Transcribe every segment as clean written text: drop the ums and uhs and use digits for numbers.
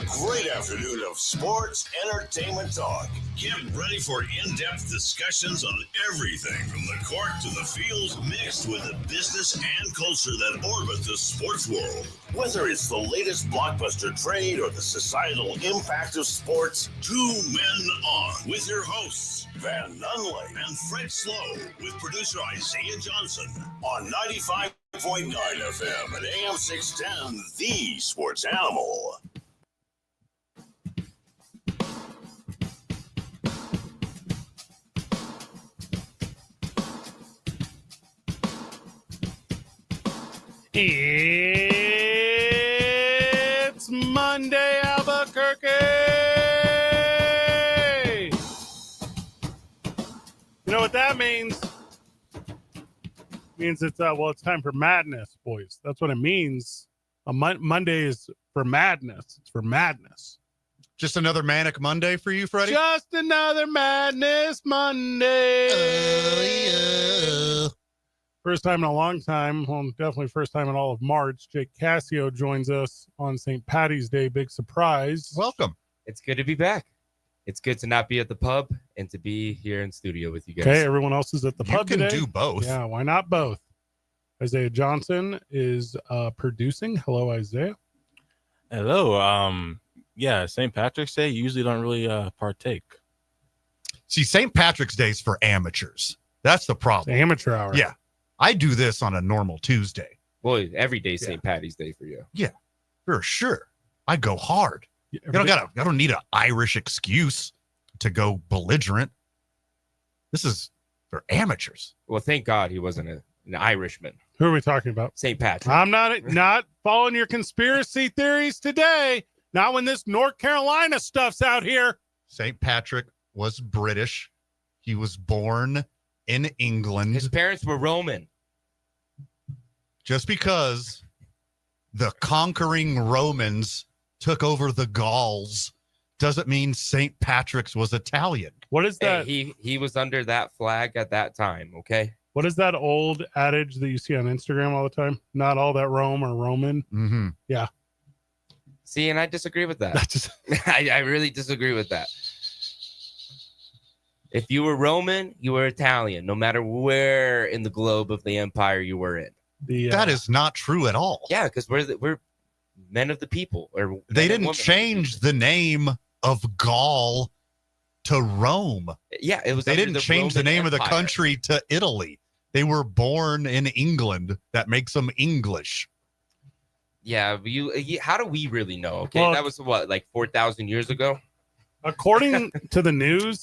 A great afternoon of sports, entertainment talk. Get ready for in-depth discussions on everything from the court to the field, mixed with the business and culture that orbit the sports world. Whether it's the latest blockbuster trade or the societal impact of sports, Two Men On with your hosts, Van Nunley and Fred Slow, with producer Isaiah Johnson on 95.9 FM and AM 610, The Sports Animal. It's Monday, Albuquerque. You know what that means? It means it's it's time for madness, boys. That's what it means. Monday is for madness. It's for madness. Just another manic Monday for you, Freddie? Just another madness Monday. First time in a long time. Well, definitely first time in all of March. Jake Cassio joins us on St. Patty's Day. Big surprise. Welcome. It's good to be back. It's good to not be at the pub and to be here in studio with you guys. Okay, everyone else is at the pub today. You can do both. Yeah, why not both? Isaiah Johnson is producing. Hello, Isaiah. Hello. Yeah, St. Patrick's Day, you usually don't really partake. See, St. Patrick's Day is for amateurs. That's the problem. It's amateur hour. Yeah. I do this on a normal Tuesday. Well, every day St. Patty's Day for you. Yeah, for sure. I go hard. I don't need an Irish excuse to go belligerent. This is for amateurs. Well, thank God he wasn't an Irishman. Who are we talking about? St. Patrick. I'm not following your conspiracy theories today. Not when this North Carolina stuff's out here. St. Patrick was British. He was born in England. His parents were Roman. Just because the conquering Romans took over the Gauls doesn't mean St. Patrick's was Italian. What is that? Hey, he was under that flag at that time, okay? What is that old adage that you see on Instagram all the time? Not all that Rome or Roman. Mm-hmm. Yeah. See, and I disagree with that. I really disagree with that. If you were Roman, you were Italian, no matter where in the globe of the empire you were in. That is not true at all. Yeah, because we're men of the people. Or they didn't change the name of Gaul to Rome. Yeah, it was. They didn't change the name of the country to Italy. They were born in England. That makes them English. Yeah, how do we really know? Okay, well, that was what, like 4,000 years ago? According to the news,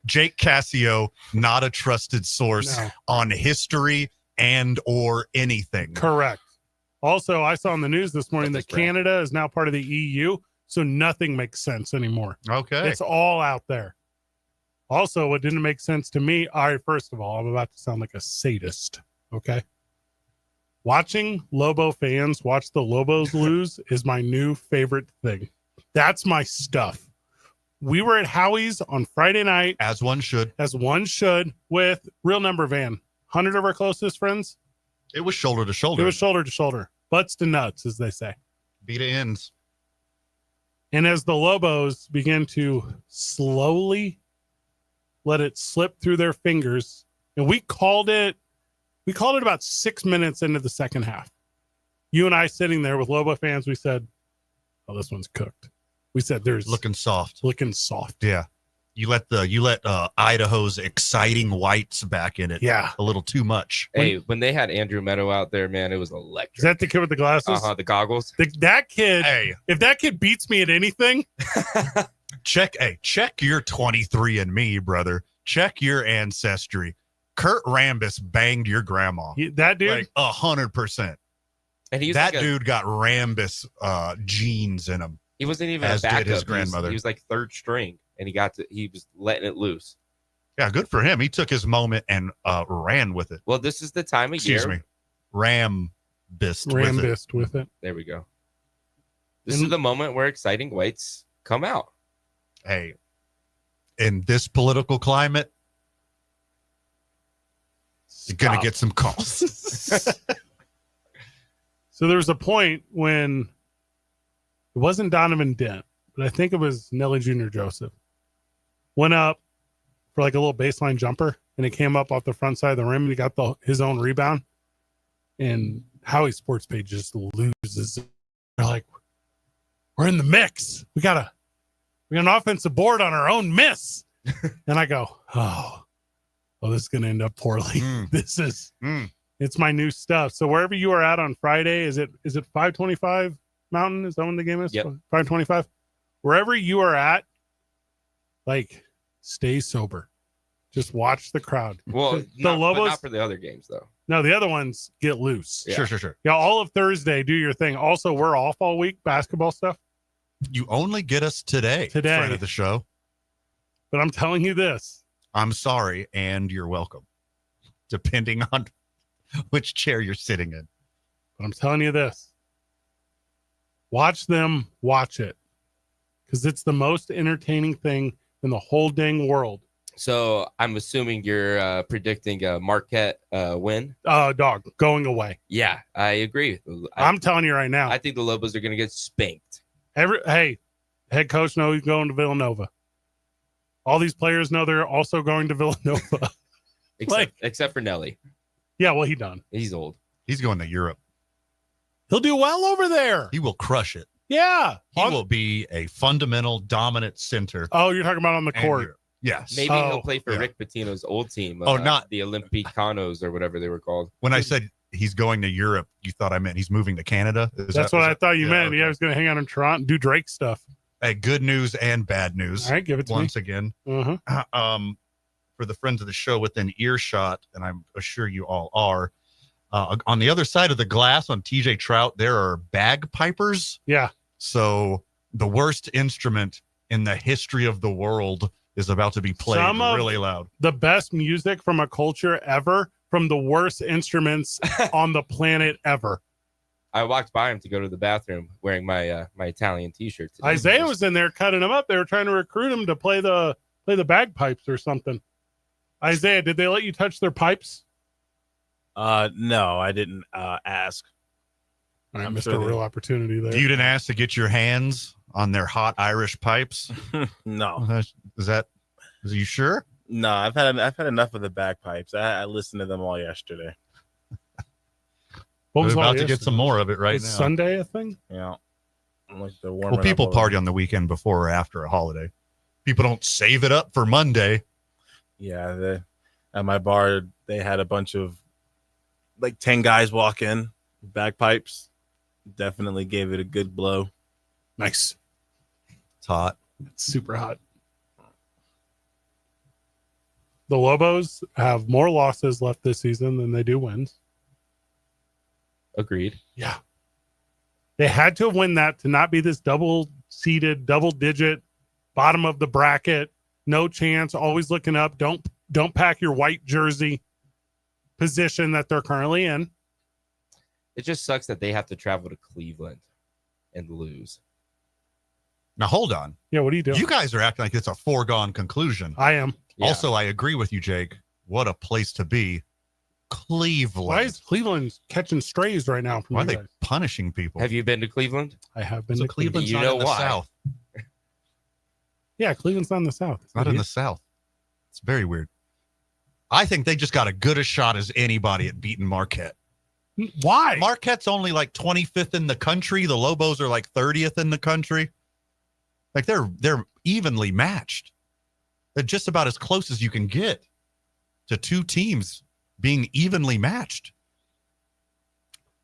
Jake Cassio, not a trusted source on history and or anything. Correct. Also, I saw in the news this morning that Canada is now part of the EU, so nothing makes sense anymore. Okay. It's all out there. Also, what didn't make sense to me, first of all, I'm about to sound like a sadist, okay? Watching Lobo fans watch the Lobos lose is my new favorite thing. That's my stuff. We were at Howie's on Friday night. As one should. With real number Van. 100 of our closest friends. It was shoulder to shoulder. Butts to nuts, as they say. Beat it ends. And as the Lobos began to slowly let it slip through their fingers, and we called it about 6 minutes into the second half. You and I sitting there with Lobo fans, we said, oh, this one's cooked. We said there's looking soft. Yeah. You let Idaho's exciting whites back in it. Yeah. A little too much. Hey, when they had Andrew Meadow out there, man, it was electric. Is that the kid with the glasses? The goggles. That kid. Hey, if that kid beats me at anything, check your 23andMe, brother. Check your ancestry. Kurt Rambis banged your grandma. That dude, like 100%. And dude got Rambis genes in him. He wasn't even as a backup. Did his grandmother. He was like third string, and he was letting it loose. Yeah, good for him. He took his moment and ran with it. Well, this is the time of year. Excuse me. Rambist with it. There we go. This is the moment where exciting whites come out. Hey, in this political climate, you're going to get some calls. So there was a point when It wasn't Donovan Dent, but I think it was Nelly Jr. Joseph. Went up for like a little baseline jumper, and it came up off the front side of the rim, and he got his own rebound. And Howie Sports Page just loses. They're like, we're in the mix. We got an offensive board on our own miss. And I go, oh, this is going to end up poorly. This is, it's my new stuff. So wherever you are at on Friday, is it 525 Mountain? Is that when the game is? Yep. 525. Wherever you are at, like, stay sober. Just watch the crowd. Well, but not for the other games, though. No, the other ones get loose. Yeah. Sure. Yeah, all of Thursday, do your thing. Also, we're off all week, basketball stuff. You only get us today. Friend of the show. But I'm telling you this. I'm sorry, and you're welcome, depending on which chair you're sitting in. But I'm telling you this. Watch them watch it. Because it's the most entertaining thing in the whole dang world. So I'm assuming you're predicting a Marquette win. Dog, going away. Yeah, I agree. I'm telling you right now. I think the Lobos are going to get spanked. Hey, head coach knows he's going to Villanova. All these players know they're also going to Villanova. Except for Nelly. Yeah, well, he done. He's old. He's going to Europe. He'll do well over there. He will crush it. Yeah. He will be a fundamental dominant center. Oh, you're talking about on the and court. Europe. Yes. Maybe he'll play for yeah. Rick Pitino's old team. Not the Olympicanos or whatever they were called. When I said he's going to Europe, you thought I meant he's moving to Canada? That's what I thought you meant. Okay. Yeah, I was going to hang out in Toronto and do Drake stuff. Hey, good news and bad news. All right, give it to once again. Uh-huh. For the friends of the show within earshot, and I'm sure you all are, on the other side of the glass on TJ Trout, there are bagpipers. Yeah. So the worst instrument in the history of the world is about to be played really loud. The best music from a culture ever, from the worst instruments on the planet ever. I walked by him to go to the bathroom wearing my my Italian T-shirt today. Isaiah was in there cutting him up. They were trying to recruit him to play the bagpipes or something. Isaiah, did they let you touch their pipes? No, I didn't ask. I I'm missed sure a they- real opportunity there. You didn't ask to get your hands on their hot Irish pipes? No, Is you sure? no, I've had enough of the bagpipes. I listened to them all yesterday. What was We're all about to get yesterday? some more of it right Was now. Sunday a thing? Yeah, like they're Well, warming people up party on the weekend before or after a holiday. People don't save it up for Monday. Yeah, at my bar they had a bunch of like 10 guys walk in, bagpipes. Definitely gave it a good blow. Nice. It's hot. It's super hot. The Lobos have more losses left this season than they do wins. Agreed. Yeah. They had to win that to not be this double-seeded, double-digit, bottom of the bracket, no chance, always looking up. Don't pack your white jersey position that they're currently in. It just sucks that they have to travel to Cleveland and lose. Now, hold on. Yeah, what are you doing? You guys are acting like it's a foregone conclusion. I am. Yeah. Also, I agree with you, Jake. What a place to be. Cleveland. Why is Cleveland catching strays right now from Why are you they guys? punishing people? Have you been to Cleveland? I have been So to Cleveland. Cleveland's You not know in the why. South. Yeah, Cleveland's not in the South. It's not in the South. It's very weird. I think they just got as good a shot as anybody at beating Marquette. Why? Marquette's only like 25th in the country. The Lobos are like 30th in the country. Like they're evenly matched. They're just about as close as you can get to two teams being evenly matched.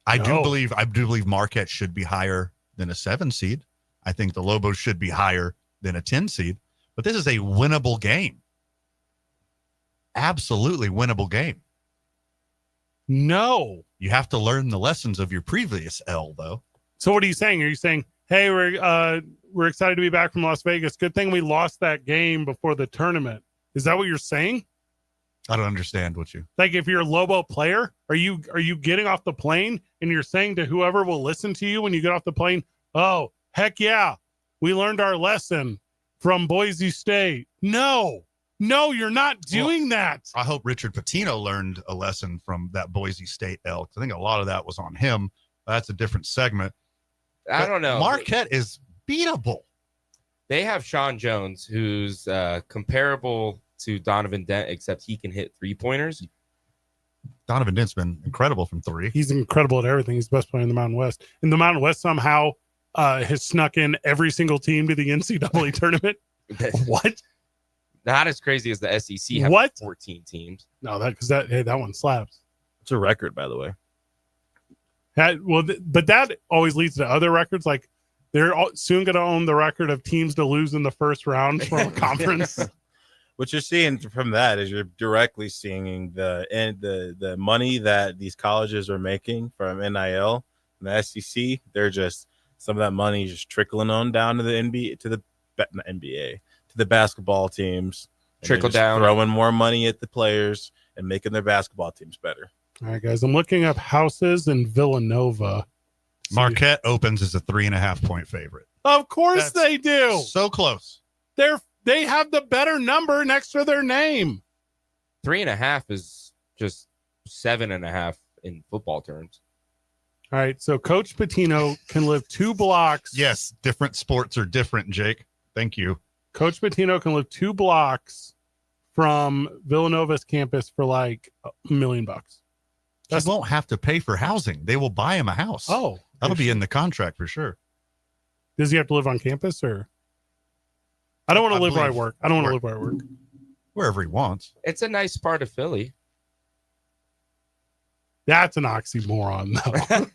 I do believe Marquette should be higher than a 7 seed. I think the Lobos should be higher than a 10 seed. But this is a winnable game. Absolutely winnable game. No. You have to learn the lessons of your previous L, though. So what are you saying? Are you saying, hey, we're excited to be back from Las Vegas. Good thing we lost that game before the tournament. Is that what you're saying? I don't understand what you. Like if you're a Lobo player, are you getting off the plane and you're saying to whoever will listen to you when you get off the plane, oh, heck yeah, we learned our lesson from Boise State. No, you're not doing that. I hope Richard Pitino learned a lesson from that Boise State L. I think a lot of that was on him. That's a different segment. I don't know. Marquette is beatable. They have Sean Jones, who's comparable to Donovan Dent, except he can hit 3-pointers. Donovan Dent's been incredible from 3. He's incredible at everything. He's the best player in the Mountain West. And the Mountain West somehow has snuck in every single team to the NCAA tournament. What? Not as crazy as the SEC. Have What? 14 teams. No, that one slaps. It's a record, by the way. But that always leads to other records. Like they're soon going to own the record of teams to lose in the first round from a conference. What you're seeing from that is you're directly seeing the money that these colleges are making from NIL and the SEC. They're just some of that money just trickling on down to the NBA, to the basketball teams. Trickle down, throwing more money at the players and making their basketball teams better. All right, guys. I'm looking up houses in Villanova. Marquette opens as a 3.5-point favorite. Of course they do. So close. They have the better number next to their name. 3.5 is just 7.5 in football terms. All right, so Coach Pitino can live 2 blocks. Yes, different sports are different, Jake. Thank you. Coach Pitino can live 2 blocks from Villanova's campus for like $1 million. He won't have to pay for housing. They will buy him a house. Oh, that'll be in the contract for sure. Does he have to live on campus or? I don't want to live where I work. I don't want to live where I work. Wherever he wants. It's a nice part of Philly. That's an oxymoron, though.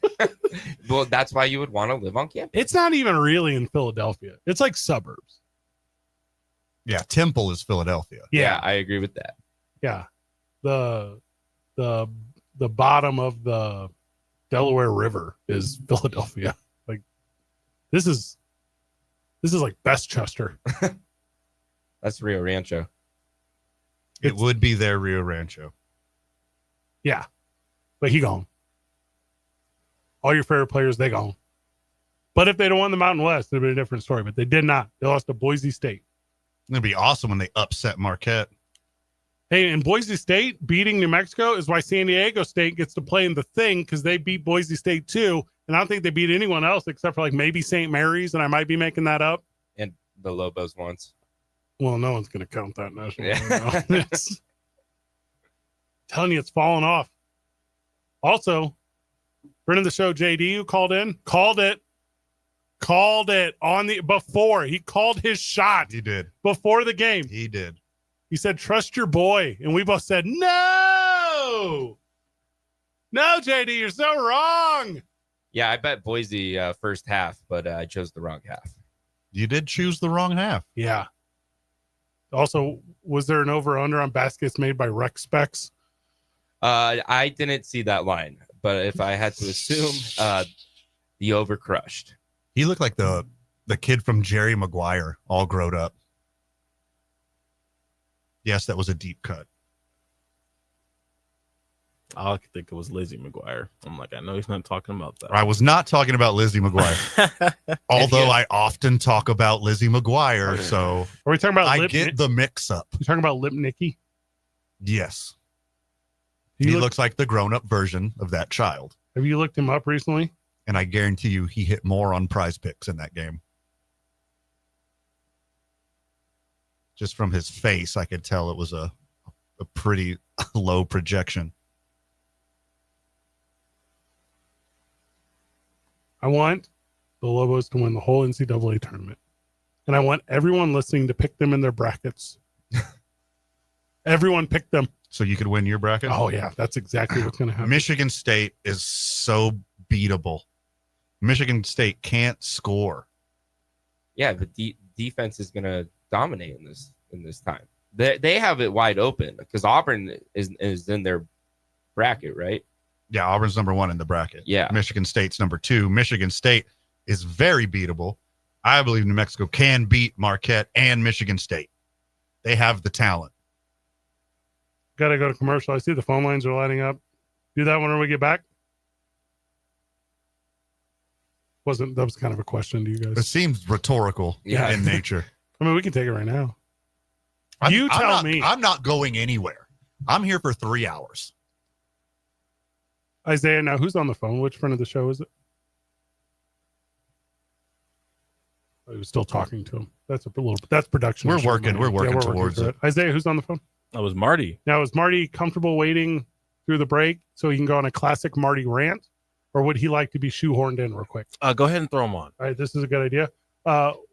Well, that's why you would want to live on campus. It's not even really in Philadelphia. It's like suburbs. Yeah, Temple is Philadelphia. Yeah, I agree with that. Yeah. The bottom of the Delaware River is Philadelphia. Like this is like Westchester. That's Rio Rancho. It would be their Rio Rancho. Yeah. But he gone. All your favorite players, they gone. But if they'd have won the Mountain West, it'd be a different story. But they did not. They lost to Boise State. It'd be awesome when they upset Marquette. Hey, and Boise State beating New Mexico is why San Diego State gets to play in the thing because they beat Boise State too. And I don't think they beat anyone else except for like maybe St. Mary's, and I might be making that up. And the Lobos once. Well, no one's going to count that national. Yeah. Telling you, it's falling off. Also, friend of the show, JD, who called it on the before he called his shot. He did before the game. He did. He said, "Trust your boy," and we both said, "No, JD, you're so wrong." Yeah, I bet Boise first half, but I chose the wrong half. You did choose the wrong half. Yeah. Also, was there an over/under on baskets made by Rec Specs? I didn't see that line, but if I had to assume, the over crushed. He looked like the kid from Jerry Maguire, all grown up. Yes, that was a deep cut. I think it was Lizzie McGuire. I'm like, I know he's not talking about that. I was not talking about Lizzie McGuire. Although I often talk about Lizzie McGuire, so are we talking about? I get the mix up. You talking about Lip Nicky? Yes, he looks like the grown-up version of that child. Have you looked him up recently? And I guarantee you, he hit more on Prize Picks in that game. Just from his face, I could tell it was a pretty low projection. I want the Lobos to win the whole NCAA tournament. And I want everyone listening to pick them in their brackets. Everyone pick them. So you could win your bracket? Oh, yeah. That's exactly what's going to happen. Michigan State is so beatable. Michigan State can't score. Yeah, the defense is going to dominate in this time. They have it wide open because Auburn is in their bracket, right? Yeah, Auburn's number 1 in the bracket. Yeah. Michigan State's number 2. Michigan State is very beatable. I believe New Mexico can beat Marquette and Michigan State. They have the talent. Got to go to commercial. I see the phone lines are lighting up. Do that when we get back. That was kind of a question to you guys. It seems rhetorical in nature. I mean, we can take it right now. I'm tell me. I'm not going anywhere. I'm here for 3 hours. Isaiah, now who's on the phone? Which friend of the show is it? I was still talking to him. That's a little. That's production. We're issue, working man. towards through it. Isaiah, who's on the phone? That was Marty. Now, is Marty comfortable waiting through the break so he can go on a classic Marty rant, or would he like to be shoehorned in real quick? Go ahead and throw him on. All right, this is a good idea.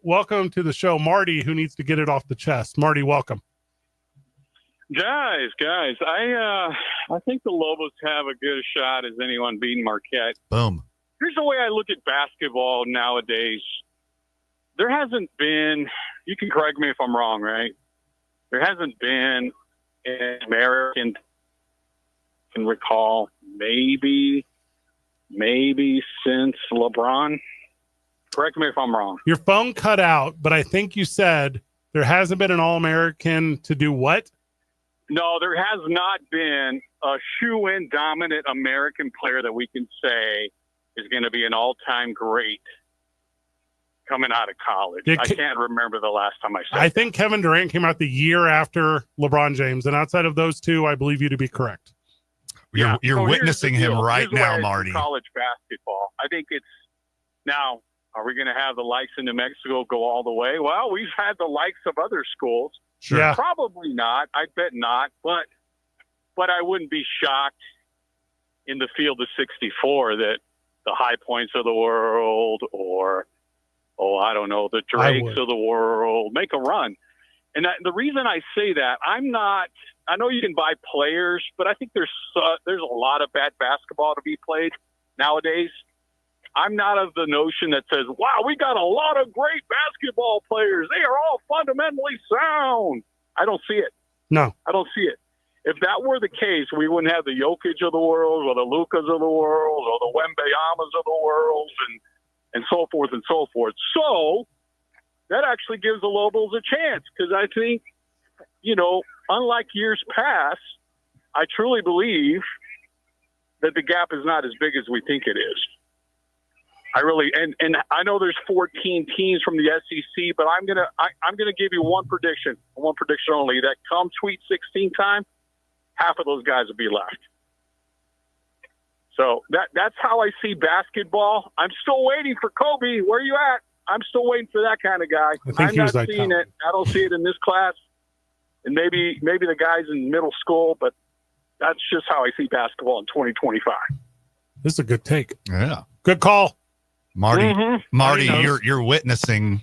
Welcome to the show, Marty, who needs to get it off the chest. Marty, welcome. Guys, I think the Lobos have a good shot as anyone beating Marquette. Boom. Here's the way I look at basketball nowadays. There hasn't been, you can correct me if I'm wrong, right? There hasn't been an American, I can recall, maybe since LeBron. Correct me if I'm wrong. Your phone cut out, but I think you said there hasn't been an All-American to do what? No, there has not been a shoe-in dominant American player that we can say is going to be an all-time great coming out of college. I can't remember the last time I said I think Kevin Durant came out the year after LeBron James, and outside of those two, I believe you to be correct. You're So here's witnessing the him deal. right Here's the way now, I see Marty. College basketball. I think it's now. Are we going to have the likes of New Mexico go all the way? Well, we've had the likes of other schools. Sure. Yeah. Probably not. I bet not. But I wouldn't be shocked in the field of 64 that the High Points of the world or, I don't know, the Drakes of the world make a run. And the reason I say that, I know you can buy players, but I think there's a lot of bad basketball to be played nowadays. I'm not of the notion that says, wow, we got a lot of great basketball players. They are all fundamentally sound. I don't see it. No. I don't see it. If that were the case, we wouldn't have the Jokic of the world or the Lukas of the world or the Wembeyamas of the world and so forth and so forth. So that actually gives the Lobos a chance because I think, unlike years past, I truly believe that the gap is not as big as we think it is. I really and I know there's 14 teams from the SEC, but I'm gonna give you one prediction only. That come Sweet 16 time, half of those guys will be left. So that's how I see basketball. I'm still waiting for Kobe. Where you at? I'm still waiting for that kind of guy. I'm not seeing it. I don't see it in this class, and maybe the guys in middle school, but that's just how I see basketball in 2025. This is a good take. Yeah. Good call. Marty, Marty, you're witnessing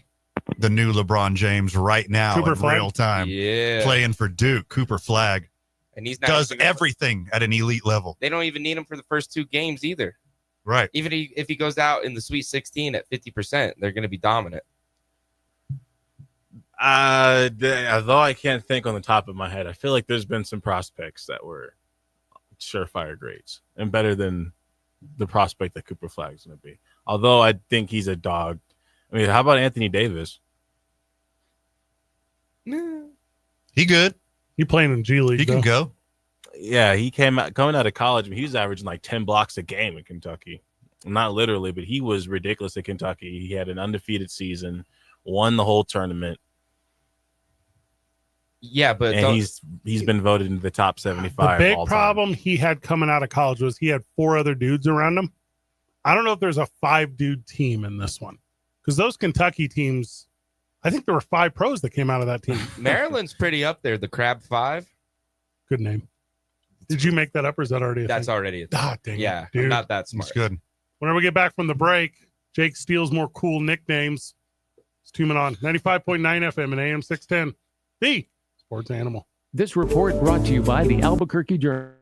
the new LeBron James right now Cooper in Flag? real time. Yeah. Playing for Duke, Cooper Flag. And he's not Does even everything at an elite level. They don't even need him for the first two games either. Right. Even if he goes out in the Sweet 16 at 50%, they're going to be dominant. Although I can't think on the top of my head, I feel like there's been some prospects that were surefire grades and better than the prospect that Cooper Flag is going to be. Although I think he's a dog. I mean, how about Anthony Davis? He good. He playing in G League. He can go. Yeah, he coming out of college. I mean, he was averaging like 10 blocks a game in Kentucky. Not literally, but he was ridiculous at Kentucky. He had an undefeated season, won the whole tournament. Yeah, but and he's been voted into the top 75. The big all problem time. he had coming out of college was he had 4 other dudes around him. I don't know if there's a 5-dude team in this one because those Kentucky teams, I think there were 5 pros that came out of that team. Maryland's pretty up there. The Crab 5. Good name. Did you make that up, or is that already? That's already. Ah, dang Yeah, it, dude. I'm not that smart. He's good. Whenever we get back from the break, Jake steals more cool nicknames. It's tuning on 95.9 FM and AM 610. The Sports Animal. This report brought to you by the Albuquerque Journal.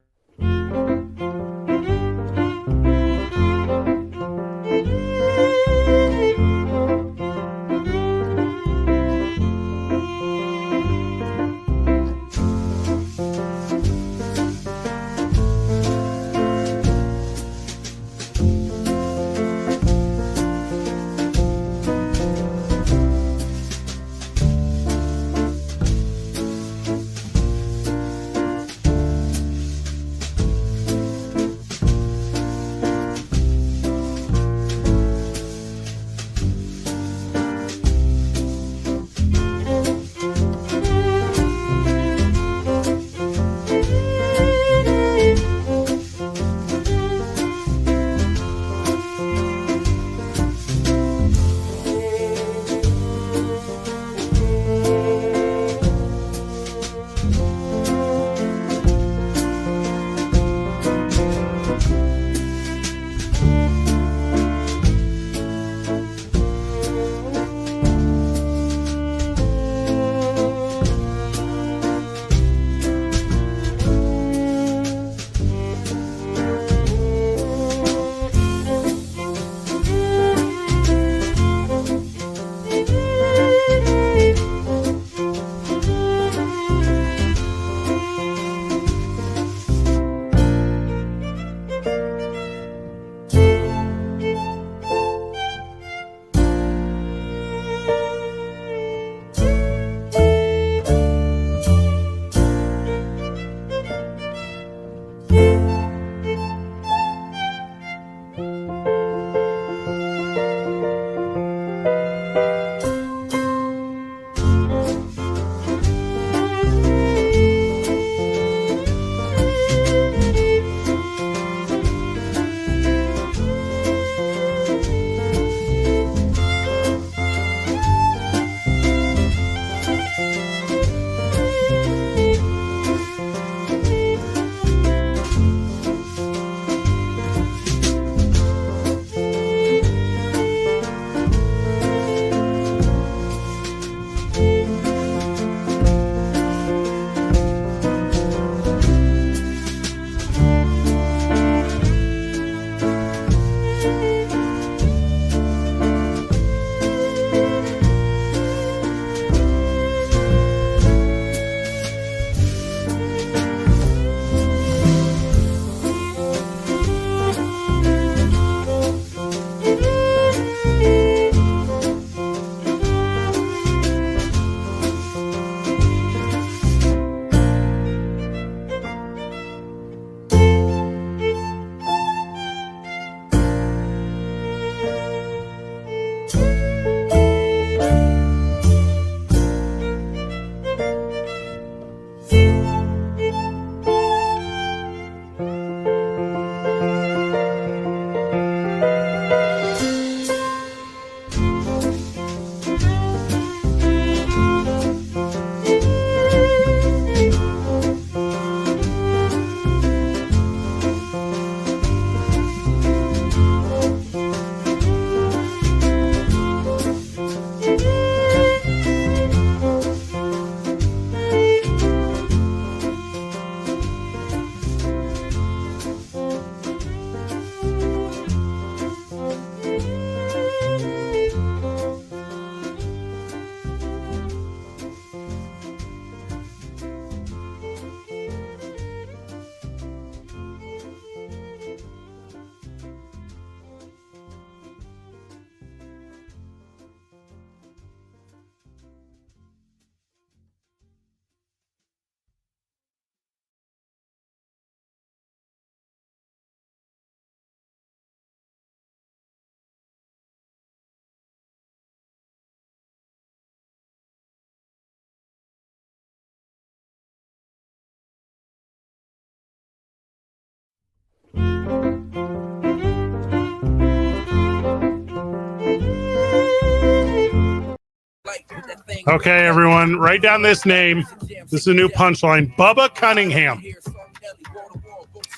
Okay, everyone, write down this name. This is a new punchline. Bubba Cunningham.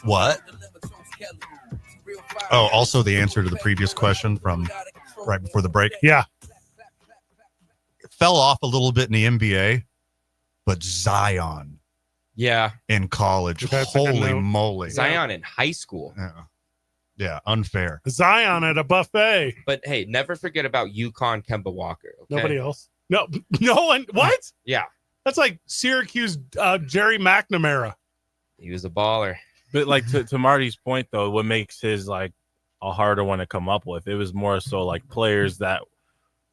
What? Oh, also the answer to the previous question from right before the break. Yeah. It fell off a little bit in the NBA, but Zion Yeah. in college. That's a good Holy note. moly. Zion in high school. Yeah, unfair. Zion at a buffet. But hey, never forget about UConn Kemba Walker. Okay? Nobody else. No one. What? Yeah. That's like Syracuse Jerry McNamara. He was a baller. But like to Marty's point though, what makes his like a harder one to come up with? It was more so like players that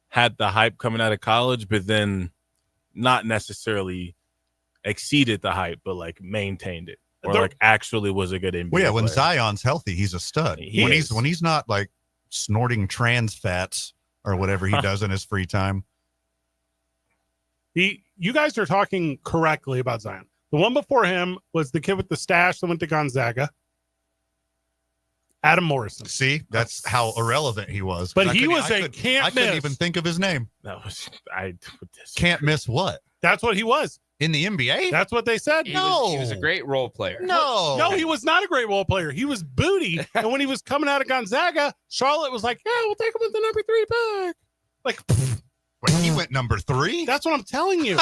had the hype coming out of college, but then not necessarily exceeded the hype, but like maintained it, or like actually was a good NBA. Well, yeah, when player. Zion's healthy, he's a stud. He when is. he's not like snorting trans fats or whatever he does in his free time. You guys are talking correctly about Zion. The one before him was the kid with the stash that went to Gonzaga, Adam Morrison. See, that's how irrelevant he was. But I he couldn't- was I a could- can't I couldn't miss. even think of his name. That was I Can't miss what? That's what he was. In the NBA? That's what they said. He was a great role player. No. No, he was not a great role player. He was booty. And when he was coming out of Gonzaga, Charlotte was like, yeah, we'll take him with the number 3 pick. Like, Wait, he went number 3? that's what I'm telling you.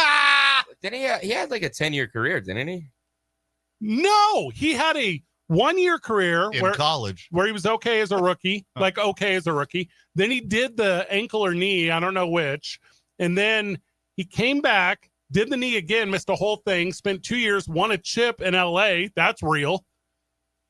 Didn't he had like a 10-year career, didn't he? No, he had a 1-year career In college. where he was okay as a rookie, Then he did the ankle or knee, I don't know which. And then he came back, did the knee again, missed a whole thing, spent 2 years, won a chip in LA. That's real.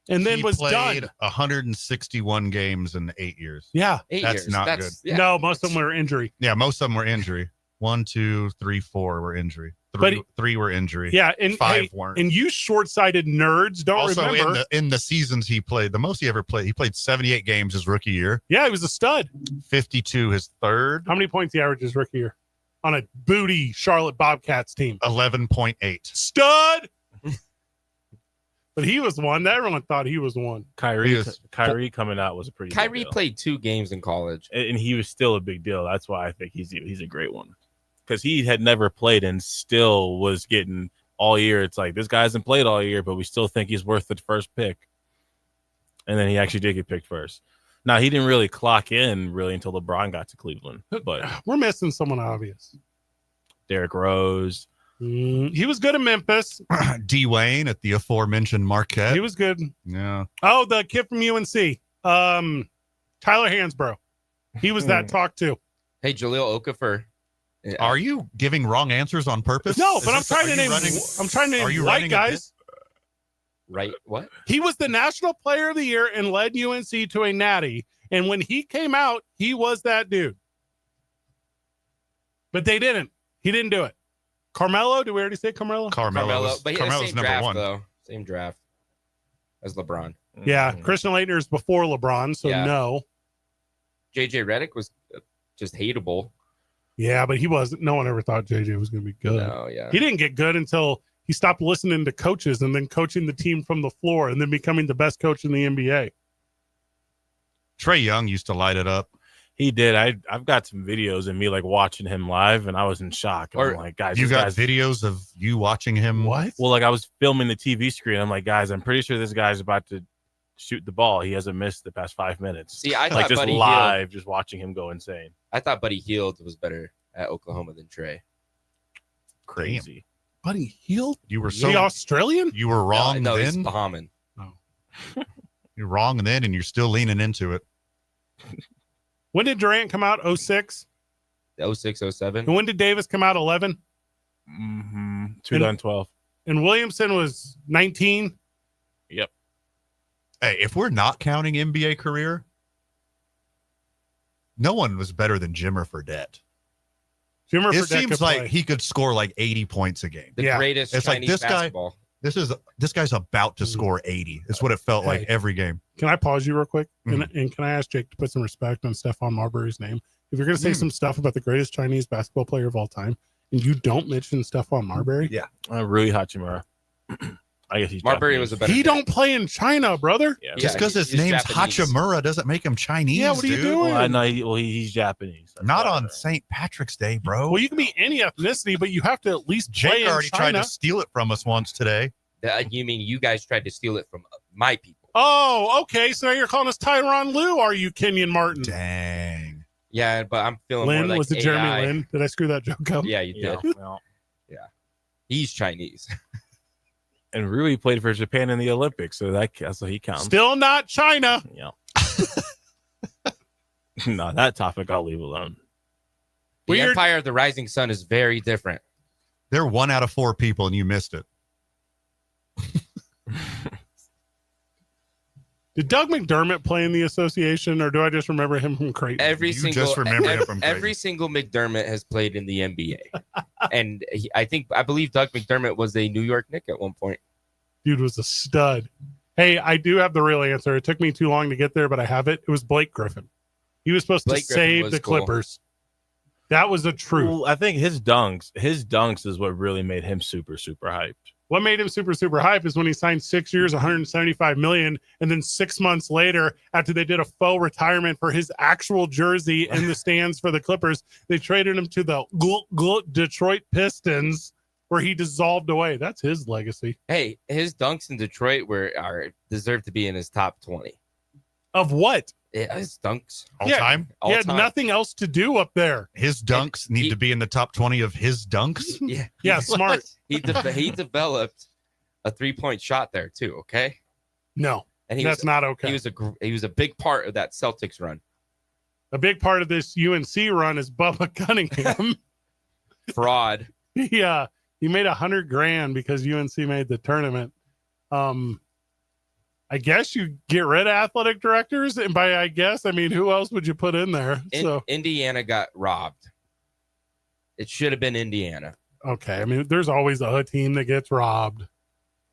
And then He was played done. 161 games in 8 years. Yeah. 8 That's years. not Yeah. No, most of them were injury. Yeah, most of them were injury. 1, 2, 3, 4 were injury. But Three were injury. Yeah. And 5 weren't. And you short-sighted nerds don't Also, remember. in the seasons he played, the most he ever played, he played 78 games his rookie year, Yeah, he was a stud. 52 his third, How many points he averaged his rookie year on a booty Charlotte Bobcats team? 11.8. Stud. But he was one. Everyone thought he was one. Kyrie coming out was a pretty Kyrie big deal. played 2 games in college. And he was still a big deal. That's why I think he's a great one, because he had never played and still was getting all year. It's like, this guy hasn't played all year, but we still think he's worth the first pick. And then he actually did get picked first. Now, he didn't really clock in really until LeBron got to Cleveland, but We're missing someone obvious. Derrick Rose. He was good at Memphis. D. Wayne at the aforementioned Marquette. He was good. Yeah. Oh, the kid from UNC, Tyler Hansbrough. He was that talk too. Hey, Jahlil Okafor. Are you giving wrong answers on purpose? No, Is but I'm this- trying are to you name. running- I'm trying to are you name white running a guys. Right? What? He was the National Player of the Year and led UNC to a natty. And when he came out, he was that dude. But they didn't. He didn't do it. Carmelo, did we already say Carmelo? Carmelo. But he had the Carmelo's same number draft, 1. though. Same draft as LeBron. Yeah, Mhm. Christian Laettner is before LeBron, so Yeah. no. JJ Redick was just hateable. Yeah, but he wasn't. No one ever thought JJ was going to be good. No, yeah. He didn't get good until he stopped listening to coaches and then coaching the team from the floor and then becoming the best coach in the NBA. Trae Young used to light it up. He did. I've got some videos of me like watching him live, and I was in shock. I'm Or- like, guys, You this got guy's videos of you watching him? What? Well, like I was filming the TV screen. I'm like, guys, I'm pretty sure this guy's about to shoot the ball. He hasn't missed the past 5 minutes. See, I like thought just Buddy live, Hield. just watching him go insane. I thought Buddy Hield was better at Oklahoma than Trey. Crazy. Buddy Hield? You were Is he so Australian? you were wrong No, he's then. Bahaman. You're wrong then, and you're still leaning into it. When did Durant come out? 06? 06, 07. And when did Davis come out? 11? Mm-hmm. 2012. And Williamson was 19? Yep. Hey, if we're not counting NBA career, no one was better than Jimmer Fredette. Jimmer It Fredette seems could like play. he could score like 80 points a game. The Yeah. greatest It's like Chinese this guy- basketball. This guy's about to score 80. It's what it felt like Hey. every game. Can I pause you real quick? Mm-hmm. And can I ask Jake to put some respect on Stephon Marbury's name? If you're going to say some stuff about the greatest Chinese basketball player of all time, and you don't mention Stephon Marbury, Rui Hachimura. I guess he's Marbury Japanese. was a better. He pick. don't play in China, brother. Yeah. Just because his he's name's Japanese. Hachimura doesn't make him Chinese. Yeah, what are you dude. doing? Well, I know. He's Japanese. That's Not why I on know. St. Patrick's Day, bro. Well, you can be any ethnicity, but you have to at least play Jake in already tried China. to steal it from us once today. You mean you guys tried to steal it from my people? Oh, okay. So now you're calling us Tyronn Lue, are you, Kenyon Martin? Dang. Yeah, but I'm feeling Lin, more like was it AI. Jeremy Lin? Did I screw that joke up? Yeah, you Yeah. did. Well, He's Chinese. and Rui played for Japan in the Olympics, so that's what he counts. Still not China. Yeah. No, that topic I'll leave alone. The Weird. Empire of the Rising Sun is very different. They're 1 out of 4 people, and you missed it. Did Doug McDermott play in the association, or do I just remember him from Creighton? Every You single just remember him from every Creighton. single McDermott has played in the NBA, and I believe Doug McDermott was a New York Knick at one point. Dude was a stud. Hey, I do have the real answer. It took me too long to get there, but I have it. It was Blake Griffin. He was supposed Blake to Griffin save was the cool. Clippers. That was the truth. Well, I think his dunks is what really made him super, super hyped. What made him super, super hype is when he signed 6 years, $175 million, and then 6 months later, after they did a faux retirement for his actual jersey in the stands for the Clippers, they traded him to the Detroit Pistons, where he dissolved away. That's his legacy. Hey, his dunks in Detroit deserve to be in his top 20. Of what? Yeah, his dunks. All Yeah. time? All He had time. nothing else to do up there. His dunks need he- to be in the top 20 of his dunks. Yeah, Yeah, smart. he developed a 3-point shot there too. Okay, No, and that's not okay. he was a big part of that Celtics run. A big part of this UNC run is Bubba Cunningham. Fraud. He made $100,000 because UNC made the tournament. I guess you get rid of athletic directors, and by I guess I mean who else would you put in there? So Indiana got robbed. It should have been Indiana. okay, I mean there's always a team that gets robbed.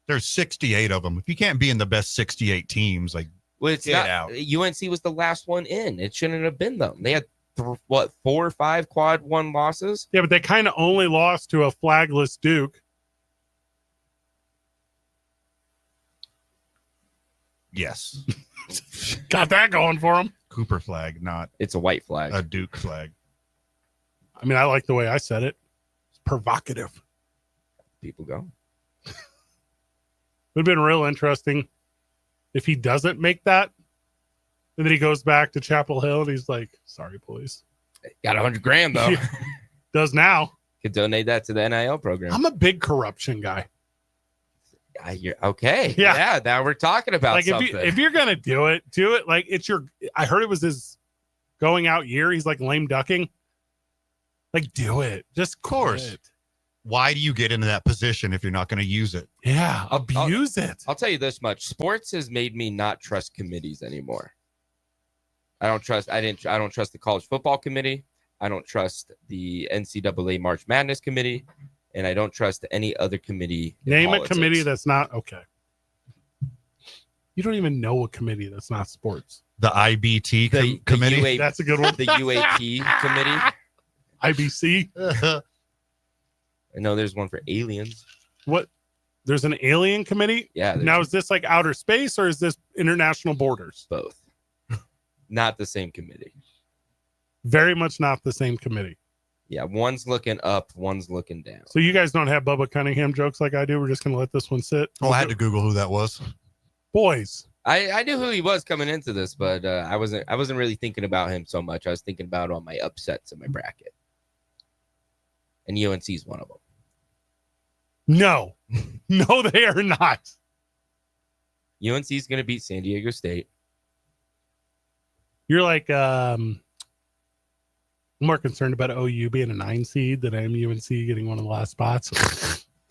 There's 68 of them. If you can't be in the best 68 teams, like, Well, it's Get not. out. UNC was the last one in. It shouldn't have been them. They had 4 or 5 quad 1 losses. Yeah, but they kind of only lost to a flagless Duke. yes, Got that going for them. Cooper flag, not It's a white flag. a Duke flag. I mean, I like the way I said it. It's provocative. People go. Would have been real interesting if he doesn't make that, and then he goes back to Chapel Hill and he's like, "Sorry, boys." Got $100,000 though. Yeah. Does now. Could donate that to the NIL program. I'm a big corruption guy. Okay. Yeah. Yeah. Now we're talking about Like something. if you're gonna do it like it's your. I heard it was his going out year. He's like lame ducking. Like do it, just Of course. quit. Why do you get into that position if you're not going to use it? Yeah, abuse it. I'll tell you this much: sports has made me not trust committees anymore. I don't trust the college football committee. I don't trust the NCAA March Madness committee, and I don't trust any other committee. in Name politics. a committee that's not okay. You don't even know a committee that's not sports. The IBT The committee? UA That's a good one. the UAP committee. IBC. I know there's one for aliens. What? There's an alien committee. Yeah, there's Now is this like outer space or is this international borders? both. Not the same committee. Very much not the same committee. Yeah, one's looking up, one's looking down. So you guys don't have Bubba Cunningham jokes like I do. We're just gonna let this one sit. Oh, I had to Google who that was. Boys. I knew who he was coming into this, but I wasn't really thinking about him so much. I was thinking about all my upsets in my bracket, and UNC's one of them. No. No, they are not. UNC's going to beat San Diego State. You're like I'm more concerned about OU being a 9 seed than I am UNC getting one of the last spots.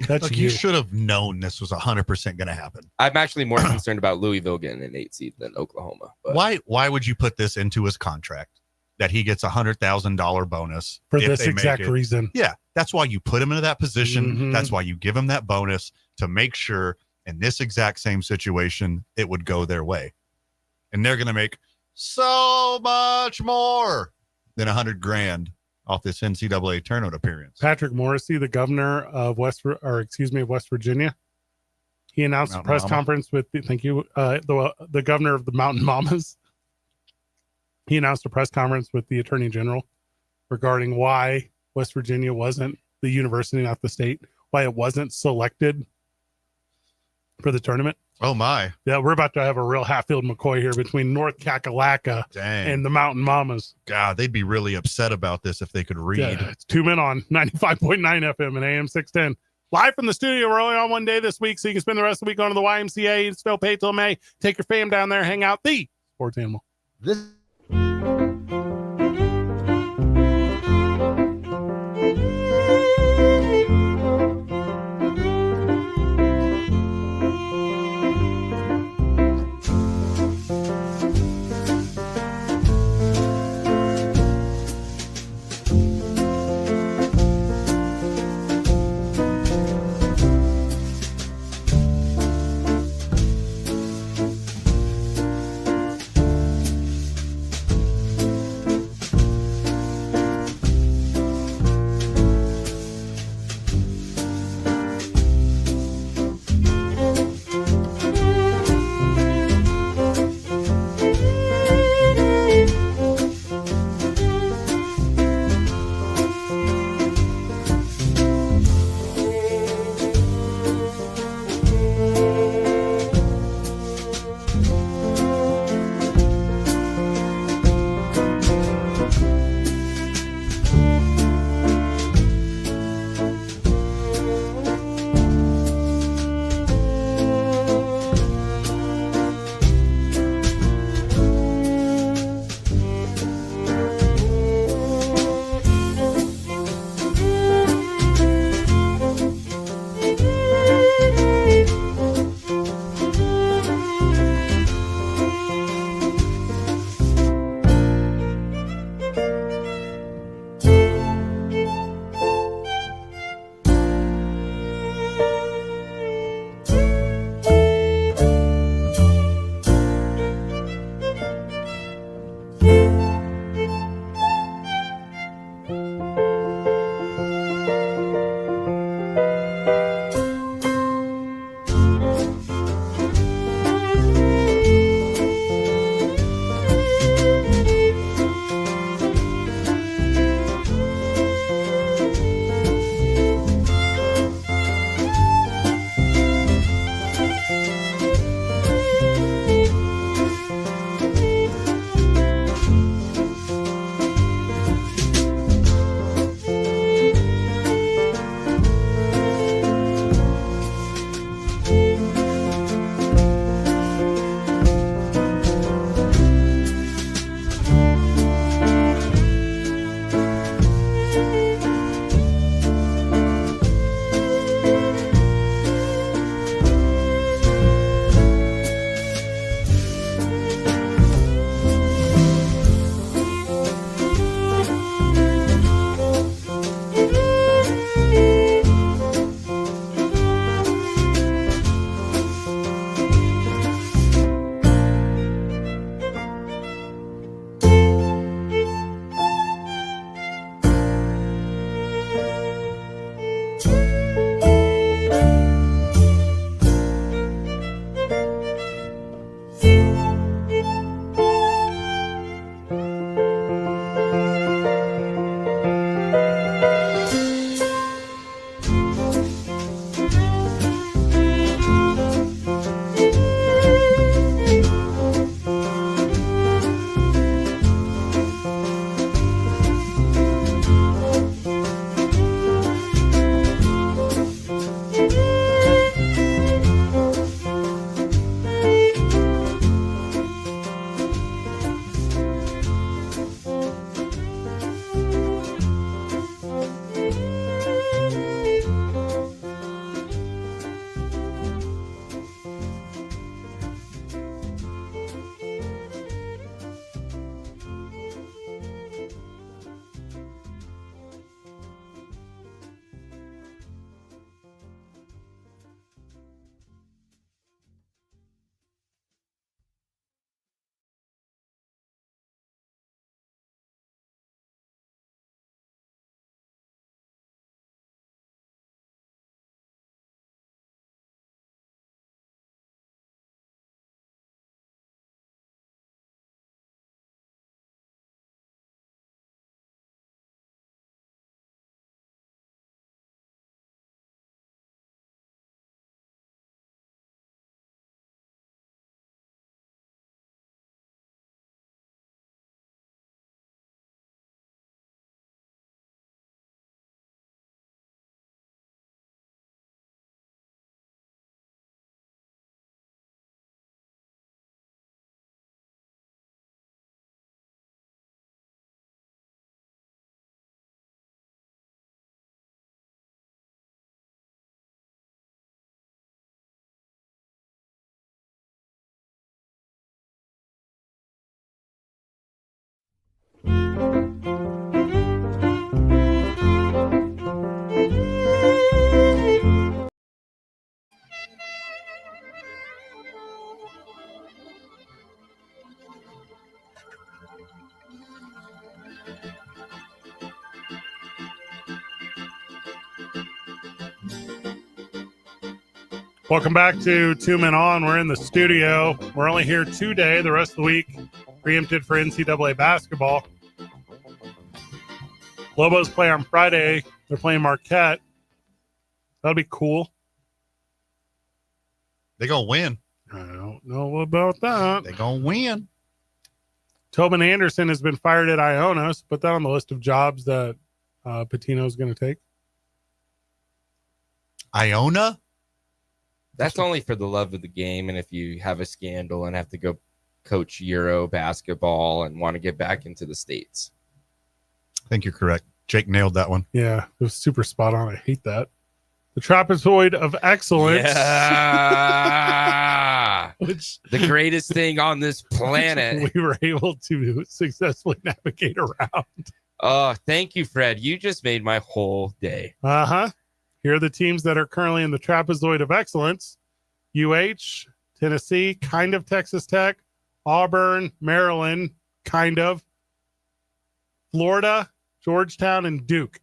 That's Look, you. you should have known this was 100% going to happen. I'm actually more concerned about Louisville getting an 8 seed than Oklahoma. But Why would you put this into his contract that he gets $100,000 bonus For if this they make exact it? reason. Yeah, that's why you put him into that position. Mhm. That's why you give him that bonus to make sure in this exact same situation it would go their way. And they're going to make so much more than $100,000 off this NCAA tournament appearance. Patrick Morrissey, the governor of West Virginia, He announced a Mountain press Mama. conference with, thank you, the governor of the Mountain Mamas. He announced a press conference with the attorney general regarding why West Virginia wasn't the university, not the state, why it wasn't selected for the tournament. Oh my. Yeah, we're about to have a real Hatfield McCoy here between North Kakalaka Dang. and the Mountain Mamas. God, they'd be really upset about this if they could read. Yeah, it's 2 Men On 95.9 FM and AM 610. Live from the studio. We're only on one day this week, so you can spend the rest of the week going to the YMCA. It's still paid till May. Take your fam down there, hang out. The Sports Animal. This Welcome back to Two Men On. We're in the studio. We're only here today. The rest of the week preempted for NCAA basketball. Lobos play on Friday. They're playing Marquette. That'll be cool. They gonna win. I don't know about that. They gonna win. Tobin Anderson has been fired at Iona. So put that on the list of jobs that Pitino's going to take. Iona? That's only for the love of the game, and if you have a scandal and have to go coach Euro basketball and want to get back into the States. I think you're correct. Jake nailed that one. Yeah, it was super spot on. I hate that. The trapezoid of excellence. Yeah. Which The greatest thing on this planet. we were able to successfully navigate around. Oh, thank you, Fred. You just made my whole day. Uh-huh. Here are the teams that are currently in the trapezoid of excellence. UH, Tennessee, kind of Texas Tech, Auburn, Maryland, kind of, Florida, Georgetown, and Duke.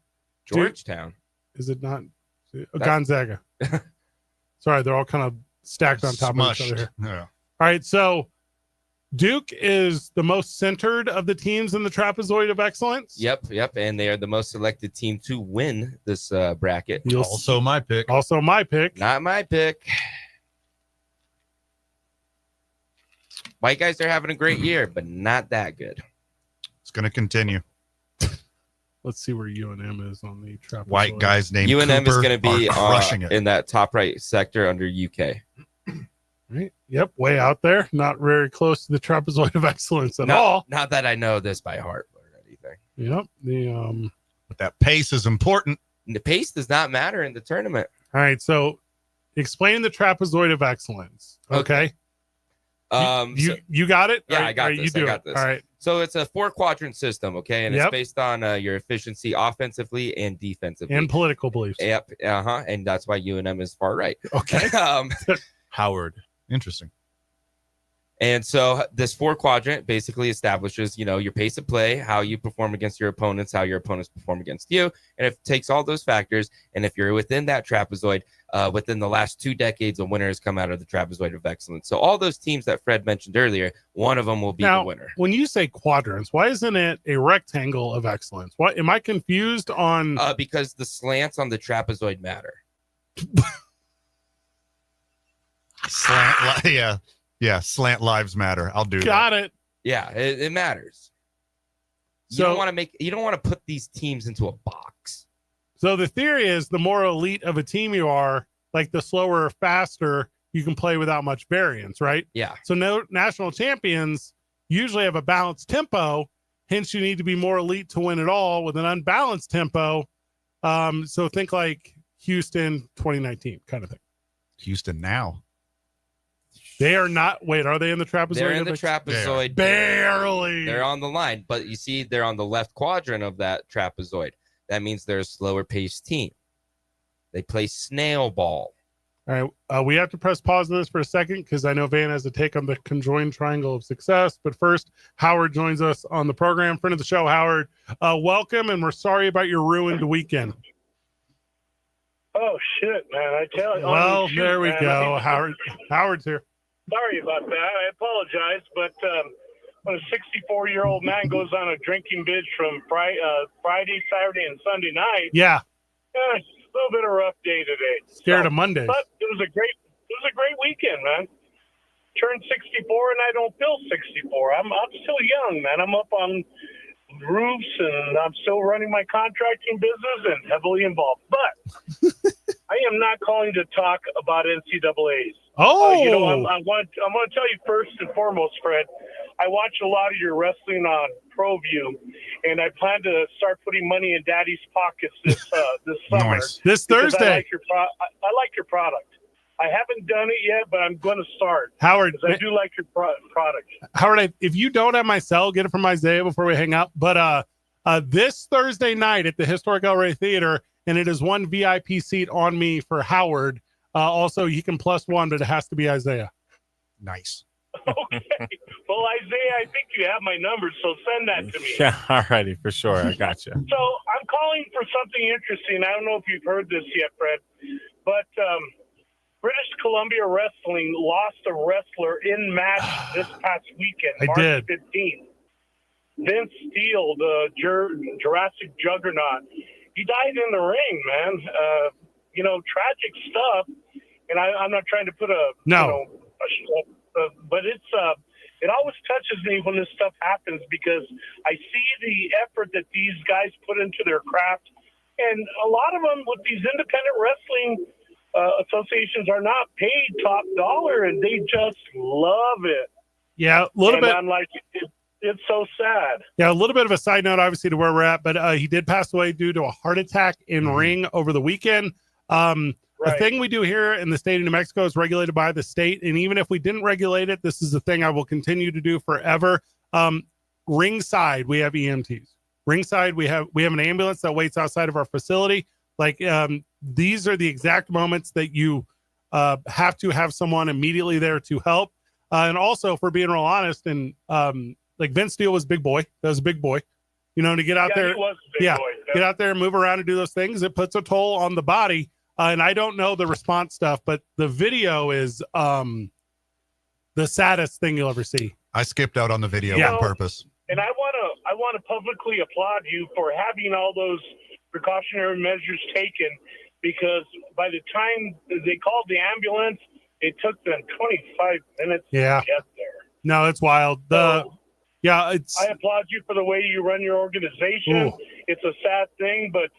Georgetown. Is it not? Gonzaga. Sorry, they're all kind of stacked on top Smushed. of each other here. Yeah. All right, so Duke is the most centered of the teams in the trapezoid of excellence. Yep. And they are the most selected team to win this bracket. Also my pick. Also my pick. Not my pick. White guys are having a great year, but not that good. It's gonna continue. Let's see where UNM is on the trapezoid. White guys named UNM is Cooper going to be are crushing it. in that top right sector under UK. Right. Yep, way out there. Not very close to the trapezoid of excellence at all. Not that I know this by heart or anything. Yep. But that pace is important. The pace does not matter in the tournament. All right. So, explain the trapezoid of excellence. Okay. You got it. Yeah, All right, I got all right, this. You do I got it. this. All right. So it's a 4-quadrant system, okay, and Yep. it's based on your efficiency offensively and defensively. And political beliefs. Yep. And that's why UNM is far right. Okay. Howard. Interesting. And so this 4-quadrant basically establishes, your pace of play, how you perform against your opponents, how your opponents perform against you. And it takes all those factors. And if you're within that trapezoid, within the last 2 decades, a winner has come out of the trapezoid of excellence. So all those teams that Fred mentioned earlier, one of them will be the winner. When you say quadrants, why isn't it a rectangle of excellence? What am I confused on? Because the slants on the trapezoid matter. Slant lives matter. I'll do Got that. it. Yeah, it matters. So- You don't want to put these teams into a box. So the theory is the more elite of a team you are, like the slower or faster you can play without much variance, right? Yeah. So no national champions usually have a balanced tempo. Hence, you need to be more elite to win it all with an unbalanced tempo. So think like Houston 2019 kind of thing. Houston now. They are not. Wait, are they in the trapezoid? They're in the trapezoid. Barely. They're on the line, but you see, they're on the left quadrant of that trapezoid. That means they're a slower paced team. They play snail ball. All right. We have to press pause on this for a second because I know Van has a take on the conjoined triangle of success. But first, Howard joins us on the program. Friend of the show, Howard. Welcome, and we're sorry about your ruined weekend. Oh, shit, man. I tell you. Well, shoot, there we man. go. Howard's here. Sorry about that. I apologize, but when a 64-year-old man goes on a drinking binge from Friday, Saturday, and Sunday night, Yeah. it's a little bit of a rough day today. Scared of Mondays. But it was a great weekend, man. Turned 64 and I don't feel 64. I'm still young, man. I'm up on roofs and I'm still running my contracting business and heavily involved. But I am not calling to talk about NCAAs. Oh, I want to tell you first and foremost, Fred, I watch a lot of your wrestling on ProView, and I plan to start putting money in Daddy's pockets this summer. Nice. this because Thursday. I like your product. I haven't done it yet, but I'm going to start Howard, because I do like your product. Howard, if you don't have my cell, get it from Isaiah before we hang up. But this Thursday night at the Historic El Rey Theater, and it is one VIP seat on me for Howard. Also, you can plus one, but it has to be Isaiah. Nice. Okay. Well, Isaiah, I think you have my number, so send that to me. Yeah, all righty, for sure. I got you. So I'm calling for something interesting. I don't know if you've heard this yet, Fred, but British Columbia Wrestling lost a wrestler in match this past weekend, I March did. 15th. Vince Steele, the Jurassic Juggernaut, he died in the ring, man. Tragic stuff. And I'm not trying to put but it always touches me when this stuff happens because I see the effort that these guys put into their craft. And a lot of them with these independent wrestling associations are not paid top dollar, and they just love it. Yeah, a little bit. I'm like, it's so sad. Yeah, a little bit of a side note, obviously, to where we're at, but he did pass away due to a heart attack in ring over the weekend. The thing we do here in the state of New Mexico is regulated by the state, and even if we didn't regulate it, this is the thing I will continue to do forever. Ringside, we have EMTs. Ringside, we have an ambulance that waits outside of our facility. Like these are the exact moments that you have to have someone immediately there to help. And also, for being real honest, and like Vince Steele was big boy. That was a big boy. To get out there, he was a big boy. Get out there and move around and do those things. It puts a toll on the body. And I don't know the response stuff, but the video is the saddest thing you'll ever see. I skipped out on the video on purpose. And I want to publicly applaud you for having all those precautionary measures taken, because by the time they called the ambulance, it took them 25 minutes to get there. No, it's wild. I applaud you for the way you run your organization. Ooh. It's a sad thing, but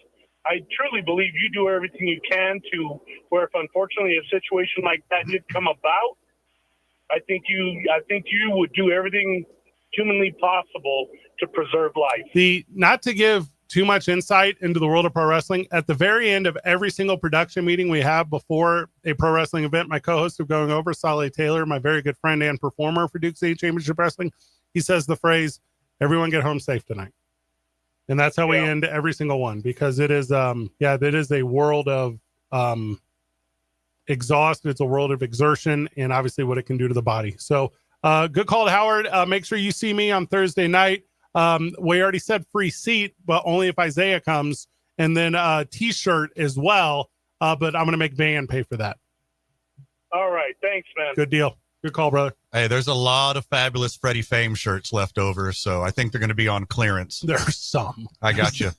I truly believe you do everything you can to where if unfortunately a situation like that did come about, I think you would do everything humanly possible to preserve life. Not to give too much insight into the world of pro wrestling, at the very end of every single production meeting we have before a pro wrestling event, my co-host of Going Over, Solly Taylor, my very good friend and performer for Duke City Championship Wrestling, he says the phrase, "Everyone get home safe tonight." And that's how we end every single one, because it is, it is a world of exhaust. It's a world of exertion, and obviously what it can do to the body. So good call to Howard. Make sure you see me on Thursday night. We already said free seat, but only if Isaiah comes, and then a t-shirt as well. But I'm going to make Van pay for that. All right. Thanks, man. Good deal. Good call, brother. Hey, there's a lot of fabulous Freddie Fame shirts left over, so I think they're going to be on clearance. There's some. I got you.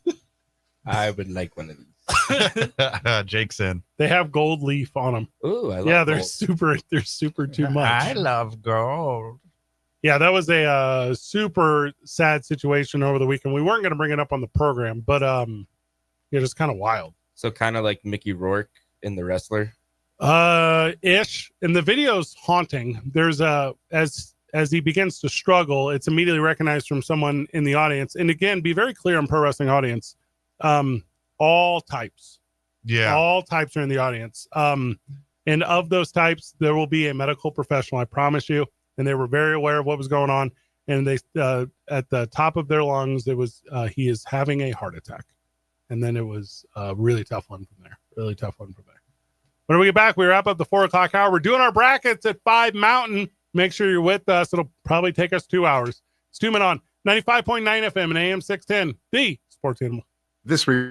I would like one of these. Jake's in. They have gold leaf on them. Ooh, I love they're super too much. I love gold. Yeah, that was a super sad situation over the weekend. We weren't going to bring it up on the program, but just kind of wild. So kind of like Mickey Rourke in The Wrestler. Ish. And the video's haunting. There's as he begins to struggle, it's immediately recognized from someone in the audience. And again, be very clear on pro wrestling audience. All types. Yeah. All types are in the audience. And of those types, there will be a medical professional, I promise you. And they were very aware of what was going on. And they, at the top of their lungs, it was, he is having a heart attack. And then it was a really tough one from there. When we get back, we wrap up the 4 o'clock hour. We're doing our brackets at 5 Mountain. Make sure you're with us. It'll probably take us 2 hours. It's 2 Men on 95.9 FM and AM 610, the Sports Animal. This week.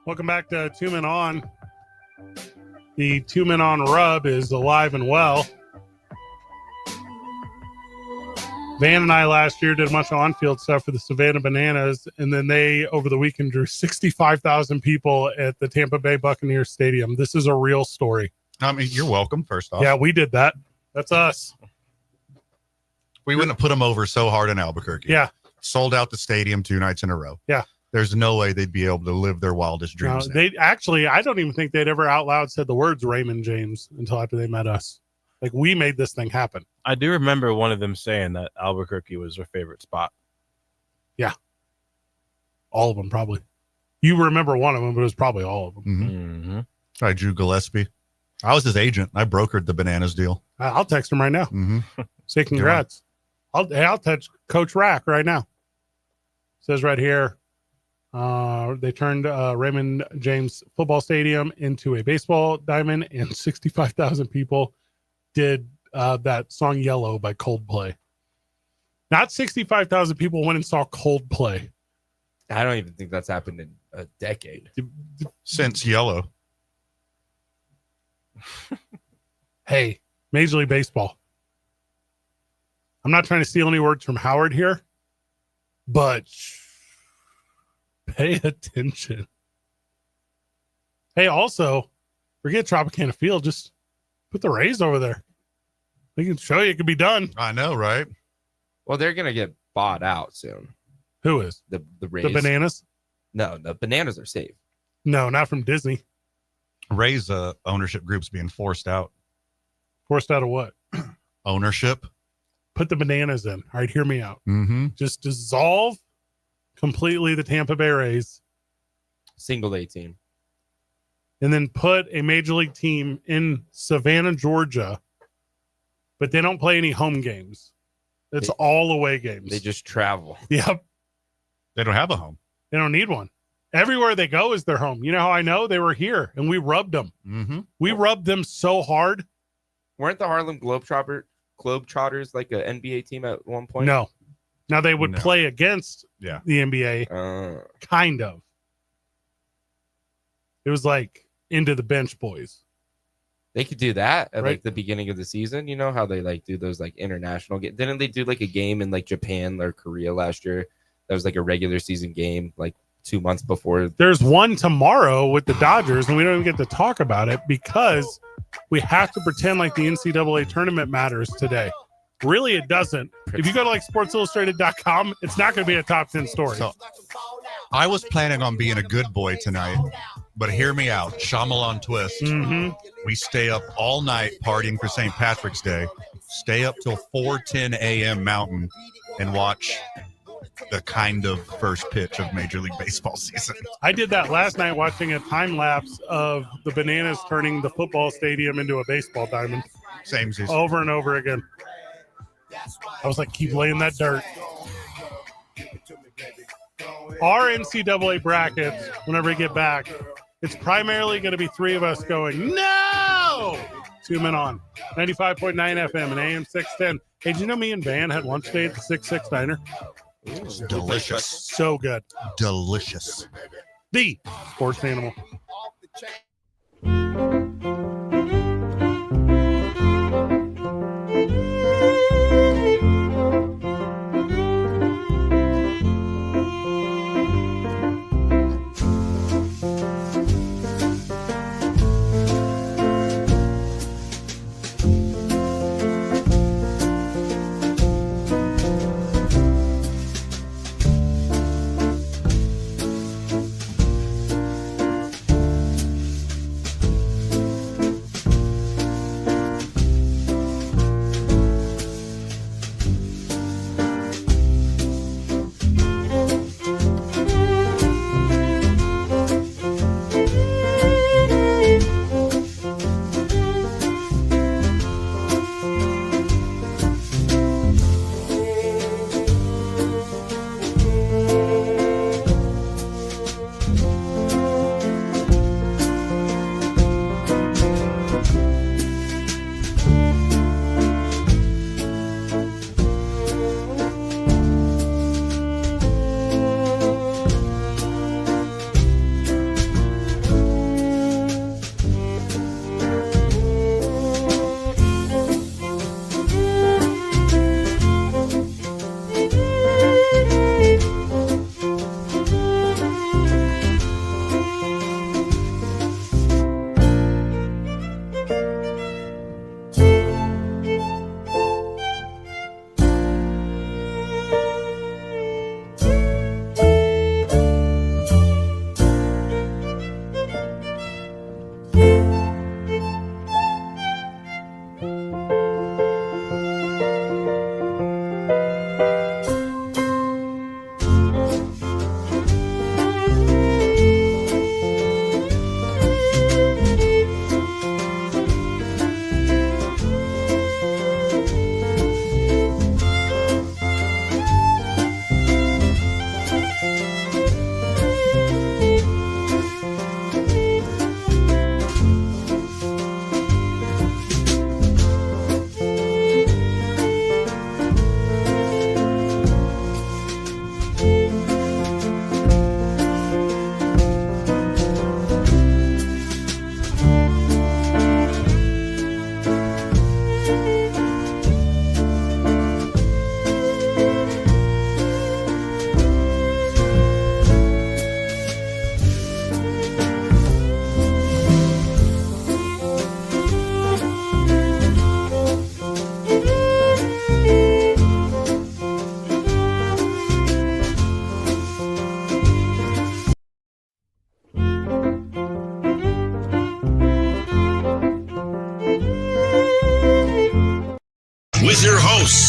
Welcome back to Two Men On. The Two Men On rub is alive and well. Van and I last year did a bunch of on-field stuff for the Savannah Bananas, and then they, over the weekend, drew 65,000 people at the Tampa Bay Buccaneers Stadium. This is a real story. I mean, you're welcome, first off. Yeah, we did that. That's us. We wouldn't have put them over so hard in Albuquerque. Yeah. Sold out the stadium 2 nights in a row. Yeah. There's no way they'd be able to live their wildest dreams. They actually, I don't even think they'd ever out loud said the words Raymond James until after they met us. Like, we made this thing happen. I do remember one of them saying that Albuquerque was their favorite spot. Yeah. All of them, probably. You remember one of them, but it was probably all of them. Mm-hmm. I Drew Gillespie. I was his agent. I brokered the Bananas deal. I'll text him right now. Mm-hmm. Say congrats. I'll text Coach Rack right now. Says right here, they turned Raymond James Football Stadium into a baseball diamond, and 65,000 people did that song Yellow by Coldplay. Not 65,000 people went and saw Coldplay. I don't even think that's happened in a decade. Since Yellow. Hey, Major League Baseball. I'm not trying to steal any words from Howard here, but pay attention. Hey, also, forget Tropicana Field. Just put the Rays over there. They can show you it can be done. I know, right? Well, they're gonna get bought out soon. Who is? The Rays. The Bananas? No, the Bananas are safe. No, not from Disney. Ray's ownership group's being forced out. Forced out of what? Ownership. Put the Bananas in. All right, hear me out. Mm-hmm. Just dissolve completely the Tampa Bay Rays. Single A team. And then put a major league team in Savannah, Georgia, but they don't play any home games. It's all away games. They just travel. Yep. They don't have a home. They don't need one. Everywhere they go is their home. You know how I know? They were here, and we rubbed them. Mm-hmm. We rubbed them so hard. Weren't the Harlem Globetrotters like an NBA team at one point? No. Now they would play against the NBA. Kind of. It was like into the bench boys. They could do that at Right. like the beginning of the season. You know how they like do those like international games? Didn't they do like a game in like Japan or Korea last year? That was like a regular season game like 2 months before. There's one tomorrow with the Dodgers, and we don't even get to talk about it because we have to pretend like the NCAA tournament matters today. Really, it doesn't. If you go to like sportsillustrated.com, it's not going to be a top 10 story. So, I was planning on being a good boy tonight, but hear me out. Shyamalan twist. Mm-hmm. We stay up all night partying for St. Patrick's Day, stay up till 4:10 a.m. Mountain, and watch the kind of first pitch of Major League Baseball season. I did that last night watching a time lapse of the Bananas turning the football stadium into a baseball diamond. Same season. Over and over again. I was like, keep laying that dirt. Our NCAA brackets, whenever we get back, it's primarily going to be three of us going, no! 2 Men On. 95.9 FM and AM 610. Hey, did you know me and Van had lunch today at the 6-6 Diner? It's delicious. So good. Delicious. The sports animal.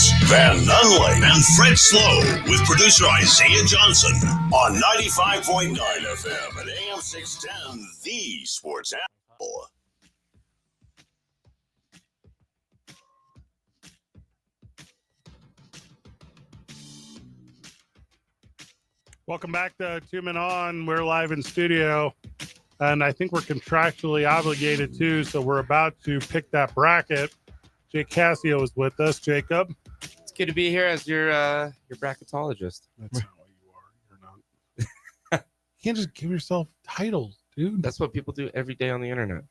hosts, Van Nunley and Fred Slow, with producer Isaiah Johnson on 95.9 FM and AM 610, the Sports Animal. Welcome back to Two Men On. We're live in studio, and I think we're contractually obligated to, so we're about to pick that bracket. Jake Cassio is with us. Jacob. It's good to be here as your bracketologist. That's not what you are. You're not. You can't just give yourself titles, dude. That's what people do every day on the internet.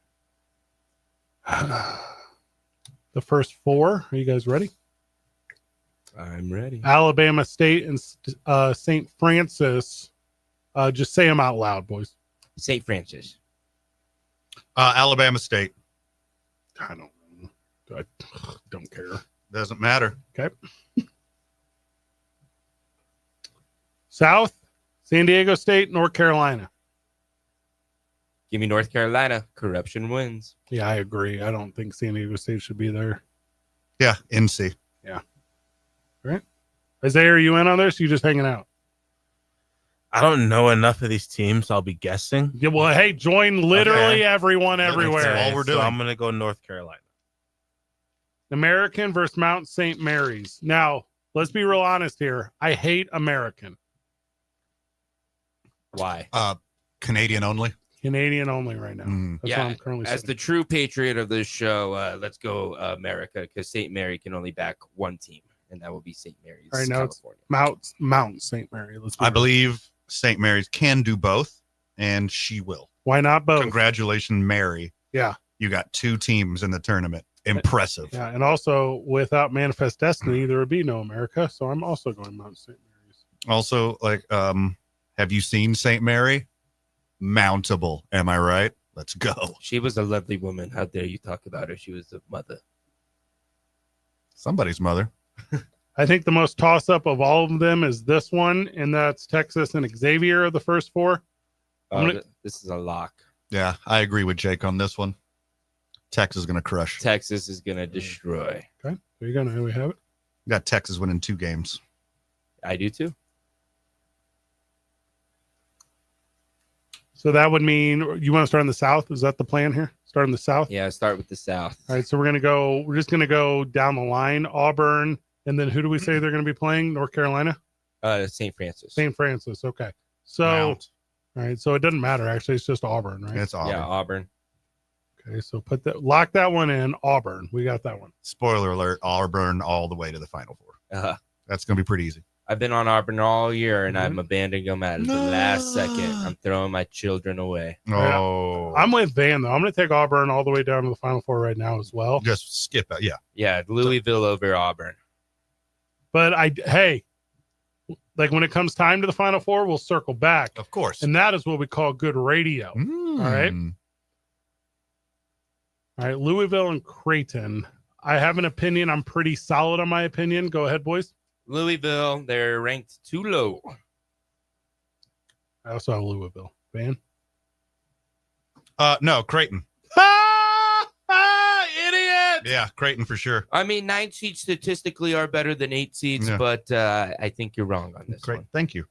The first four. Are you guys ready? I'm ready. Alabama State and St. Francis. Just say them out loud, boys. St. Francis. Alabama State. I don't care. Doesn't matter. Okay. South, San Diego State, North Carolina. Give me North Carolina. Corruption wins. Yeah, I agree. I don't think San Diego State should be there. Yeah, NC. Right? Isaiah, are you in on this? You just hanging out? I don't know enough of these teams. I'll be guessing. Yeah, well, hey, join literally Okay. everyone everywhere. all we're doing. So I'm going to go North Carolina. American versus Mount St. Mary's. Now, let's be real honest here. I hate American. Why? Canadian only. Canadian only right now. That's Yeah, what I'm currently As saying. the true patriot of this show, let's go America, because St. Mary can only back one team, and that will be St. Mary's, All right, now it's California. Mount St. Mary. Let's be I real. believe St. Mary's can do both, and she will. Why not both? Congratulations, Mary. Yeah. You got two teams in the tournament. Impressive. Yeah, and also without Manifest Destiny, there would be no America. So I'm also going Mount St. Mary's. Also, have you seen St. Mary? Mountable. Am I right? Let's go. She was a lovely woman. How dare you talk about her? She was a mother. Somebody's mother. I think the most toss up of all of them is this one, and that's Texas and Xavier are the first four. This is a lock. Yeah, I agree with Jake on this one. Texas is going to crush. Texas is going to destroy. Okay, there you go. Now we have it. You got Texas winning 2 games. I do too. So that would mean you want to start in the South. Is that the plan here? Start in the South. Yeah, start with the South. All right. So we're just going to go down the line. Auburn, and then who do we say they're going to be playing? North Carolina. St. Francis. St. Francis. Okay. So Mount. all right. So it doesn't matter. Actually, it's just Auburn, right? It's Auburn. Yeah, Auburn. Okay. So lock that one in. Auburn. We got that one. Spoiler alert, Auburn all the way to the Final Four. That's going to be pretty easy. I've been on Auburn all year, and I'm Mhm. abandoning them at the last second. I'm throwing my children away. Oh. I'm with Van though. I'm going to take Auburn all the way down to the Final Four right now as well. Just skip it. Yeah. Yeah, Louisville over Auburn. But like when it comes time to the Final Four, we'll circle back, Of course. and that is what we call good radio. Mm. All right. All right, Louisville and Creighton. I have an opinion. I'm pretty solid on my opinion. Go ahead, boys. Louisville, they're ranked too low. I also have Louisville. Van? No, Creighton. Idiot! Yeah, Creighton for sure. I mean, 9 seeds statistically are better than 8 seeds, Yeah. but I think you're wrong on this Great. one. Thank you.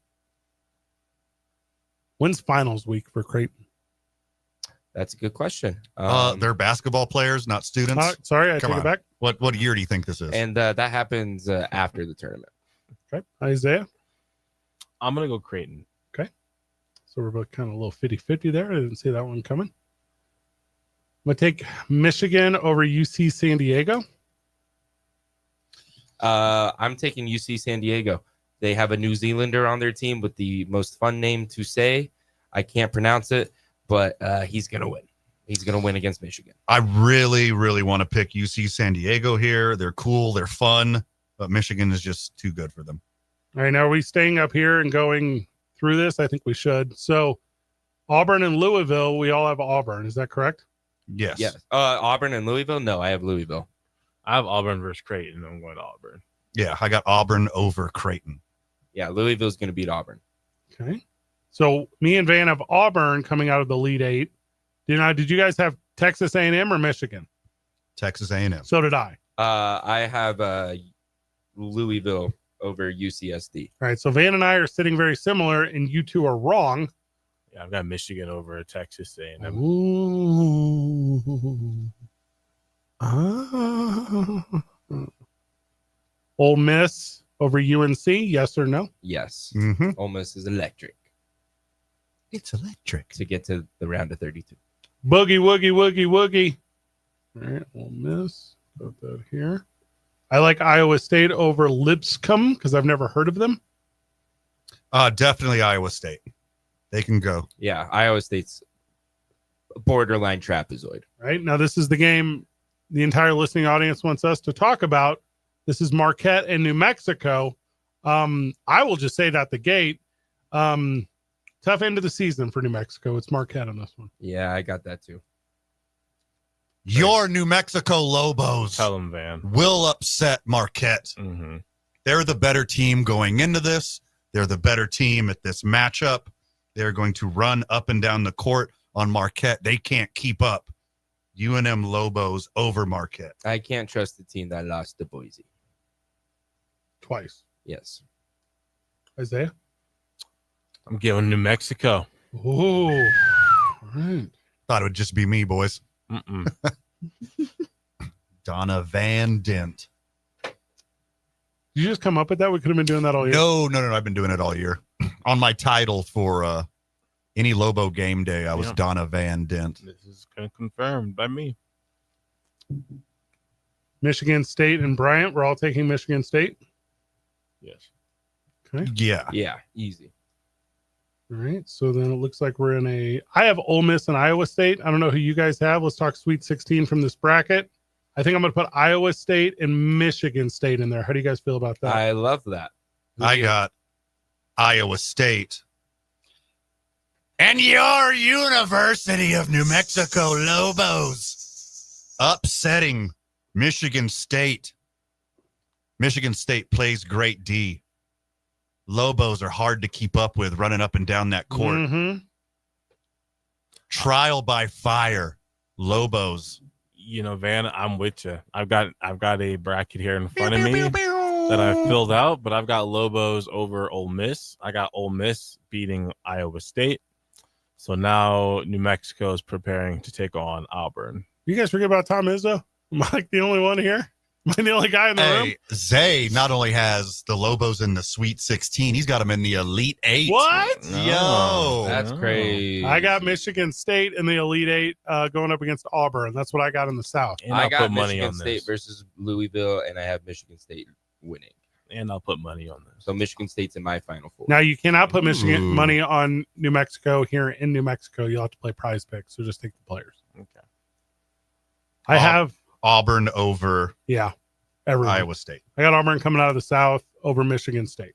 When's finals week for Creighton? That's a good question. They're basketball players, not students. Sorry, I Come take on. it back. What year do you think this is? and that happens after the tournament. Okay, Isaiah. I'm going to go Creighton. So we're both kind of a little 50-50 there. I didn't see that one coming. I'm going to take Michigan over UC San Diego. I'm taking UC San Diego. They have a New Zealander on their team with the most fun name to say. I can't pronounce it, but he's going to win. He's going to win against Michigan. I really, really want to pick UC San Diego here. They're cool. They're fun. But Michigan is just too good for them. All right, now are we staying up here and going through this? I think we should. So Auburn and Louisville, we all have Auburn. Is that correct? Yes. Yes. Auburn and Louisville? No, I have Louisville. I have Auburn versus Creighton. I'm going to Auburn. Yeah, I got Auburn over Creighton. Yeah, Louisville's going to beat Auburn. Okay. So me and Van have Auburn coming out of the lead 8. Did you guys have Texas A&M or Michigan? Texas A&M. So did I. I have Louisville over UCSD. All right, so Van and I are sitting very similar, and you two are wrong. Yeah, I've got Michigan over Texas A&M. Ooh. Ah. Ole Miss over UNC, yes or no? Yes. Mm-hmm. Ole Miss is electric It's electric. to get to the round of 32. Boogie, woogie, woogie, woogie. All right, Ole Miss. Put that here. I like Iowa State over Lipscomb because I've never heard of them. Definitely Iowa State. They can go. Yeah, Iowa State's a borderline trapezoid. Right now, this is the game the entire listening audience wants us to talk about. This is Marquette and New Mexico. I will just say it at the gate. Tough end of the season for New Mexico. It's Marquette on this one. Yeah, I got that too. Your New Mexico Lobos Tell them, Van. will upset Marquette. Mm-hmm. They're the better team going into this. They're the better team at this matchup. They're going to run up and down the court on Marquette. They can't keep up. UNM Lobos over Marquette. I can't trust the team that lost to Boise. Twice. Yes. Isaiah? I'm giving New Mexico. Oh, all right. Thought it would just be me, boys. Mm-mm. Donna Van Dent. Did you just come up with that? We could have been doing that all year. No. I've been doing it all year. On my title for any Lobo game day, I was Yeah. Donna Van Dent. This is confirmed by me. Michigan State and Bryant. We're all taking Michigan State. Yes. Okay. Yeah. Yeah, easy. All right. So then it looks like we're in I have Ole Miss and Iowa State. I don't know who you guys have. Let's talk Sweet 16 from this bracket. I think I'm going to put Iowa State and Michigan State in there. How do you guys feel about that? I love that. I got Iowa State. And your University of New Mexico Lobos upsetting Michigan State. Michigan State plays great D. Lobos are hard to keep up with running up and down that court. Mhm. Trial by fire. Lobos. You know, Van, I'm with you. I've got a bracket here in front of me that I filled out, but I've got Lobos over Ole Miss. I got Ole Miss beating Iowa State. So now New Mexico is preparing to take on Auburn. You guys forget about Tom Izzo? Am I like the only one here? Am I the only guy in the room? Hey, Zay not only has the Lobos in the Sweet 16, he's got them in the Elite 8. What? Yo. That's crazy. I got Michigan State in the Elite Eight going up against Auburn. That's what I got in the South. And I I'll got put money Michigan on State this. versus Louisville, and I have Michigan State winning. And I'll put money on this. So Michigan State's in my final four. Now, you cannot put Michigan Ooh. money on New Mexico here in New Mexico. You'll have to play prize picks, so just take the players. Okay. I Oh. have, Auburn over everyone. Iowa State. I got Auburn coming out of the South over Michigan State.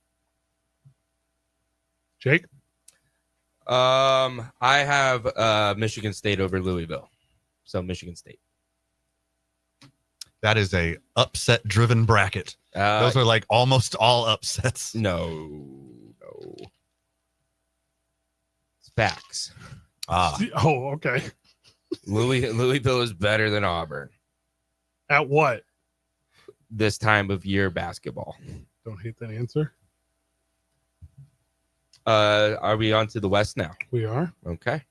Jake? I have Michigan State over Louisville. So Michigan State. That is a upset-driven bracket. Those are like almost all upsets. No. It's facts. Oh, okay. Louisville is better than Auburn At what? this time of year basketball. Don't hate that answer. Are we on to the West now? We are. Okay.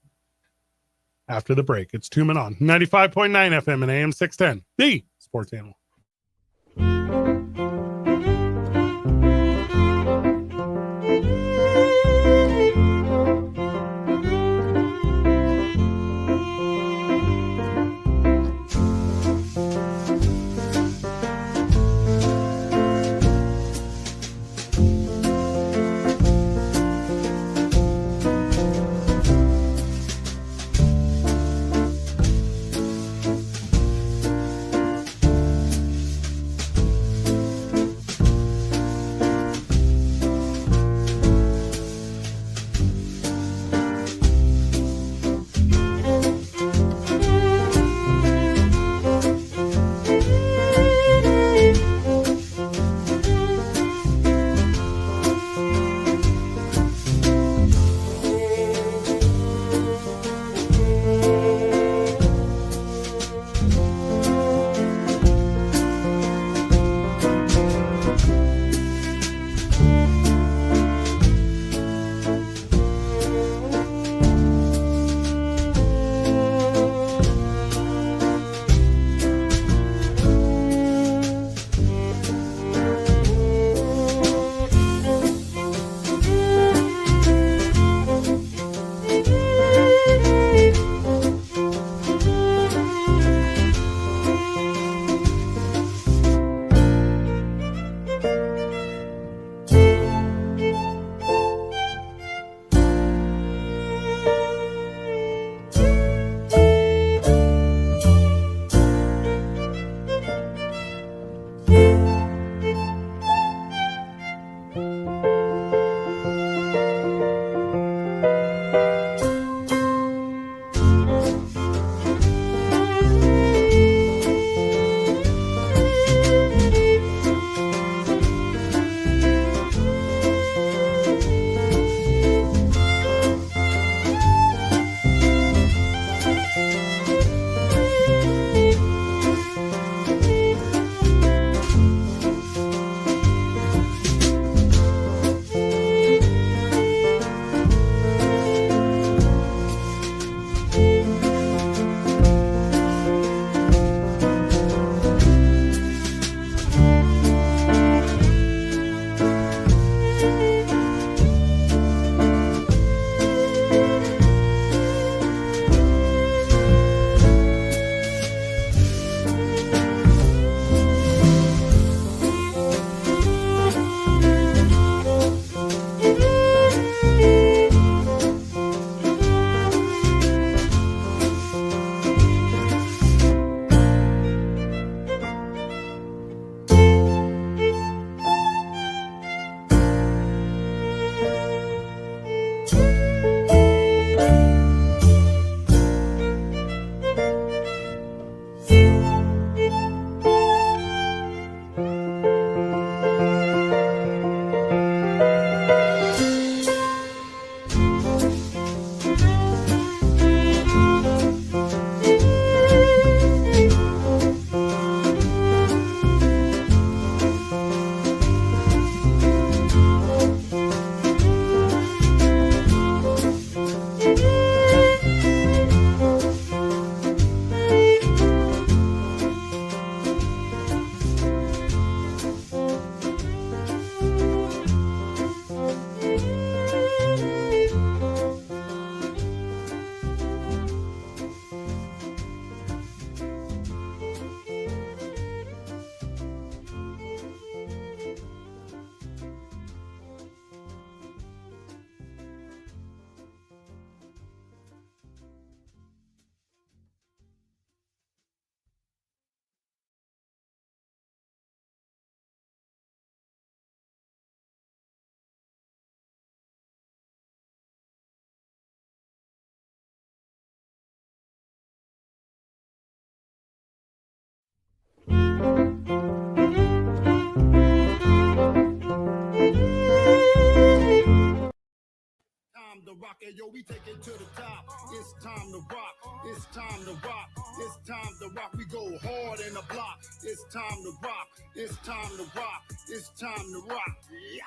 After the break, it's 2 Men On 95.9 FM and AM 610, the sports animal. yo, we take it to the top. It's time to rock. It's time to rock. It's time to rock. We go hard in the block. It's time to rock. It's time to rock. It's time to rock. Yeah.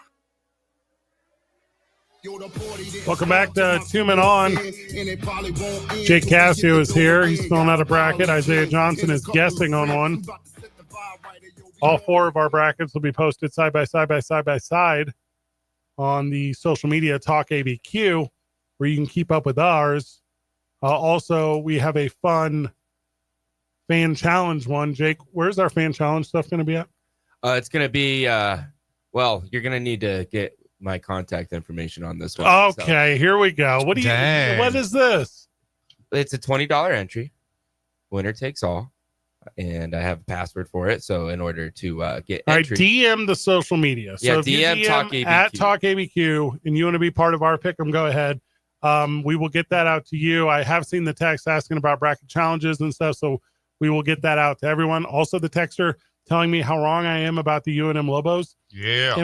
Welcome back to 2 Men On. Jake Cassio is here. He's filling out a bracket. Isaiah Johnson is guessing on one. All 4 of our brackets will be posted side by side on the social media Talk ABQ, where you can keep up with ours. Also, we have a fun fan challenge one. Jake, where's our fan challenge stuff going to be at? It's going to be, well, you're going to need to get my contact information on this one. Okay, here we go. What is this? It's a $20 entry. Winner takes all. And I have a password for it. So in order to get entry. DM the social media. So if DM you Talk DM ABQ. at Talk ABQ and you want to be part of our pick'em, go ahead. We will get that out to you. I have seen the text asking about bracket challenges and stuff, so we will get that out to everyone. Also, the texter telling me how wrong I am about the UNM Lobos. Yeah.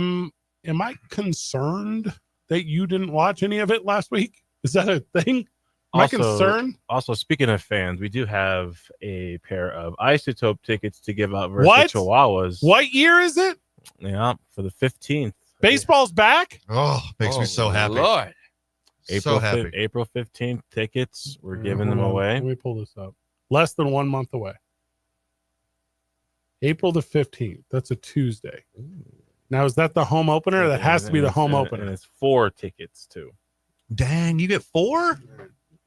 Am I concerned that you didn't watch any of it last week? Is that a thing? Am I concerned? Also, speaking of fans, we do have a pair of Isotope tickets to give out versus What? the Chihuahuas. What year is it? Yeah, for the 15th. Baseball's back? Oh, makes me so happy. Lord. April So happy. April 15th tickets. We're giving them Hold on. away. Let me pull this up. Less than 1 month away. April the 15th. That's a Tuesday. Now, is that the home opener? That has to be the home opener. And it's 4 tickets, too. Dang, you get 4?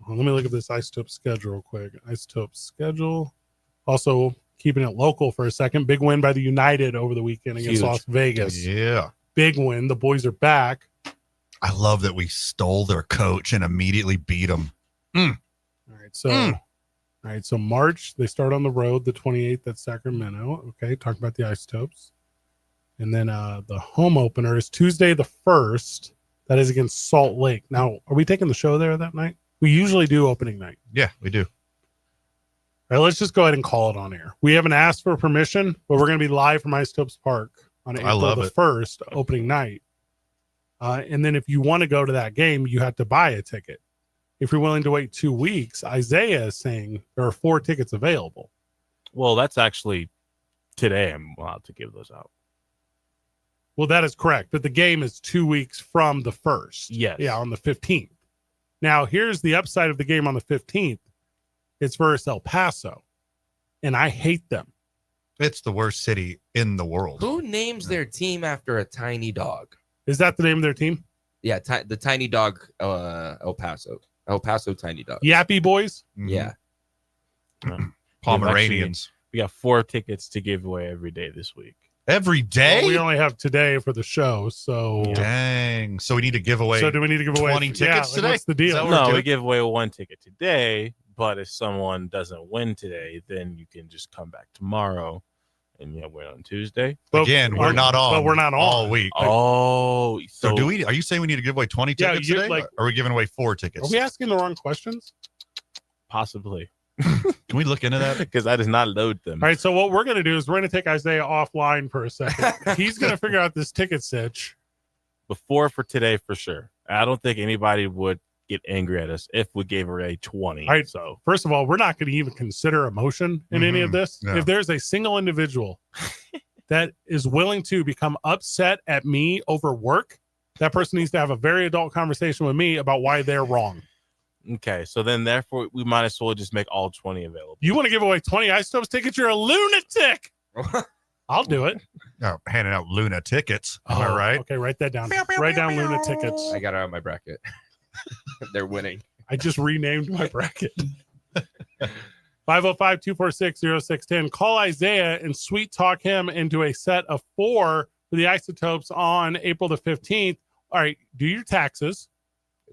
Let me look at this Isotope schedule real quick. Isotope schedule. Also, keeping it local for a second. Big win by the United over the weekend against Huge. Las Vegas. Yeah. Big win. The boys are back. I love that we stole their coach and immediately beat them. All right. So March, they start on the road the 28th at Sacramento. Okay, talk about the Isotopes. And then the home opener is Tuesday the 1st. That is against Salt Lake. Now, are we taking the show there that night? We usually do opening night. Yeah, we do. All right, let's just go ahead and call it on air. We haven't asked for permission, but we're going to be live from Isotopes Park on April the 1st, opening night. And then if you want to go to that game, you have to buy a ticket. If you're willing to wait 2 weeks, Isaiah is saying there are 4 tickets available. Well, that's actually today I'm allowed to give those out. Well, that is correct. But the game is 2 weeks from the 1st. Yes. Yeah, on the 15th. Now, here's the upside of the game on the 15th. It's versus El Paso. And I hate them. It's the worst city in the world. Who names their team after a tiny dog? Is that the name of their team? Yeah, the tiny dog, El Paso. El Paso tiny dog. Yappy Boys? Mhm. Yeah. Pomeranians. We got 4 tickets to give away every day this week. Every day? Well, we only have today for the show, so Dang. So we need to give away. So do we need to give away 20 tickets today? What's the deal? Is that what No, we're we doing? give away 1 ticket today, but if someone doesn't win today, then you can just come back tomorrow and win on Tuesday. Again, we're not on. But we're not on all week. Oh, So do we? Are you saying we need to give away 20 Yeah, tickets you- today? like- Or are we giving away 4 tickets? Are we asking the wrong questions? Possibly. Can we look into that? Because I did not load them. All right, so what we're going to do is we're going to take Isaiah offline for a second. He's going to figure out this ticket sitch. Before for today for sure. I don't think anybody would get angry at us if we gave away 20. All right, So first of all, we're not going to even consider emotion in any of this. Yeah. If there's a single individual that is willing to become upset at me over work, that person needs to have a very adult conversation with me about why they're wrong. okay, so then therefore we might as well just make all 20 available. You want to give away 20 Isotopes tickets? You're a lunatic. I'll do it. Oh, handing out Luna tickets. Am I right? Okay, write that down. Write down Luna tickets. I got it out of my bracket. They're winning. I just renamed my bracket. 505-246-0610. Call Isaiah and sweet talk him into a set of 4 for the Isotopes on April the 15th. All right, do your taxes.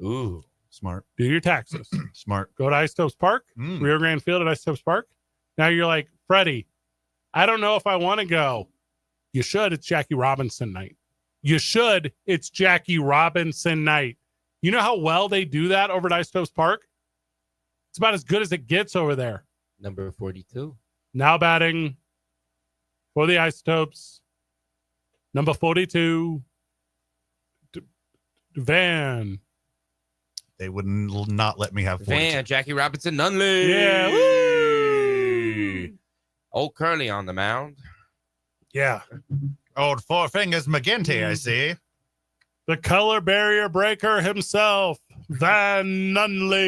Ooh. Smart. Do your taxes. Smart. Go to Isotopes Park, Mm. Rio Grande Field at Isotopes Park. Now you're like, Freddie, I don't know if I want to go. You should. It's Jackie Robinson night. You should. It's Jackie Robinson night. You know how well they do that over at Isotopes Park? It's about as good as it gets over there. Number 42. Now batting for the Isotopes, number 42, Van. They would not let me have 40 Van, tickets. Jackie Robinson, Nunley. Yeah. Woo! Old Curly on the mound. Yeah. Old Four Fingers McGinty, I see. The color barrier breaker himself, Van Nunley.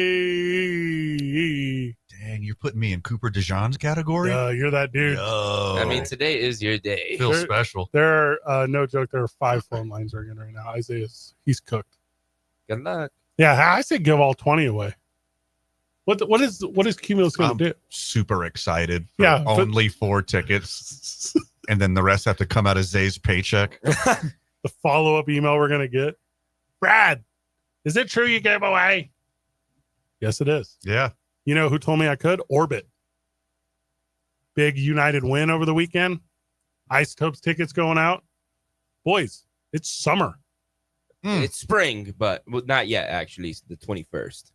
Dang, you're putting me in Cooper DeJean's category? You're that dude. Yo. I mean, today is your day. Feels There- special. There are, no joke, there are 5 phone lines ringing right now. He's cooked. Good luck. Yeah, I say give all 20 away. What is Cumulus going to do? Super excited for Yeah, but- only 4 tickets. And then the rest have to come out of Zay's paycheck. The follow-up email we're going to get. Brad, is it true you gave away? Yes, it is. Yeah. You know who told me I could? Orbit. Big United win over the weekend. Isotopes tickets going out. Boys, it's summer. It's spring, but not yet, actually. It's the 21st.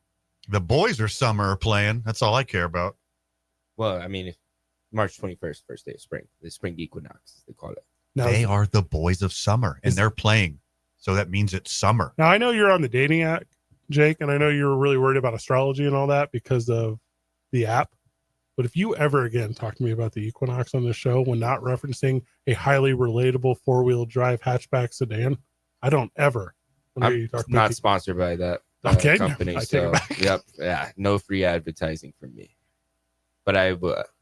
The boys are summer playing. That's all I care about. Well, I mean, if March 21st, first day of spring. The spring equinox, as they call it. Now, They are the boys of summer, and they're playing. So that means it's summer. now, I know you're on the dating app, Jake, and I know you were really worried about astrology and all that because of the app. But if you ever again talk to me about the equinox on this show when not referencing a highly relatable 4-wheel drive hatchback sedan, I don't ever want to hear you talk I'm not about sponsored by that Okay, company. I take So, it back. yep. Yeah. No free advertising from me. But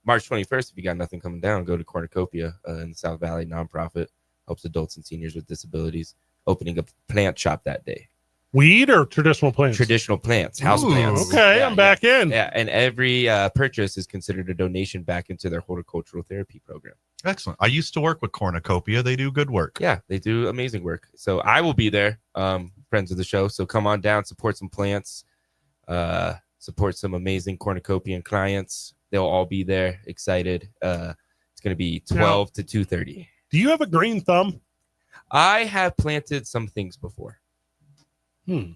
March 21st, if you got nothing coming down, go to Cornucopia in the South Valley, nonprofit, helps adults and seniors with disabilities, opening a plant shop that day. weed or traditional plants. Traditional plants, house Ooh. plants. Okay, Yeah, I'm back in. Yeah, and every purchase is considered a donation back into their horticultural therapy program. Excellent. I used to work with Cornucopia. They do good work. Yeah, they do amazing work. So I will be there, friends of the show. So come on down, support some plants, support some amazing cornucopian clients. They'll all be there, excited. It's going to be 12 to 2:30. Do you have a green thumb? I have planted some things before. Hmm.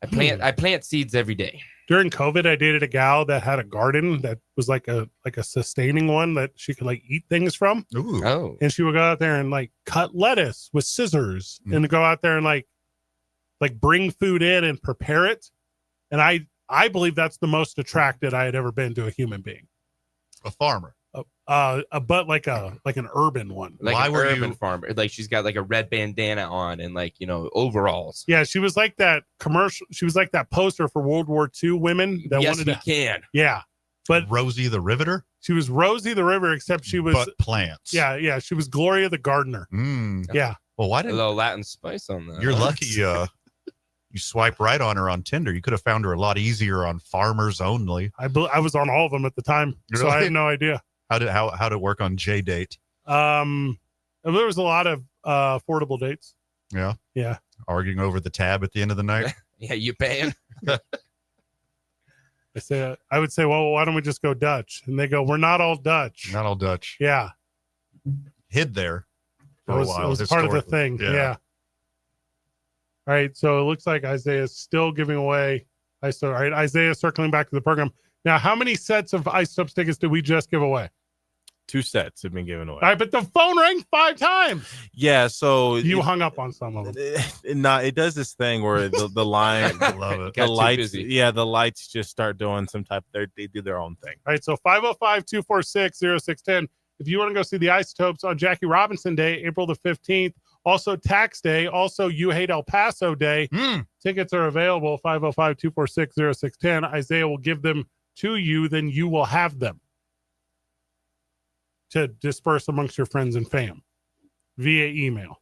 I plant seeds every day. During COVID, I dated a gal that had a garden that was like a sustaining one that she could like eat things from. Ooh. Oh, And she would go out there and like cut lettuce with scissors and go out there and like bring food in and prepare it. And I believe that's the most attracted I had ever been to a human being. A farmer. But like an urban one. like Why an were urban you- farmer. Like she's got like a red bandana on and like, overalls. Yeah, she was like that commercial. She was like that poster for World War II women that Yes, wanted we to. can. Yeah, but Rosie the Riveter, she was Rosie the River, except she was. but plants. Yeah, she was Gloria the Gardener. Mm. Yeah, Well, why A didn't little Latin spice on that. you're lucky? You swipe right on her on Tinder. You could have found her a lot easier on Farmers Only. I was on all of them at the time, so I Really? had no idea. How did it work on JDate? There was a lot of affordable dates. Yeah, Yeah, arguing over the tab at the end of the night. Yeah, you paying? I would say, well, why don't we just go Dutch? And they go, we're not all Dutch. Not all Dutch. Yeah, Hid there it for was, a while. it was part of the historically. thing. Yeah. All right, so it looks like Isaiah's still giving away. All right, Isaiah circling back to the program. Now, how many sets of Isotopes tickets did we just give away? 2 sets have been given away. All right, but the phone rang 5 times. Yeah, so You hung up on some of them. it does this thing where the line, I love it. the Got too lights, busy. yeah, the lights just start doing some type. They do their own thing. All right, so 505-246-0610. If you want to go see the Isotopes on Jackie Robinson Day, April the 15th, also tax day, also You Hate El Paso Day, tickets are available, 505-246-0610. Isaiah will give them to you, then you will have them to disperse amongst your friends and fam via email.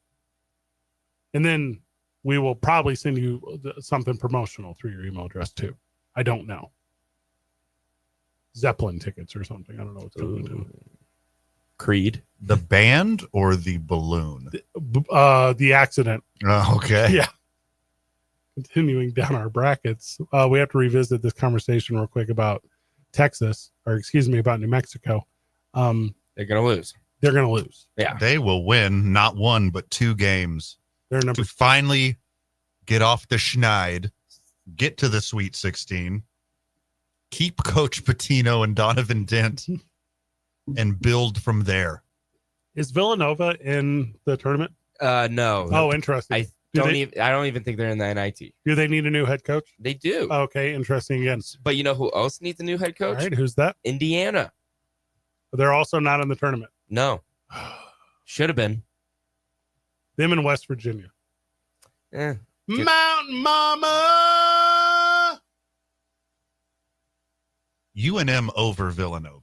And then we will probably send you something promotional through your email address too. I don't know. Zeppelin tickets or something. I don't know what's going to Creed. The band or the balloon? the accident. Oh, okay. Yeah. Continuing down our brackets, we have to revisit this conversation real quick about Texas, or excuse me, about New Mexico. They're going to lose. They're going to lose. Yeah. They will win not 1 but 2 games They're number to finally get off the schneid, get to the Sweet 16, keep Coach Patino and Donovan Dent, and build from there. Is Villanova in the tournament? No. Oh, interesting. I I don't even think they're in the NIT. Do they need a new head coach? They do. Okay, interesting again. But you know who else needs a new head All coach? right, who's that? Indiana. They're also not in the tournament. No. Should have been. Them in West Virginia. Eh. Mountain Mama. UNM over Villanova.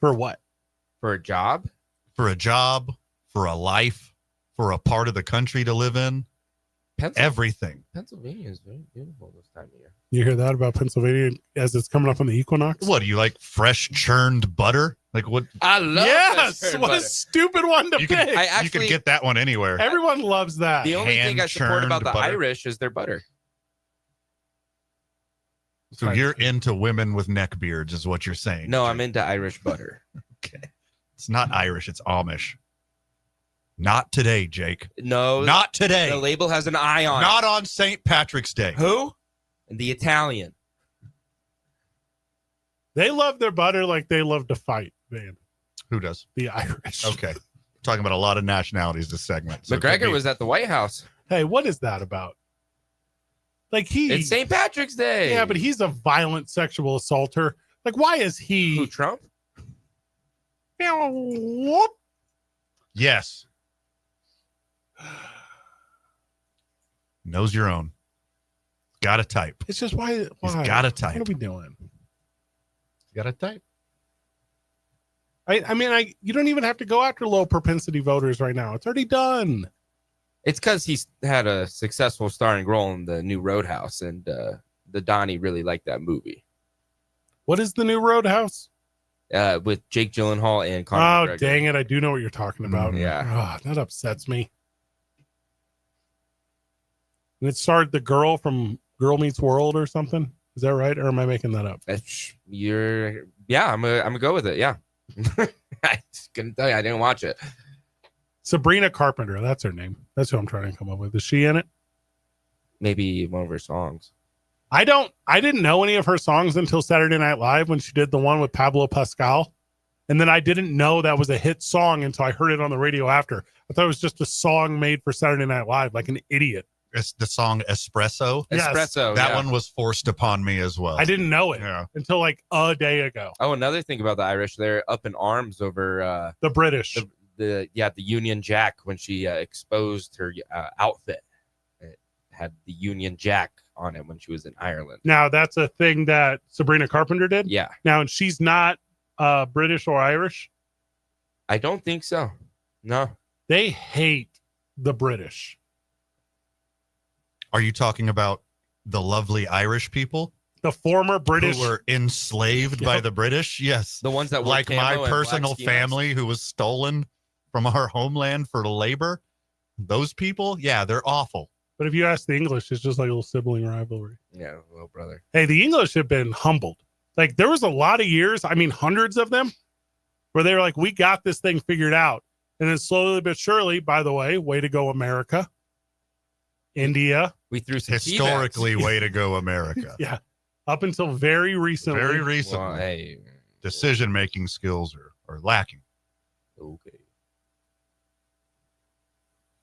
For what? For a job? For a job, for a life, for a part of the country to live in. Everything. Pennsylvania is very beautiful this time of year. You hear that about Pennsylvania as it's coming up on the equinox? What do you like? Fresh churned butter? Like what? I love Yes. What a stupid one to You pick. can, you can get that one anywhere. Everyone loves that. The only thing I support about the butter. Irish is their butter. So you're into women with neck beards, is what you're saying? No, I'm into Irish butter. Okay. It's not Irish, it's Amish. Not today, Jake. No. Not today. The label has an eye on Not on St. Patrick's Day. Who? The Italian. They love their butter like they love to fight, man. Who does? The Irish. Okay. Talking about a lot of nationalities this segment. So McGregor was at the White House. Hey, what is that about? Like It's St. Patrick's Day. Yeah, but he's a violent sexual assaulter. Like, why is he? Who, Trump? Whoop. Yes. Knows your own. Got to type. It's just why? He's got to type. What are we doing? Got to type. I mean, you don't even have to go after low propensity voters right now. It's already done. It's because he's had a successful starring role in the new Roadhouse, and the Donnie really liked that movie. What is the new Roadhouse? With Jake Gyllenhaal and Conor McGregor. Dang it. I do know what you're talking about. Yeah. Oh, that upsets me. And it starred the girl from Girl Meets World or something. Is that right? Or am I making that up? I'm gonna go with it. Yeah. I just couldn't tell you. I didn't watch it. Sabrina Carpenter. That's her name. That's who I'm trying to come up with. Is she in it? Maybe one of her songs. I didn't know any of her songs until Saturday Night Live when she did the one with Pablo Pascal. And then I didn't know that was a hit song until I heard it on the radio after. I thought it was just a song made for Saturday Night Live, like an idiot. It's the song Espresso. Yes. Espresso. That one was forced upon me as well. I didn't know it until like a day ago. Oh, another thing about the Irish, they're up in arms over the British. The Union Jack when she exposed her outfit. It had the Union Jack on it when she was in Ireland. Now, that's a thing that Sabrina Carpenter did? Yeah. Now, and she's not British or Irish? I don't think so. No. They hate the British. Are you talking about the lovely Irish people? The former British who were enslaved by the British? Yes. The ones that were like my personal family who was stolen from our homeland for labor. Those people, yeah, they're awful. But if you ask the English, it's just like a little sibling rivalry. Yeah, little brother. Hey, the English have been humbled. Like there was a lot of years, I mean hundreds of them, where they were like, we got this thing figured out. And then slowly but surely, by the way to go America. India. We threw some historically way to go America. Yeah. Up until very recently. Very recently. Well, hey. Decision-making skills are lacking. Okay.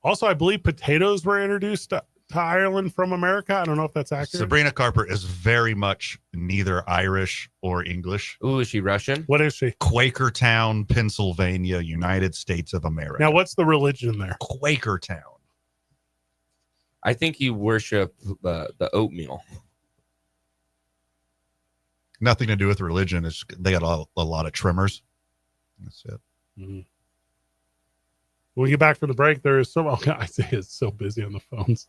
Also, I believe potatoes were introduced to Ireland from America. I don't know if that's accurate. Sabrina Carpenter is very much neither Irish or English. Ooh, is she Russian? What is she? Quakertown, Pennsylvania, United States of America. Now, what's the religion there? Quakertown. I think you worship the oatmeal. Nothing to do with religion. It's they got a lot of trimmers. That's it. Mm-hmm. When we get back from the break, there is so Isaiah is so busy on the phones.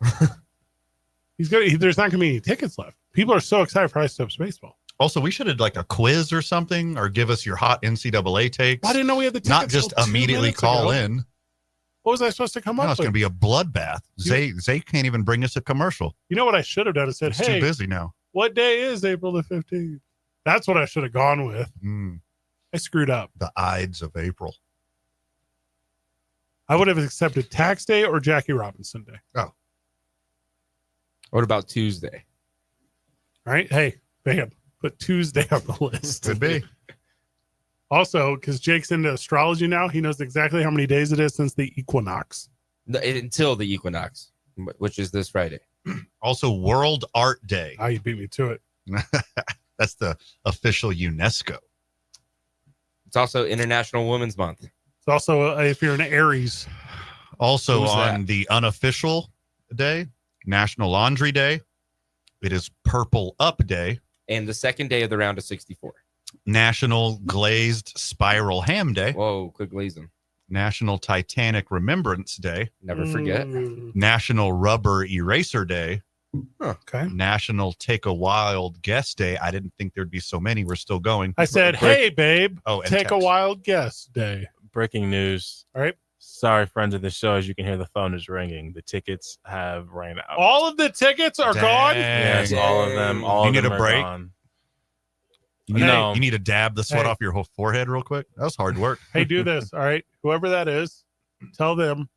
There's not gonna be any tickets left. People are so excited for Ice Steps baseball. Also, we should have like a quiz or something, or give us your hot NCAA takes. Well, I didn't know we had the tickets. Not just immediately call in. What was I supposed to come up with? It's going to be a bloodbath. Zay can't even bring us a commercial. You know what I should have done? I said, He's too busy now. What day is April the 15th? That's what I should have gone with. I screwed up. The Ides of April. I would have accepted Tax Day or Jackie Robinson Day. Oh. What about Tuesday? All right. Hey, bam. Put Tuesday on the list. Could be. Also, because Jake's into astrology now, he knows exactly how many days it is since the equinox. Until the equinox. which is this Friday. Also, World Art Day. Oh, you beat me to it. That's the official UNESCO. It's also International Women's Month. It's also if you're an Aries. Also Who's on that? the unofficial day, National Laundry Day. It is Purple Up Day. And the second day of the round of 64. National Glazed Spiral Ham Day. Whoa, quit glazing. National Titanic Remembrance Day. Never forget. National Rubber Eraser Day. Okay. National Take a Wild Guess Day. I didn't think there'd be so many. We're still going. I said, hey, babe, Oh, and take a text. wild guess day. Breaking news. All right. Sorry, friends of the show. As you can hear, the phone is ringing. The tickets have ran out. All of the tickets are gone? Yes, all of them. All You of need them a are break? gone. You need to dab the sweat Hey. off your forehead real quick. That was hard work. Hey, do this. All right. Whoever that is, tell them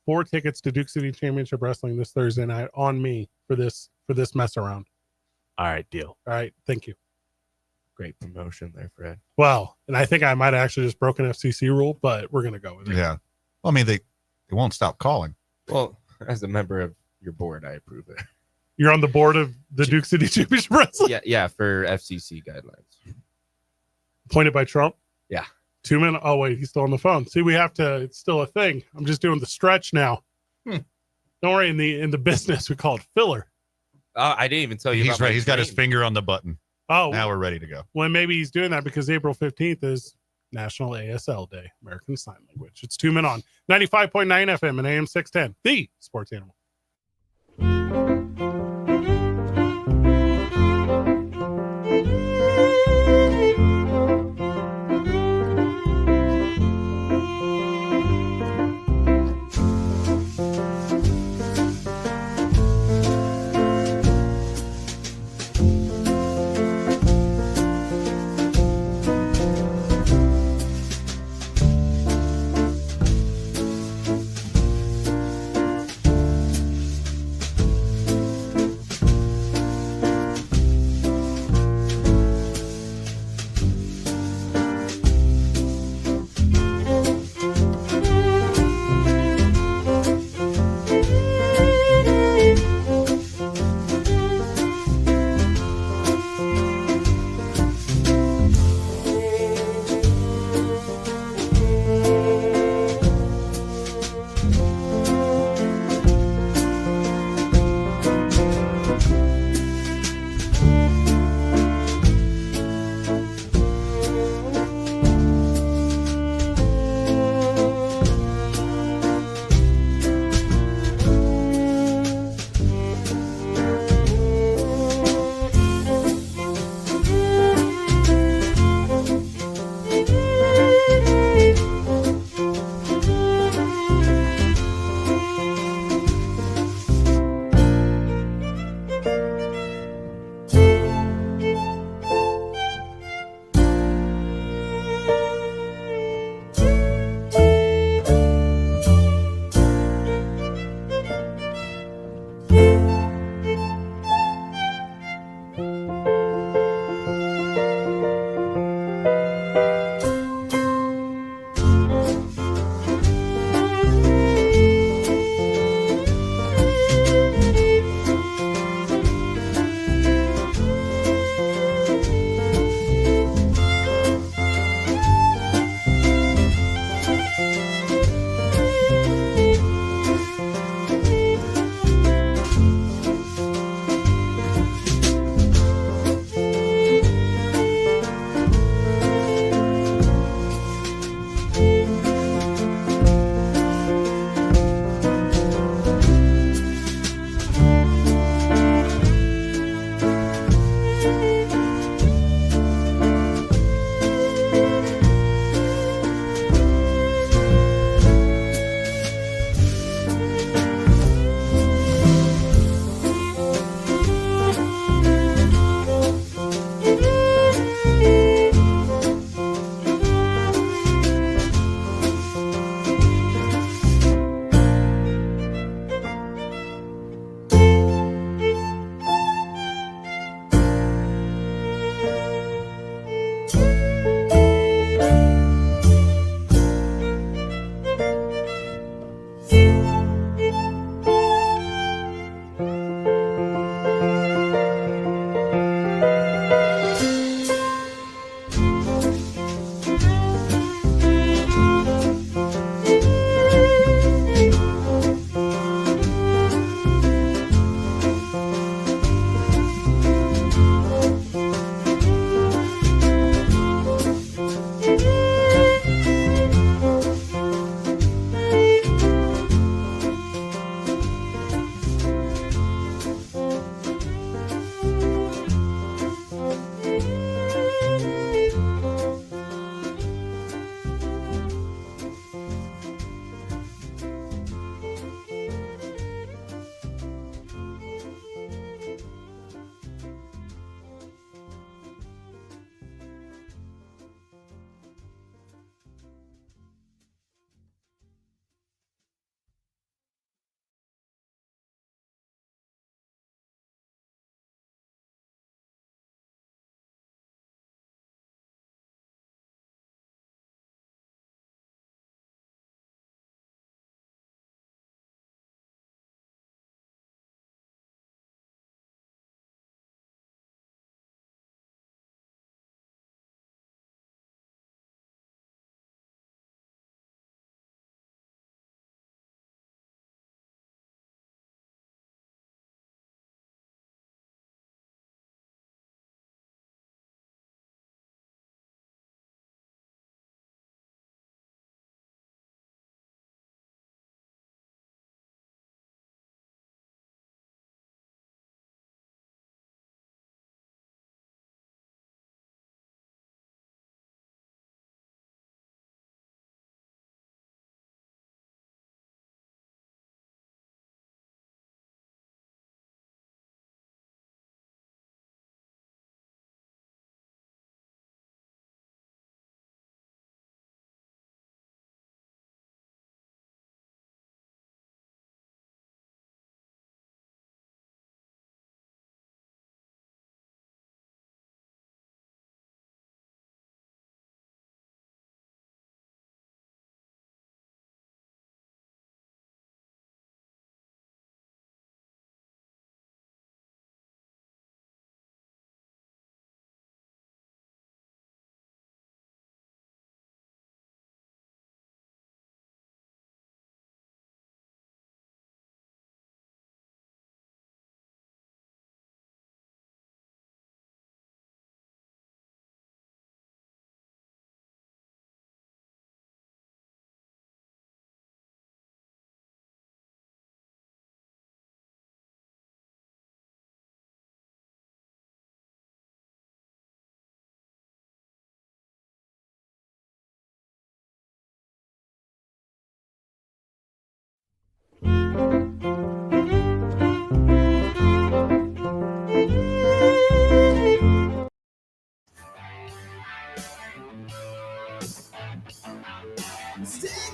4 tickets to Duke City Championship Wrestling this Thursday night on me for this mess around. All right, deal. All right. Thank you. Great promotion there, Fred. Well, and I think I might have actually just broken FCC rule, but we're going to go with it. Yeah. Well, I mean, they won't stop calling. Well, as a member of your board, I approve it. You're on the board of the Duke City Championship Wrestling, Yeah, for FCC guidelines. appointed by Trump. Yeah. 2 minutes. Oh, wait, he's still on the phone. See, we have to, it's still a thing. I'm just doing the stretch now. Don't worry, in the business, we call it filler. I didn't even tell you. He's about my right. He's got his train. finger on the button. Oh, Now we're ready to go. well, maybe he's doing that because April 15th is National ASL Day, American Sign Language. It's 2 minutes on 95.9 FM and AM 610, the sports animal.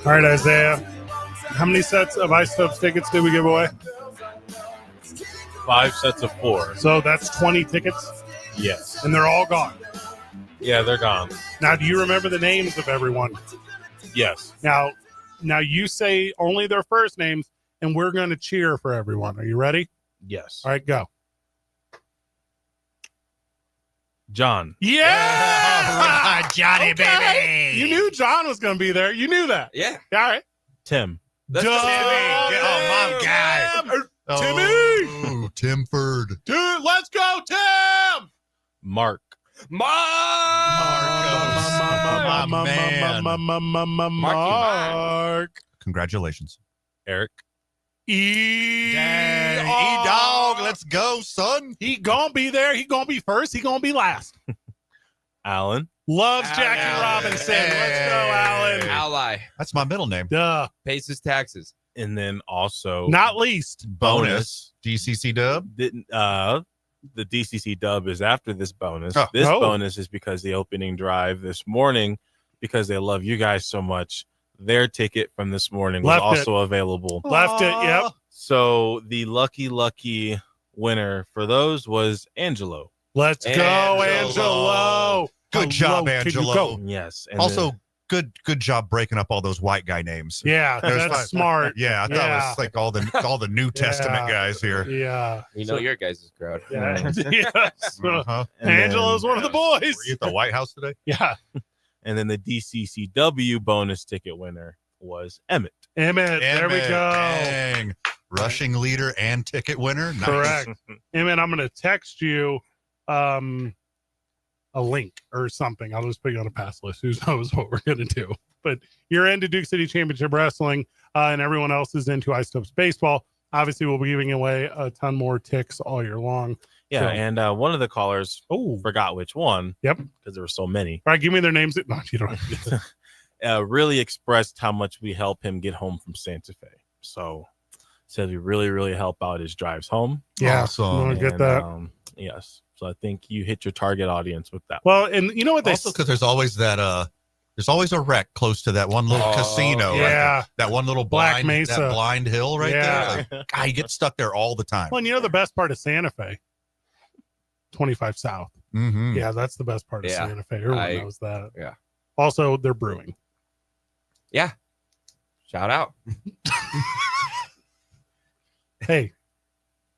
All right, Isaiah. How many sets of Ice Tubs tickets did we give away? 5 sets of 4. So that's 20 tickets, Yes. and they're all gone. Yeah, they're gone. Now, do you remember the names of everyone? Yes. Now you say only their first names, and we're going to cheer for everyone. Are you ready? Yes. All right, go. John. Yeah! Johnny, Okay. You knew John was going to be there. You knew that. Yeah. All right. Tim. That's Timmy. Oh, my guy. Timmy. Oh, Timford. Dude, let's go, Tim! Mark. Mark. Congratulations. Eric. E-Dog, let's go, son. He gonna be there. He gonna be first. He gonna be last. Alan. Loves Jackie Robinson. Let's go, Alan. Ally. That's my middle name. Duh. Pays his taxes. And then also Not least. bonus. DCC dub. Didn't the DCC dub is after this bonus. Oh. This Oh. bonus is because the opening drive this morning, because they love you guys so much. Their ticket from this morning was Left it. also available. Left it. Yep. So the lucky winner for those was Angelo. Let's go, Angelo. Good job, Can you Angelo. go? Yes. And Also, then- good job breaking up all those white guy names. Yeah, That was that's fun. smart. Yeah, I thought it Yeah. was like all the New Testament guys here. Yeah. We know your guys' crowd. Yeah. yes. Uh-huh. and then- Angelo's one of the boys. Were you at the White House today? Yeah. And then the DCCW bonus ticket winner was Emmett. Emmett. There we Emmett, go. dang. Rushing leader and ticket winner. Nice. Correct. Emmett, I'm going to text you a link or something. I'll just put you on a pass list. Who knows what we're going to do? But you're into Duke City Championship Wrestling, and everyone else is into Ice Tubs Baseball. Obviously, we'll be giving away a ton more ticks all year long. Yeah, So- and one of the callers forgot which one. Yep. Because there were so many. All right, give me their names. No, you don't. Really expressed how much we help him get home from Santa Fe. So said we really help out his drives home. Yeah, Awesome. you want to get And, that. Yes. So I think you hit your target audience with that. Well, and you know what they Also, because there's always that there's always a wreck close to that one little casino. Right? yeah. That one little Black blind Mesa. that blind hill right Yeah. there. Like, God, you get stuck there all the time. Well, and you know the best part of Santa Fe? 25 South. Mm-hmm. Yeah, that's the best part of Yeah. Santa Fe. Everyone I- knows that. yeah. Also, they're brewing. Yeah. Shout out. Hey,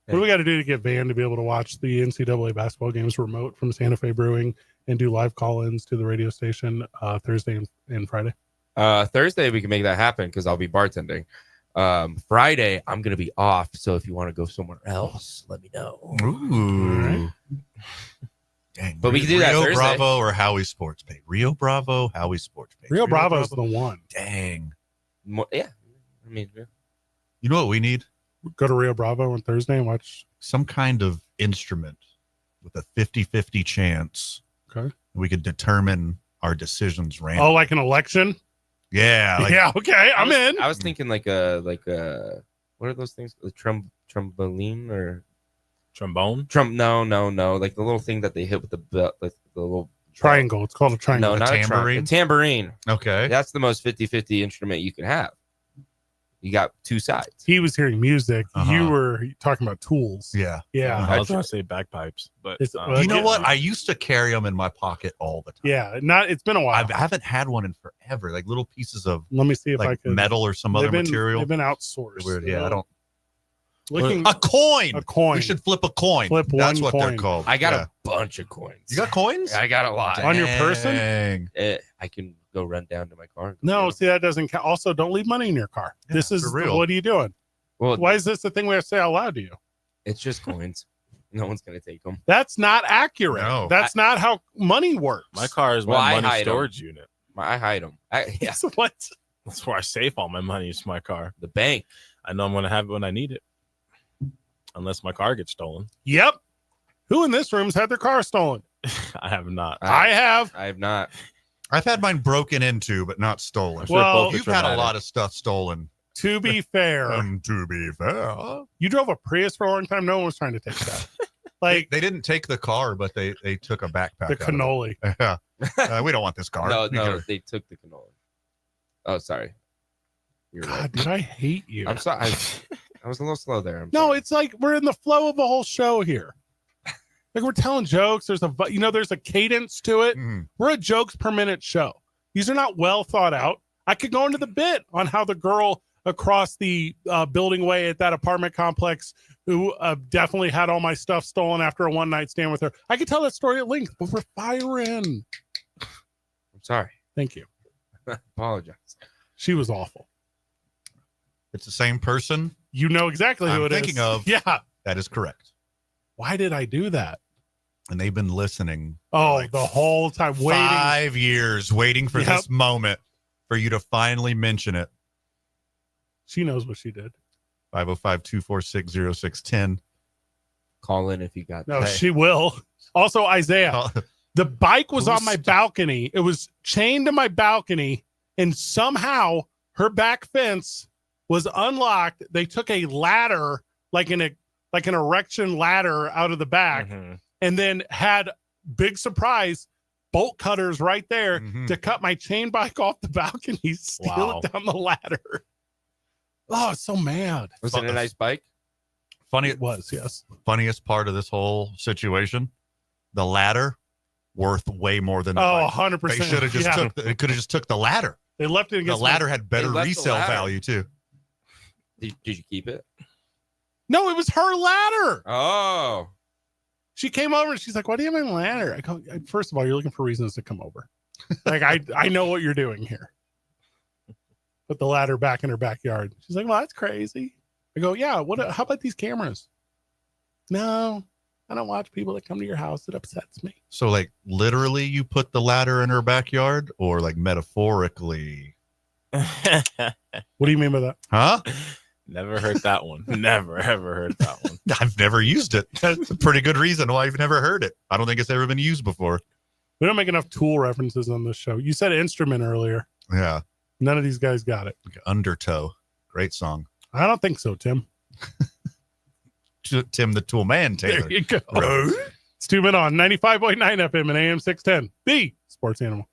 what do we got to do to get Van to be able to watch the NCAA basketball games remote from Santa Fe Brewing and do live call-ins to the radio station Thursday and Friday? Thursday we can make that happen because I'll be bartending. Friday I'm gonna be off, so if you want to go somewhere else, let me know. Ooh. Dang. But we can do that Rio Thursday. Bravo or Howie Sports Pay. Rio Bravo, Howie Sports Pay. Rio Bravo's the one. Dang. Yeah, I mean, yeah. You know what we need? Go to Rio Bravo on Thursday and watch. Some kind of instrument with a 50-50 chance. Okay. We could determine our decisions randomly. Oh, like an election? Yeah. Like, Yeah, okay, I'm in. I was thinking like a what are those things? The trampoline or Trombone? no, like the little thing that they hit with the belt, like the little Triangle. It's called a triangle. No, not a tambourine? tambourine. Okay. That's the most 50-50 instrument you can have. You got two sides. He was hearing music. Uh-huh. You were talking about tools. Yeah. Yeah. I was going to say bagpipes, but It's- um, well, You know yeah. what? I used to carry them in my pocket all the time. Yeah. It's been a while. I haven't had one in forever. Like little pieces of Let me see if I like could. metal or some other material. They've been outsourced. Weird. Yeah, I don't. Looking A coin. a coin. We should flip a coin. Flip That's one what they're coin. called. I got Yeah. a bunch of coins. You got coins? I got a lot. On your person? Dang. I can go run down to my car. and go No, get 'em. see that doesn't count. Also, don't leave money in your car. Yeah, This is for real. what are you doing? Well, Why is this the thing we have to say out loud to you? it's just coins. No one's gonna take them. That's not accurate. No. That's not how money works. my car is Well, I my money hide 'em. storage unit. I hide them. Yeah, So what? That's where I save all my money. It's my car. the bank. I know I'm going to have it when I need it. Unless my car gets stolen. Yep. Who in this room's had their car stolen? I have not. I have. I have not. I've had mine broken into, but not stolen. Well, You've had a lot of stuff stolen. To be fair, To be fair, you drove a Prius for a long time. No one was trying to take that. Like they didn't take the car, but they took a backpack. the out of it. cannoli. Yeah. We don't want this car. No, they took the cannoli. Oh, sorry. You're God, right. did I hate you? I'm sorry. I was a little slow there. No, it's like we're in the flow of a whole show here. Like we're telling jokes. There's a cadence to it. Mhm. We're a jokes per minute show. These are not well thought out. I could go into the bit on how the girl across the building way at that apartment complex who definitely had all my stuff stolen after a one night stand with her. I could tell that story at length, but we're firing. I'm sorry. Thank you. Apologize. She was awful. It's the same person. You know exactly who I'm it is. thinking of. Yeah. That is correct. Why did I do that? And they've been listening. Oh, like the whole time waiting. 5 years waiting for Yep. this moment for you to finally mention it. She knows what she did. 505-246-0610. Call in if you got No, that. she will. Also, Isaiah, the bike was on my Boost. balcony. It was chained to my balcony, and somehow her back fence was unlocked. They took a ladder, like an erection ladder, out of the back, and then had big surprise bolt cutters right there Mhm. to cut my chain bike off the balcony, steal Wow. it down the ladder. Oh, so mad. Was it a nice bike? Funny, It was, yes. funniest part of this whole situation, the ladder worth way more than the Oh, bike. 100%. They should have just they could have just took the ladder. They left it The against ladder had better left the resale ladder. value too. Did you keep it? No, it was her ladder. Oh. She came over and she's like, "Why do you have my ladder?" I go, "First of all, you're looking for reasons to come over. Like I know what you're doing here. Put the ladder back in her backyard." She's like, "Well, that's crazy." I go, "Yeah. How about these cameras?" No, I don't watch people that come to your house. It upsets me. So like literally you put the ladder in her backyard or like metaphorically? What do you mean by that? Huh? Never heard that one. Never ever heard that one. I've never used it. That's a pretty good reason why I've never heard it. I don't think it's ever been used before. We don't make enough Tool references on this show. You said instrument earlier. Yeah. None of these guys got it. Like Undertow. Great song. I don't think so, Tim. Tim the Tool Man Taylor. There you go. It's 2 Men on 95.9 FM and AM 610. The Sports Animal.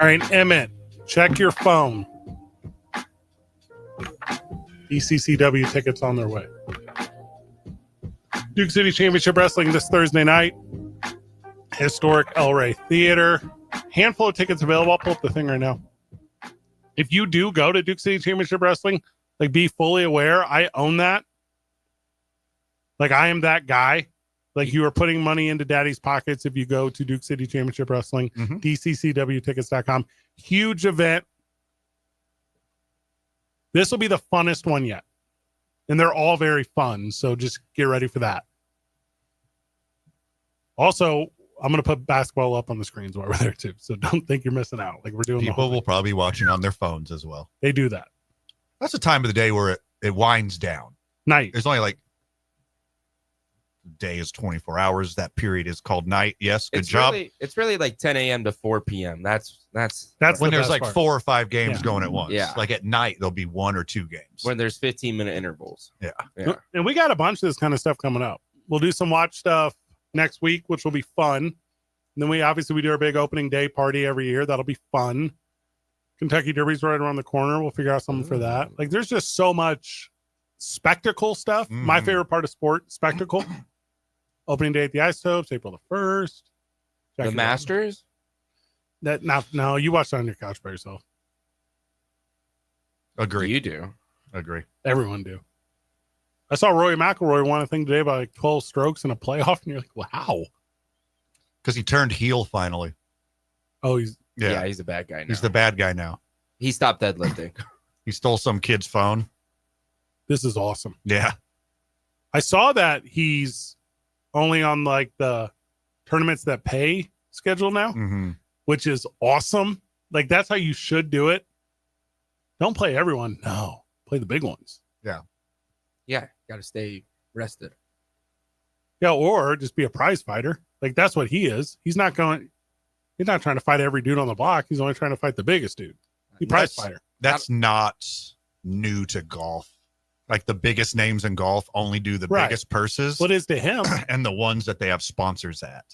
All right, Emmett, check your phone. ECCW tickets on their way. Duke City Championship Wrestling this Thursday night. Historic El Rey Theater. Handful of tickets available. I'll pull up the thing right now. If you do go to Duke City Championship Wrestling, like, be fully aware, I own that. Like, I am that guy. Like, you are putting money into daddy's pockets if you go to Duke City Championship Wrestling, DCCWtickets.com. Huge event. This will be the funnest one yet. And they're all very fun, so just get ready for that. Also, I'm going to put basketball up on the screens while we're there, too. So don't think you're missing out. Like, we're doing People will probably be watching on their phones as well. They do that. That's the time of the day where it winds down. Night. There's only like day is 24 hours. That period is called night. Yes, good job. It's really like 10 a.m. to 4 p.m. That's when there's like part. 4 or 5 games going at once. Yeah. Like at night, there'll be 1 or 2 games. When there's 15-minute intervals. Yeah. And we got a bunch of this kind of stuff coming up. We'll do some watch stuff next week, which will be fun. And then we do our big opening day party every year. That'll be fun. Kentucky Derby's right around the corner. We'll figure out something for that. Like, there's just so much spectacle stuff. My favorite part of sport, spectacle. Opening day at the Isotopes, April the 1st. The Masters? No, you watch it on your couch by yourself. Agree. You do. Agree. Everyone do. I saw Rory McIlroy won a thing today by like 12 strokes in a playoff, and you're like, wow. Because he turned heel finally. Oh, he's a bad guy now. He's the bad guy now. He stopped deadlifting. He stole some kid's phone. This is awesome. Yeah. I saw that he's only on like the tournaments that pay schedule now, which is awesome. Like, that's how you should do it. Don't play everyone. No, play the big ones. Yeah. Yeah. Got to stay rested. Yeah. Or just be a prize fighter. Like, that's what he is. He's not trying to fight every dude on the block. He's only trying to fight the biggest dude. He's a prize fighter. That's not new to golf. Like, the biggest names in golf only do the biggest purses. What is to him? And the ones that they have sponsors at.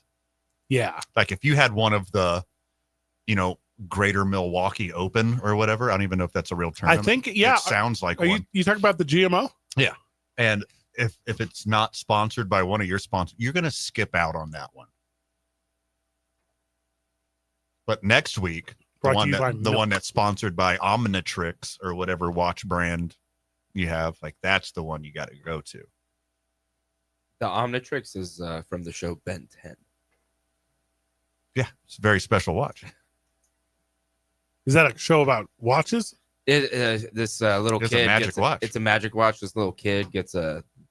Yeah. Like, if you had one of the, Greater Milwaukee Open or whatever, I don't even know if that's a real term. I think, yeah. It sounds like one. You talking about the GMO? Yeah. And if it's not sponsored by one of your sponsors, you're going to skip out on that one. But next week, the one that's sponsored by Omnitrix or whatever watch brand you have, like, that's the one you got to go to. The Omnitrix is from the show Ben 10. Yeah, it's a very special watch. Is that a show about watches? This little It's kid a magic watch. It's a magic watch. This little kid gets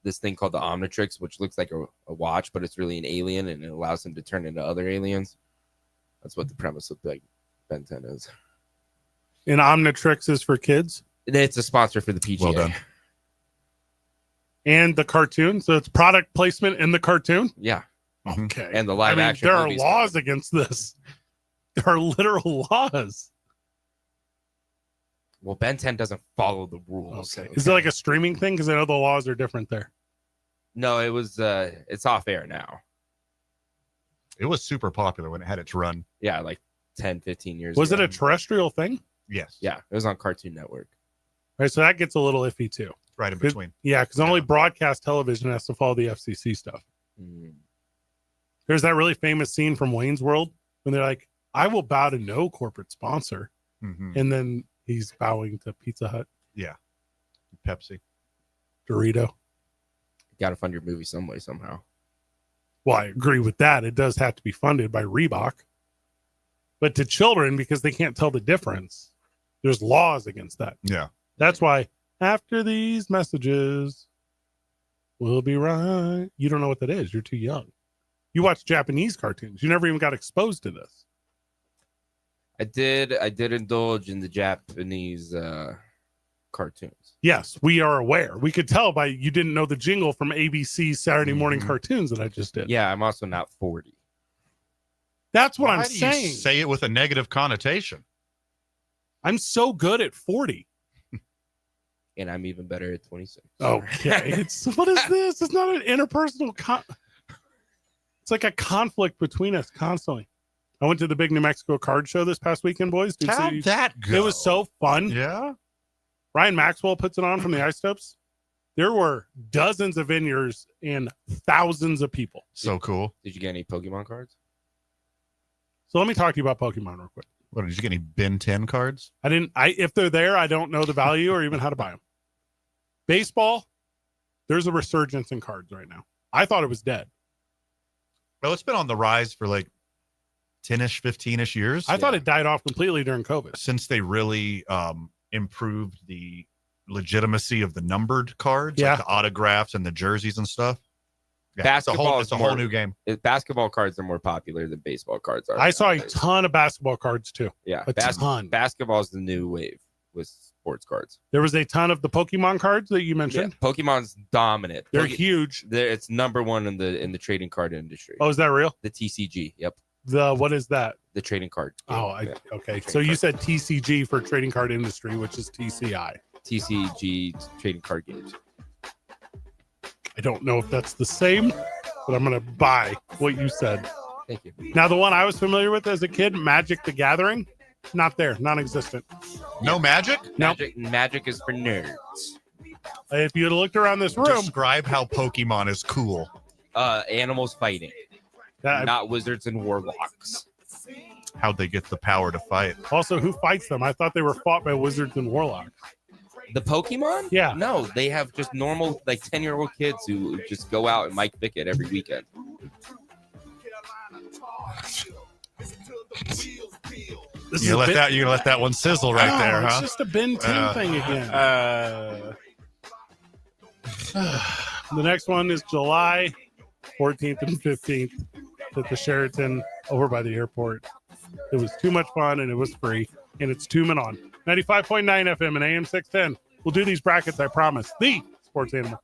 this thing called the Omnitrix, which looks like a watch, but it's really an alien, and it allows him to turn into other aliens. That's what the premise of like Ben 10 is. And Omnitrix is for kids? It's a sponsor for the PGA. Well done. And the cartoon? So it's product placement in the cartoon? Yeah. Okay. And the live action. There are laws against this. There are literal laws. Well, Ben 10 doesn't follow the rules. Okay. Is it like a streaming thing? Because I know the laws are different there. No, it was. It's off air now. It was super popular when it had its run. Yeah, like 10, 15 years Was ago. it a terrestrial thing? Yes. Yeah, it was on Cartoon Network. All right, so that gets a little iffy too. Right in between. Yeah, because only broadcast television has to follow the FCC stuff. There's that really famous scene from Wayne's World when they're like, I will bow to no corporate sponsor. And then he's bowing to Pizza Hut. Yeah. Pepsi. Dorito. Got to fund your movie some way, somehow. Well, I agree with that. It does have to be funded by Reebok. But to children, because they can't tell the difference, there's laws against that. Yeah. That's why after these messages, we'll be right. You don't know what that is. You're too young. You watch Japanese cartoons. You never even got exposed to this. I did indulge in the Japanese cartoons. Yes, we are aware. We could tell by you didn't know the jingle from ABC Saturday morning cartoons that I just did. Yeah, I'm also not 40. That's what I'm Why do you saying. say it with a negative connotation? I'm so good at 40. And I'm even better at 26. Okay. What is this? It's not an interpersonal it's like a conflict between us constantly. I went to the big New Mexico card show this past weekend, boys. Dude, How'd that go? It was so fun. Yeah. Ryan Maxwell puts it on from the Ice Stops. There were dozens of vineyards and thousands of people. So cool. Did you get any Pokemon cards? So let me talk to you about Pokemon real quick. What, did you get any Ben 10 cards? If they're there, I don't know the value or even how to buy them. Baseball, there's a resurgence in cards right now. I thought it was dead. Well, it's been on the rise for like 10-ish, 15-ish years. I thought it died off completely during COVID. Since they really improved the legitimacy of the numbered cards, Yeah. like the autographs and the jerseys and stuff. Yeah, Basketball it's a is whole more- new game. Basketball cards are more popular than baseball cards are. I saw a nowadays. ton of basketball cards too. Yeah, a ton. Basketball is the new wave with sports cards. There was a ton of the Pokemon cards that you Yeah, mentioned. Pokemon's dominant. They're huge. It's number one in the trading card industry. Oh, is that real? The TCG. Yep, What is that? the trading card. Oh, Yeah. okay. Trading So you card. said TCG for trading card industry, which is TCI. TCG trading card games. I don't know if that's the same, but I'm going to buy what you said. Thank you. Now, the one I was familiar with as a kid, Magic the Gathering, not there, non-existent. No magic? No. Magic is for nerds. If you had looked around this room, Describe how Pokemon is cool. Animals fighting, that- not wizards and warlocks. How'd they get the power to fight? also, who fights them? I thought they were fought by wizards and warlocks. The Pokemon? Yeah. No, they have just normal, like 10-year-old kids who just go out and Mike Vick it every weekend. This You is a gonna let that one sizzle right Oh, there, it's huh? just a Ben 10 thing again. The next one is July 14th and 15th at the Sheraton over by the airport. It was too much fun and it was free. And it's Tumen on 95.9 FM and AM 610. We'll do these brackets, I promise. The Sports Animal.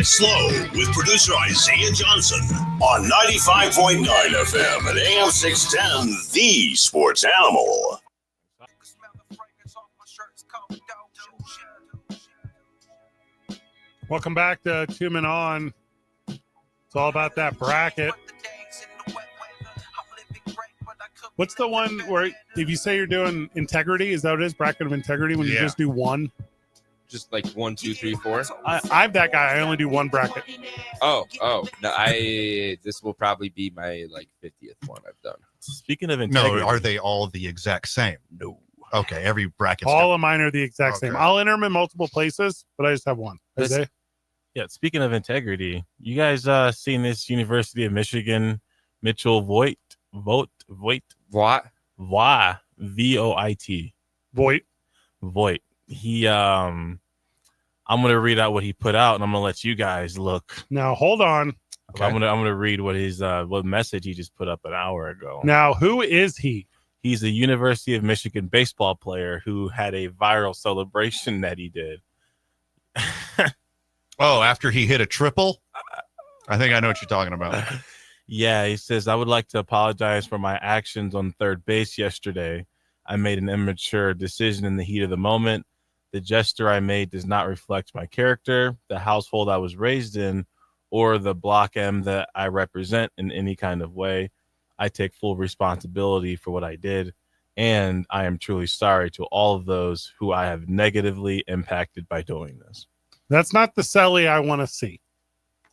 It Slow with producer Isaiah Johnson on 95.9 FM and AM 610, The Sports Animal. Welcome back to Two Men On. It's all about that bracket. What's the one where if you say you're doing integrity, is that what it is? Bracket of integrity when you just do one? Just like 1, 2, 3, 4. I'm that guy. I only do one bracket. Oh, no, this will probably be my like 50th one I've done. Speaking of integrity, No, are they all the exact same? No. Okay, every bracket. All of mine are the exact same. I'll enter them in multiple places, but I just have one. Isaiah? Yeah, speaking of integrity, you guys seen this University of Michigan Mitchell Voigt? What? Voit. V-O-I-T. Voigt. He I'm gonna read out what he put out, and I'm gonna let you guys look. Now hold on. Okay. I'm gonna read what his what message he just put up an hour ago. Now, who is he? He's a University of Michigan baseball player who had a viral celebration that he did. Oh, after he hit a triple? I think I know what you're talking about. Yeah, he says, I would like to apologize for my actions on third base yesterday. I made an immature decision in the heat of the moment. The gesture I made does not reflect my character, the household I was raised in, or the Block M that I represent in any kind of way. I take full responsibility for what I did, and I am truly sorry to all of those who I have negatively impacted by doing this. That's not the Selly I want to see.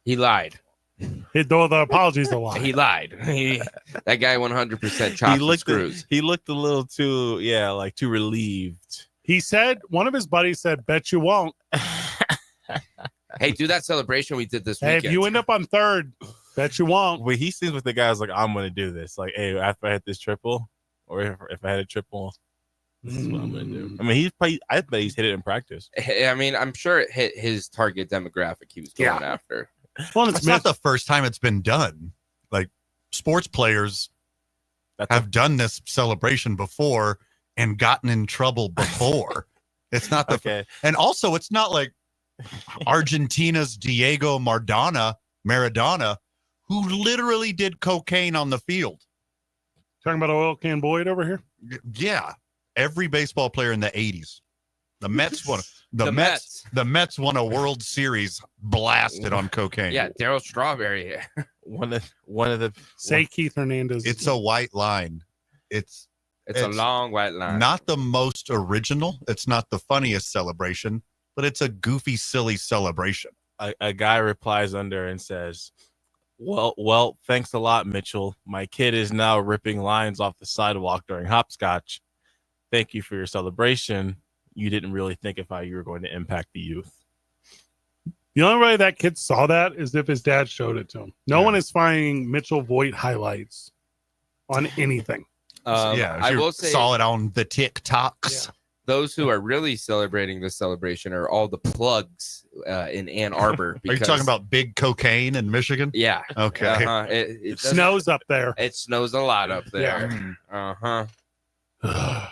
He lied. Though the apologies a lie. He lied. That guy 100% chopped the screws. He looked a little too, too relieved. He said, one of his buddies said, bet you won't. Hey, do that celebration we did this Hey, weekend. if you end up on third, bet you won't. Well, he seems with the guys like, I'm going to do this. Like, hey, after I hit this triple, or if I had a triple, this is what I'm going to do. I mean, I bet he's hit it in practice. I mean, I'm sure it hit his target demographic he was going after. Well, it's not the first time it's been done. Like, sports players have done this celebration before and gotten in trouble before. It's not the and also it's not like Argentina's Diego Maradona, who literally did cocaine on the field. Talking about Oil Can Boyd over here? Yeah. Every baseball player in the 80s. The Mets won. The Mets won a World Series blasted on cocaine. Yeah, Darryl Strawberry. one of the say Keith Hernandez. It's a white line. It's a long white line. Not the most original. It's not the funniest celebration, but it's a goofy, silly celebration. A guy replies under and says, well, thanks a lot, Mitchell. My kid is now ripping lines off the sidewalk during hopscotch. Thank you for your celebration. You didn't really think of how you were going to impact the youth. The only way that kid saw that is if his dad showed it to him. No one is finding Mitchell Voigt highlights on anything. I will say, saw it on the TikToks. Yeah. Those who are really celebrating this celebration are all the plugs in Ann Arbor. Are you talking about big cocaine in Michigan? Yeah. Okay. It snows up there. It snows a lot up there. Yeah.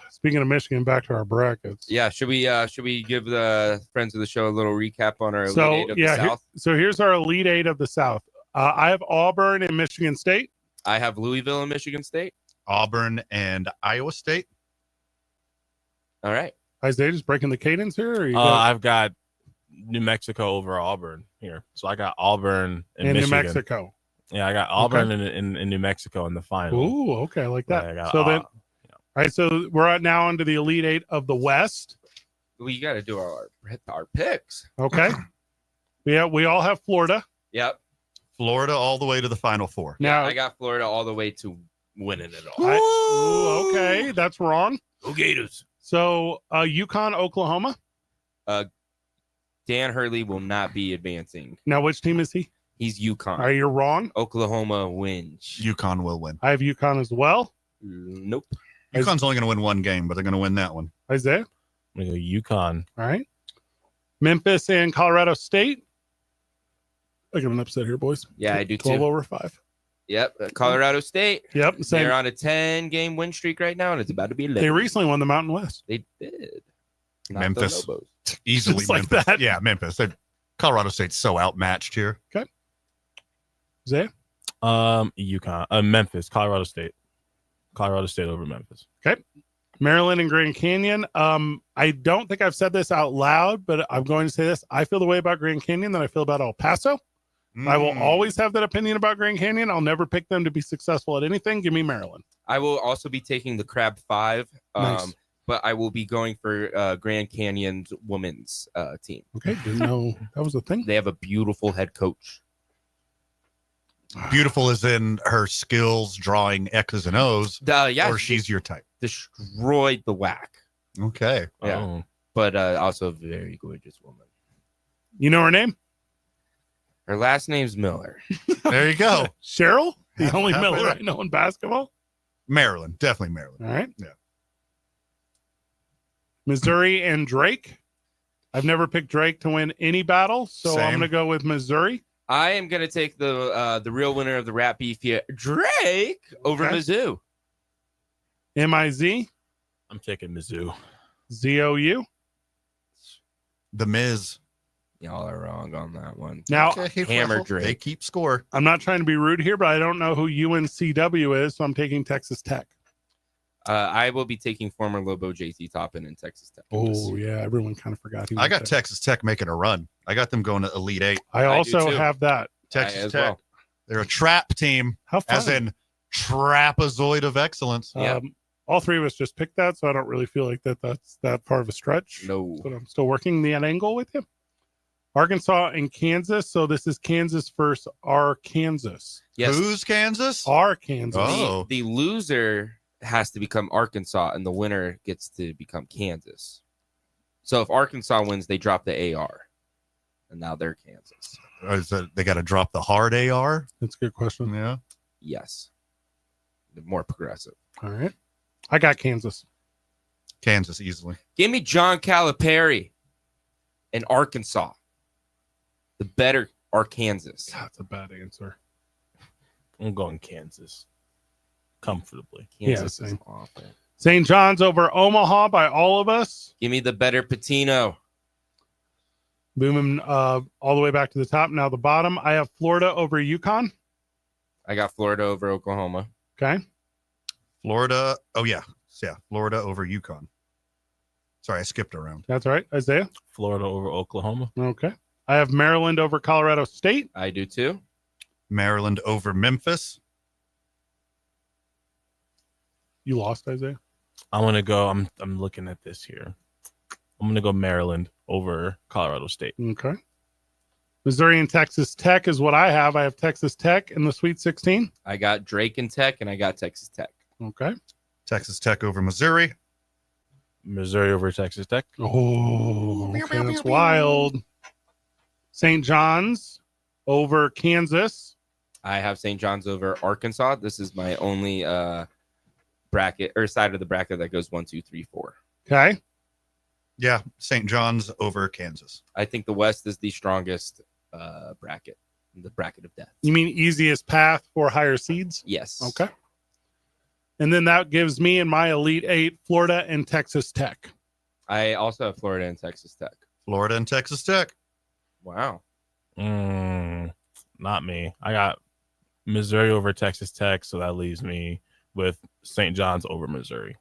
Speaking of Michigan, back to our brackets. Yeah, should we give the friends of the show a little recap on our Elite Eight of the South? So here's our Elite Eight of the South. I have Auburn and Michigan State. I have Louisville and Michigan State. Auburn and Iowa State. All right. Isaiah just breaking the cadence here? Or I've got New Mexico over Auburn here. So I got Auburn and Michigan. New Mexico. Yeah, I got Auburn in New Mexico in the final. Ooh, okay, I like that. All right, so we're now onto the Elite Eight of the West. We got to do our picks. Okay. We all have Florida. Yep. Florida all the way to the Final Four. Now I got Florida all the way to winning it all. Okay, that's wrong. Go Gators. So UConn, Oklahoma. Dan Hurley will not be advancing. Now, which team is he? He's UConn. All right, you're wrong. Oklahoma wins. UConn will win. I have UConn as well. Nope. UConn's only going to win one game, but they're going to win that one. Isaiah? I'm going to go UConn. All right. Memphis and Colorado State. I got an upset here, boys. Yeah, I do 12 too. over 5. Yep. Colorado State. Yep. Same. They're on a 10-game win streak right now, and it's about to be 11. They recently won the Mountain West. They did. Memphis. Easily Memphis. Like that. Yeah, Memphis. Colorado State's so outmatched here. Zay? Memphis, Colorado State. Colorado State over Memphis. Maryland and Grand Canyon. I don't think I've said this out loud, but I'm going to say this. I feel the way about Grand Canyon that I feel about El Paso. I will always have that opinion about Grand Canyon. I'll never pick them to be successful at anything. Give me Maryland. I will also be taking the Crab 5, Nice. but I will be going for Grand Canyon's women's team. Okay, didn't know that was a thing. They have a beautiful head coach. Beautiful as in her skills drawing X's and O's, Yeah, or she's your type. destroyed the whack. Okay. Yeah. Oh. But also a very gorgeous woman. You know her name? Her last name's Miller. There you go. Cheryl? The Half- only halfway Miller there. I know in basketball. Maryland. Definitely Maryland. All right. Yeah. Missouri and Drake. I've never picked Drake to win any battle, so I'm Same. going to go with Missouri. I am going to take the real winner of the rap beef here, Drake, over Okay. Mizzou. MIZ, I'm taking Mizzou. ZOU. The Miz. Y'all are wrong on that one. Now, Hammer well, Drake. They keep score. I'm not trying to be rude here, but I don't know who UNCW is, so I'm taking Texas Tech. I will be taking former Lobo JT Toppin in Texas Tech. Oh, yeah. Everyone kind of forgot. He I went got there. Texas Tech making a run. I got them going to Elite Eight. I do also too. have that. Texas as Tech. well. They're a trap team, How fun. as in trapezoid of excellence. Yeah. All three of us just picked that, so I don't really feel like that's that far of a stretch. No. But I'm still working that angle with you. Arkansas and Kansas. So this is Kansas versus Arkansas. Yes. Who's Kansas? Arkansas. Oh. The loser has to become Arkansas, and the winner gets to become Kansas. So if Arkansas wins, they drop the AR, and now they're Kansas. Or is it, they got to drop the hard AR? That's a good question. Yeah. Yes. They're more progressive. All right. I got Kansas. Kansas easily. Give me John Calipari and Arkansas. The better Arkansas. That's a bad answer. I'm going Kansas. Comfortably. Kansas Yeah, is same. awful. St. John's over Omaha by all of us. Give me the better Patino. Booming all the way back to the top. Now the bottom. I have Florida over Yukon. I got Florida over Oklahoma. Okay. Florida. Oh, yeah. Yeah. Florida over Yukon. Sorry, I skipped around. That's right. Isaiah. Florida over Oklahoma. Okay. I have Maryland over Colorado State. I do too. Maryland over Memphis. You lost, Isaiah. I'm gonna go. I'm looking at this here. I'm gonna go Maryland over Colorado State. Okay. Missouri and Texas Tech is what I have. I have Texas Tech in the Sweet 16. I got Drake and Tech, and I got Texas Tech. Okay. Texas Tech over Missouri. Missouri over Texas Tech. Oh, okay, that's wild. St. John's over Kansas. I have St. John's over Arkansas. This is my only bracket or side of the bracket that goes 1, 2, 3, 4. Okay. Yeah. St. John's over Kansas. I think the West is the strongest bracket, the bracket of death. You mean easiest path for higher seeds? Yes. Okay. And then that gives me in my Elite Eight, Florida and Texas Tech. I also have Florida and Texas Tech. Florida and Texas Tech. Wow. Not me. I got Missouri over Texas Tech, so that leaves me with St. John's over Missouri.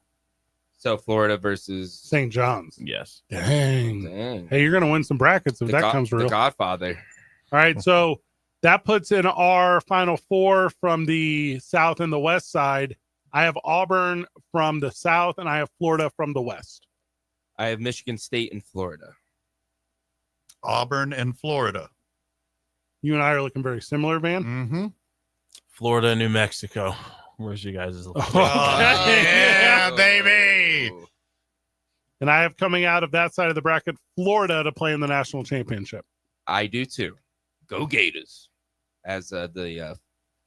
So Florida versus St. John's. Yes. Dang. Dang. Hey, you're going to win some brackets if that comes real. The Godfather. All right. So that puts in our final four from the South and the West side. I have Auburn from the South and I have Florida from the West. I have Michigan State and Florida. Auburn and Florida. You and I are looking very similar, Van. Mm-hmm. Florida and New Mexico. Where's you guys? Oh, yeah, baby. And I have coming out of that side of the bracket, Florida to play in the national championship. I do too. Go Gators, as the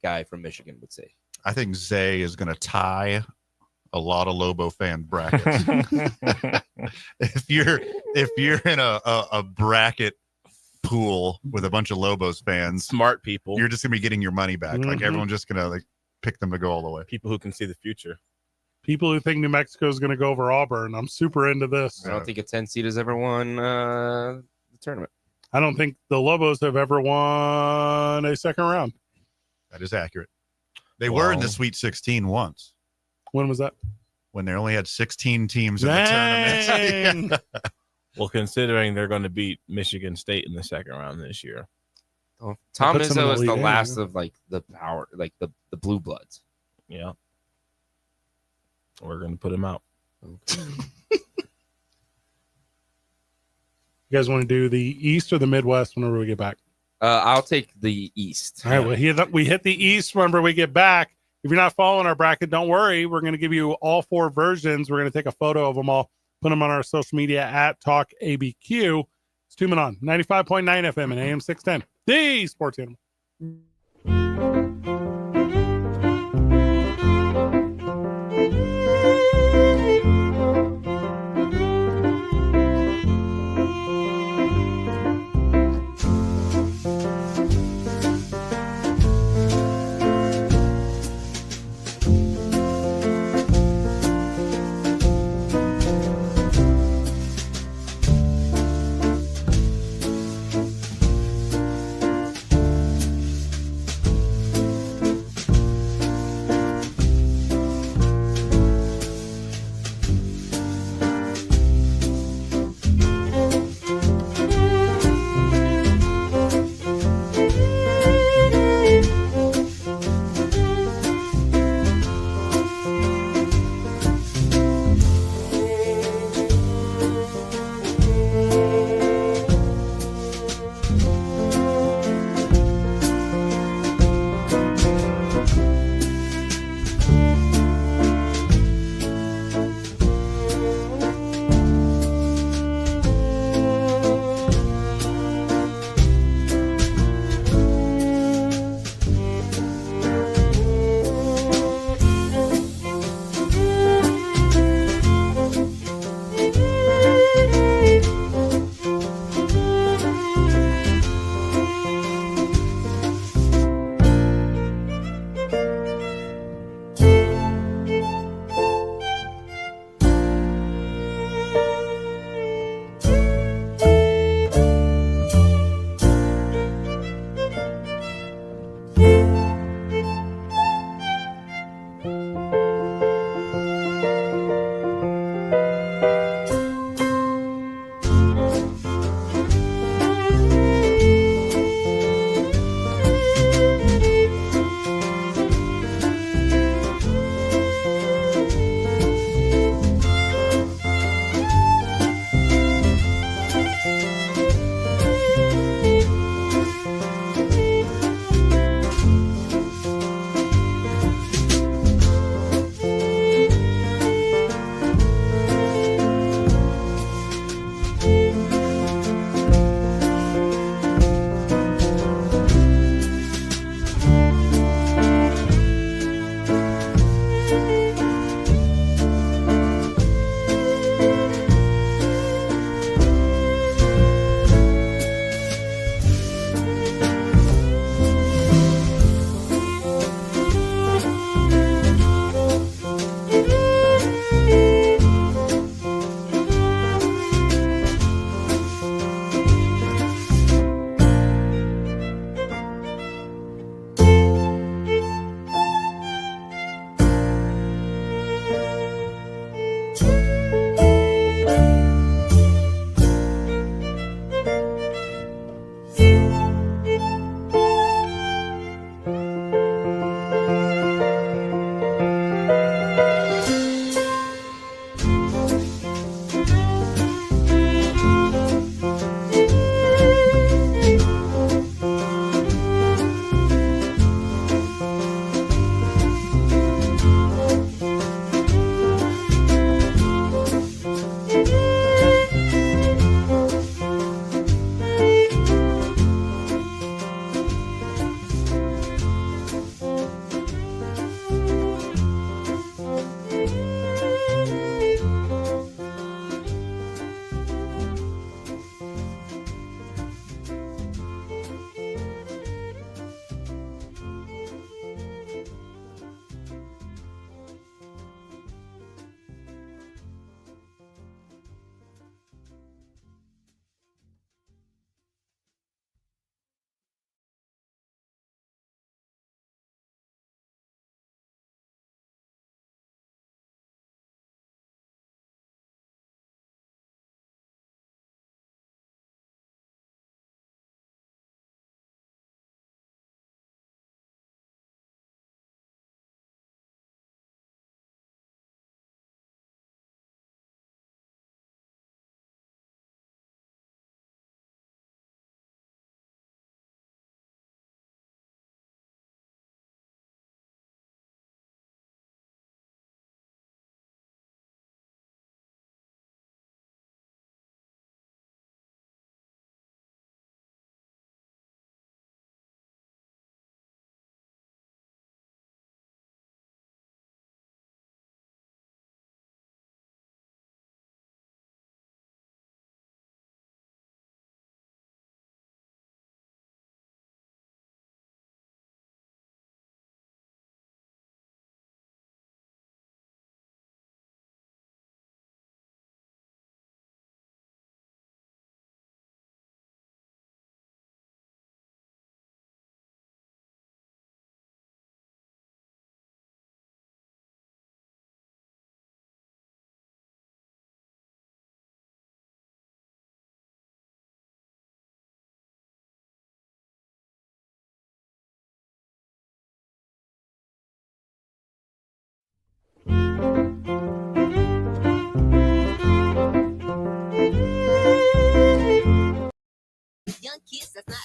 guy from Michigan would say. I think Zay is going to tie a lot of Lobo fan brackets. if you're in a bracket pool with a bunch of Lobos fans, Smart people. you're just going to be getting your money back. Like Mhm. everyone's just going to like pick them to go all the way. People who can see the future. People who think New Mexico is going to go over Auburn. I'm super into this. I don't think a 10 seed has ever won the tournament. I don't think the Lobos have ever won a second round. That is accurate. They were in the Wow. Sweet 16 once When was that? when they only had 16 teams in the tournament. Dang. Well, considering they're going to beat Michigan State in the second round this year. Oh, Tom puts them in Izzo the is the lead, yeah. last of like the power, like the blue bloods. Yeah. We're going to put him out. You guys want to do the East or the Midwest whenever we get back? I'll take the East. All right, we hit the East whenever we get back. If you're not following our bracket, don't worry. We're going to give you all 4 versions. We're going to take a photo of them all, put them on our social media at Talk ABQ. It's 2 Men On, 95.9 FM and AM 610, the Sports Animal.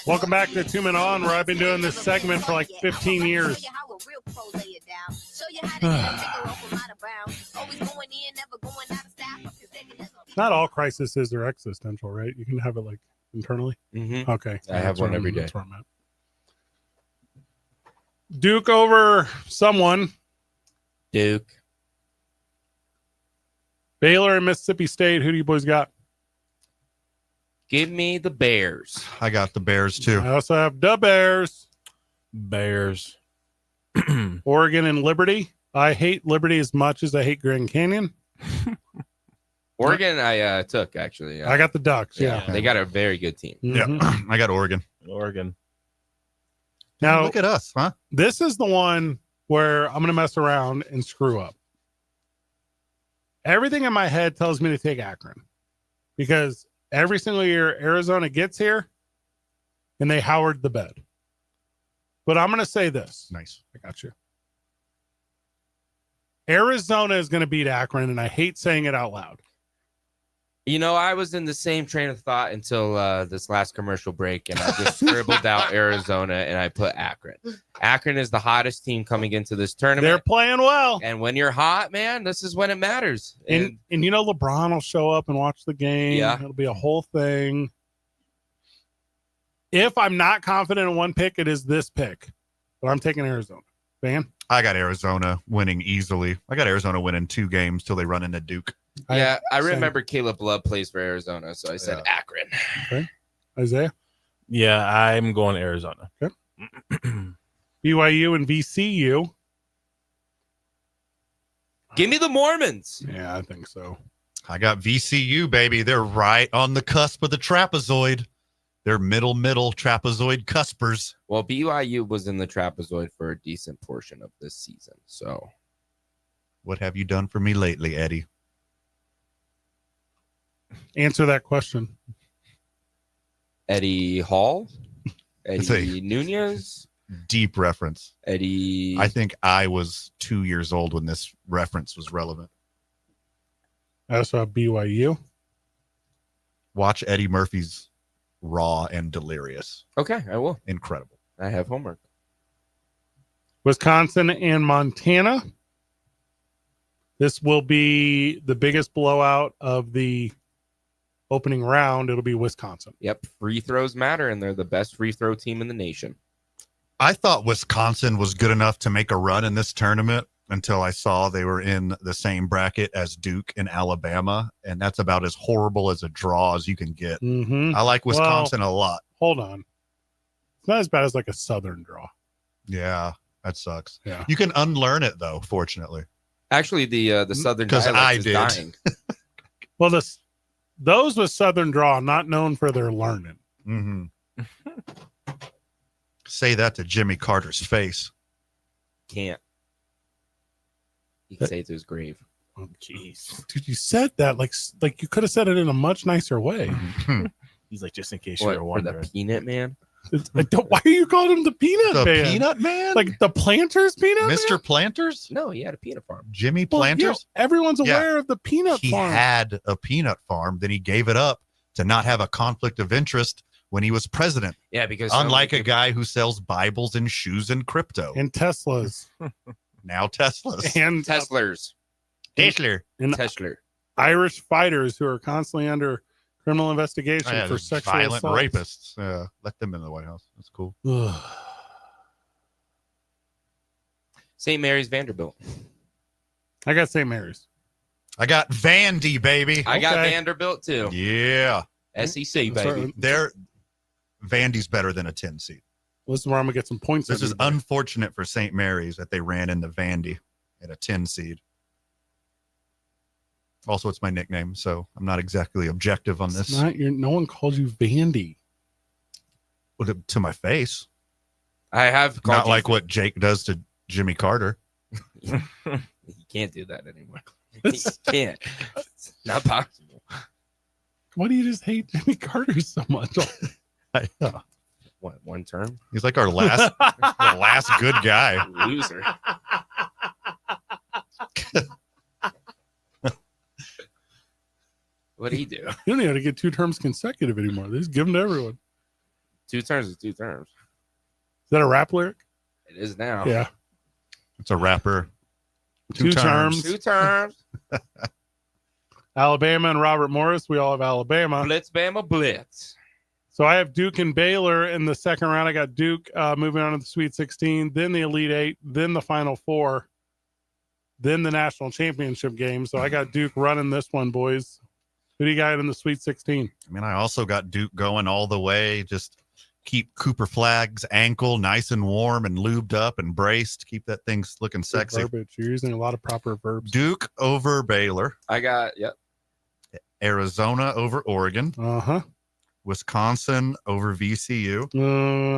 Welcome back to 2 Men On, where I've been doing this segment for like 15 years. Not all crises are existential, right? You can have it like internally. Mm-hmm. Okay. I have one every day. That's where I'm at. Duke over someone. Duke. Baylor and Mississippi State. Who do you boys got? Give me the Bears. I got the Bears too. I also have the Bears. Bears. Oregon and Liberty. I hate Liberty as much as I hate Grand Canyon. Oregon, I took actually. I got the Ducks. Yeah. They got a very good team. Mhm. Yeah, I got Oregon. Now Look at us, huh? this is the one where I'm going to mess around and screw up. Everything in my head tells me to take Akron because every single year Arizona gets here and they Howard the bed. But I'm going to say this. Nice. I got you. Arizona is going to beat Akron, and I hate saying it out loud. You know, I was in the same train of thought until this last commercial break, and I just scribbled out Arizona, and I put Akron. Akron is the hottest team coming into this tournament. They're playing well. And when you're hot, man, this is when it matters. And you know, LeBron will show up and watch the game. Yeah. It'll be a whole thing. If I'm not confident in one pick, it is this pick. But I'm taking Arizona. Van? I got Arizona winning easily. I got Arizona winning 2 games till they run into Duke. I remember Caleb Love plays for Arizona, so I said Akron. Okay. Isaiah? Yeah, I'm going Arizona. Okay. BYU and VCU. Give me the Mormons. Yeah, I think so. I got VCU, baby. They're right on the cusp of the trapezoid. They're middle trapezoid cuspers. Well, BYU was in the trapezoid for a decent portion of this season. So, what have you done for me lately, Eddie? Answer that question. Eddie Hall, Eddie Nunez, Deep reference. Eddie. I think I was 2 years old when this reference was relevant. I also have BYU. Watch Eddie Murphy's Raw and Delirious. Okay, I will. Incredible. I have homework. Wisconsin and Montana. This will be the biggest blowout of the opening round. It'll be Wisconsin. Yep, free throws matter, and they're the best free throw team in the nation. I thought Wisconsin was good enough to make a run in this tournament until I saw they were in the same bracket as Duke and Alabama, and that's about as horrible as a draw as you can get. Mm-hmm. I like Wisconsin a lot. Hold on. It's not as bad as like a Southern draw. Yeah, that sucks. Yeah. You can unlearn it, though, fortunately. Actually, the Southern 'Cause dialect I is did. dying. Well, those with Southern draw, not known for their learning. Mm-hmm. Say that to Jimmy Carter's face. Can't. He can say it to his grave. Oh, jeez. Dude, you said that like you could have said it in a much nicer way. He's like, just in case What, you were for wondering. the Peanut Man? Why are you calling him the Peanut The Man? Peanut Man? Like the Planters Peanut Mr. Man? Planters? No, he had a peanut farm. Jimmy Well, Planters? you know, everyone's Yeah. aware of the peanut He farm. had a peanut farm, then he gave it up to not have a conflict of interest when he was president. Yeah, because Unlike a guy who sells Bibles and shoes and crypto. And Teslas. Now Teslas. And Teslers. Tesla. and Tesla. Irish fighters who are constantly under criminal investigation Yeah, for sexual violent assault. rapists. Let them in the White House. That's cool. St. Mary's Vanderbilt. I got St. Mary's. I got Vandy, baby. I got Okay. Vanderbilt too. Yeah. SEC, baby. Vandy's better than a 10 seed. This is where I'm gonna get some points. This is everybody. unfortunate for St. Mary's that they ran into Vandy at a 10 seed. Also, it's my nickname, so I'm not exactly objective on It's this. not your. No one calls you Vandy. Well, to my face. I have called Not you- like what Jake does to Jimmy Carter. You can't do that anymore. You can't. It's not possible. Why do you just hate Jimmy Carter so much? What, one term? He's like our last, the last good guy. Loser. What'd he do? You don't even have to get 2 terms consecutive anymore. They just give them to everyone. 2 terms is 2 terms. Is that a rap lyric? It is now. Yeah. It's a rapper. 2 terms. 2 terms. Alabama and Robert Morris. We all have Alabama. Blitz, Bama, blitz. So I have Duke and Baylor in the second round. I got Duke moving on to the Sweet 16, then the Elite 8, then the Final 4, then the National Championship game. So I got Duke running this one, boys. Who do you got in the Sweet 16? I mean, I also got Duke going all the way. Just keep Cooper Flagg's ankle nice and warm and lubed up and braced. Keep that thing looking sexy. Verbiage. You're using a lot of proper verbs. Duke over Baylor. I got, yep. Arizona over Oregon. Uh-huh. Wisconsin over VCU.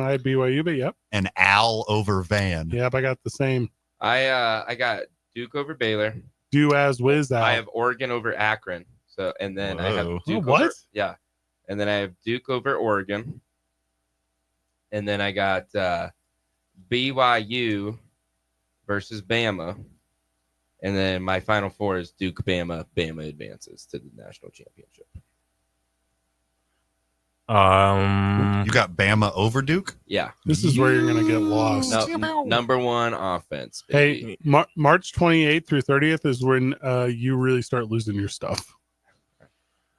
I had BYU, but yep. And Al over Van. Yep, I got the same. I got Duke over Baylor. Do as whiz out. I have Oregon over Akron. So, and then I have Whoa. Duke what? over, yeah. And then I have Duke over Oregon. And then I got BYU versus Bama. And then my final 4 is Duke, Bama. Bama advances to the national championship. You got Bama over Duke? Yeah. This is where you're going to get lost. No, number 1 offense. Hey, March 28th through 30th is when you really start losing your stuff.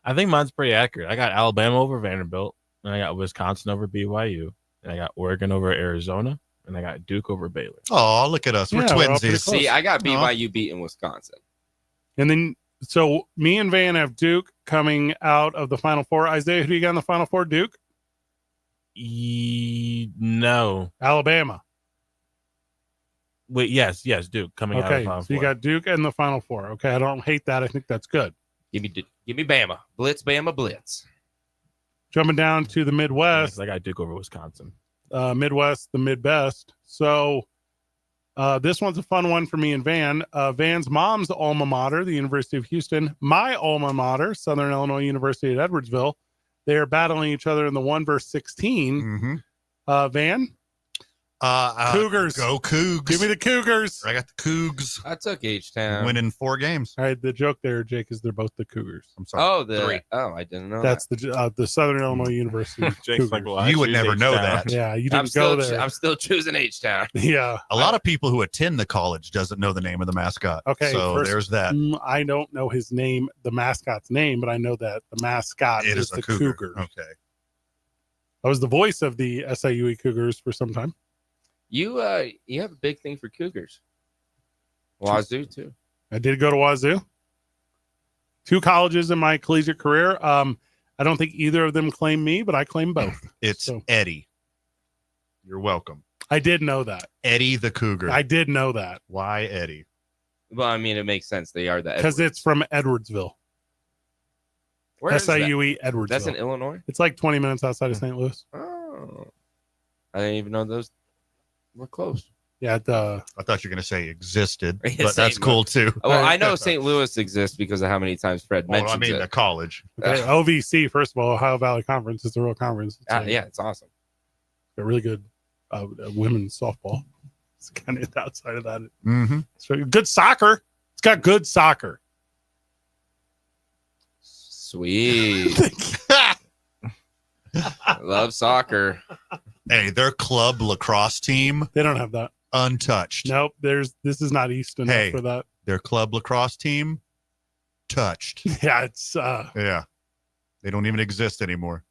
I think mine's pretty accurate. I got Alabama over Vanderbilt, and I got Wisconsin over BYU, and I got Oregon over Arizona, and I got Duke over Baylor. Oh, look at us. We're Yeah, we're all pretty twinsies. close. See, I got BYU beating Wisconsin. And then, so me and Van have Duke coming out of the Final 4. Isaiah, who do you got in the Final 4? Duke? No. Alabama. Wait, yes, Duke coming out of Okay, the Final so you Four. got Duke in the Final 4. Okay, I don't hate that. I think that's good. Give me Bama. Blitz, Bama, blitz. Jumping down to the Yeah, Midwest. 'cause I got Duke over Wisconsin. Midwest, the Midbest. So this one's a fun one for me and Van. Van's mom's alma mater, the University of Houston. My alma mater, Southern Illinois University at Edwardsville. They are battling each other in the 1 versus 16. Mm-hmm. Van? Cougars. Go Cougs. Give me the Cougars. I got the Cougs. I took H-Town. Winning 4 games. All right, the joke there, Jake, is they're both the Cougars. I'm sorry. Oh, 3. I didn't know That's the Southern Illinois University. Jake's Cougars. like, well, I You would choose never know H-Town. that. Yeah, you that. didn't go there. I'm still choosing H-Town. Yeah. A lot of people who attend the college doesn't know the name of the mascot. Okay, So first- there's that. I don't know his name, the mascot's name, but I know that the mascot It is is a the cougar. Cougar. Okay. I was the voice of the SIUE Cougars for some time. You have a big thing for Cougars. Wazoo too. I did go to Wazoo. 2 colleges in my collegiate career. I don't think either of them claim me, but I claim both. It's So- Eddie. You're welcome. I did know that. Eddie the Cougar. I did know that Why Eddie? Well, I mean, it makes sense. They are the because it's from Edwardsville. Where is that? SIUE Edwardsville. That's in Illinois. It's like 20 minutes outside of St. Louis. Oh, I didn't even know those were close. Yeah. I thought you were going to say existed, Yeah, but that's St. cool too. Oh, well, I know St. Louis exists because of how many times Fred Well, mentions I mean, the it. college. Okay, OVC, first of all, Ohio Valley Conference is a real conference. It's Yeah, it's awesome. a really good women's softball. It's kind of outside of that. Mm-hmm. It's really good soccer. It's got good soccer. Sweet. Love soccer. Hey, their club lacrosse team, They don't have that. untouched. Nope. This is not East enough Hey. for that. Their club lacrosse team, touched. Yeah, it's Yeah. They don't even exist anymore.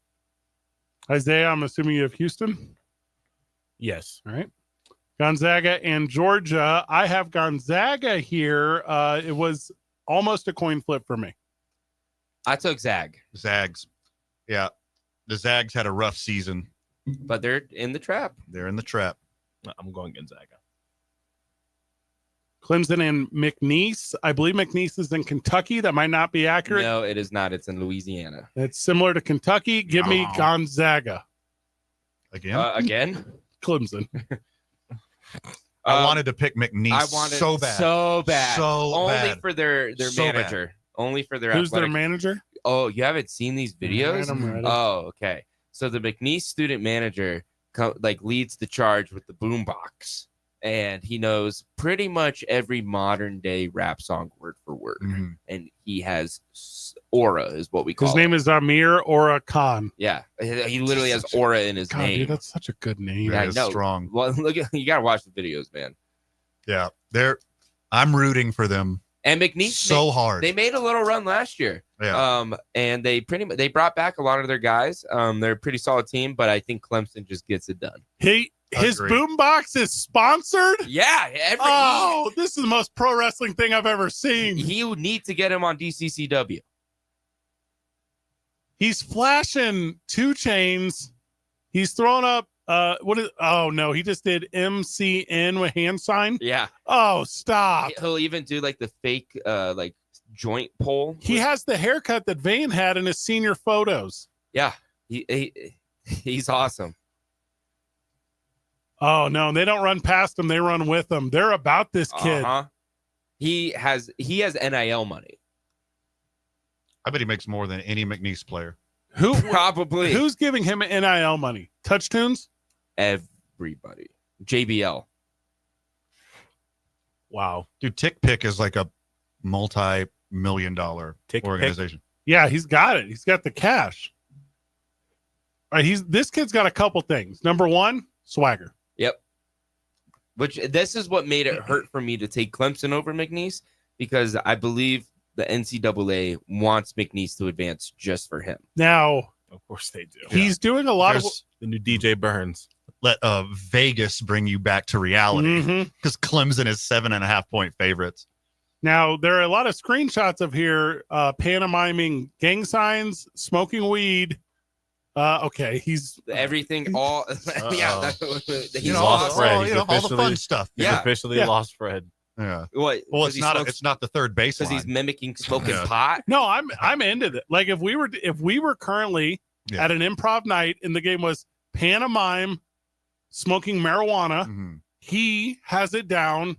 Isaiah. I'm assuming you have Houston. Yes. All right. Gonzaga and Georgia. I have Gonzaga here. It was almost a coin flip for me. I took Zag, Zags. Yeah. The Zags had a rough season. but they're in the trap. They're in the trap. I'm going Gonzaga. Clemson and McNeese. I believe McNeese is in Kentucky. That might not be accurate. No, it is not. It's in Louisiana. It's similar to Kentucky. Give me Oh. Gonzaga. Again? Again? Clemson. I wanted to pick McNeese I wanted so bad. So bad. So Only bad. for their So bad. manager. Only for their Who's their athletic. manager? Oh, you haven't seen these videos? I'm ready. Oh, okay. So the McNeese student manager leads the charge with the boombox, and he knows pretty much every modern day rap song word for word. Mhm. And he has aura, is what we call His it. name is Amir Ora Khan. Yeah, he literally has aura in his God, name. dude, that's such a good name. Yeah, That I is know. strong. Well, look, you gotta watch the videos, man. Yeah, I'm rooting for them And McNeese so hard. They made a little run last year. Yeah. And they brought back a lot of their guys. They're a pretty solid team, but I think Clemson just gets it done. His Agreed. boombox is sponsored. Yeah, This is the most pro wrestling thing I've ever seen. he would need to get him on DCCW. He's flashing 2 chains. He's throwing up. He just did MCN with hand sign. Yeah. Oh, stop. He'll even do like the fake like joint pull. He has the haircut that Vane had in his senior photos. Yeah. He's awesome. Oh no, they don't run past him, they run with him. They're about this kid. Uh-huh. He has NIL money. I bet he makes more than any McNeese player. Probably. Who's giving him NIL money? Touch Tunes? Everybody. JBL. Wow. Dude, TickPick is like a multi-million-dollar TickPick? organization. Yeah, he's got it. He's got the cash. All right, this kid's got a couple things. Number 1, swagger. Yep. Which this is what made it hurt for me to take Clemson over McNeese, because I believe the NCAA wants McNeese to advance just for him. Now, Of course they do. he's doing a lot There's- The new DJ Burns. Let Vegas bring you back to reality, Mhm. because Clemson is 7.5-point favorites. Now, there are a lot of screenshots of here pantomiming gang signs, smoking weed. Okay, he's Everything, all yeah. He's You know, lost Fred. all, He's you know, all the officially- fun stuff. He's Yeah. officially Yeah. lost Fred. Yeah. What? Well, it's not the third because baseline. he's mimicking smoking Yeah. pot. no. I'm into that. Like if we were currently Yeah. at an improv night and the game was pantomime smoking marijuana, Mhm. he has it down.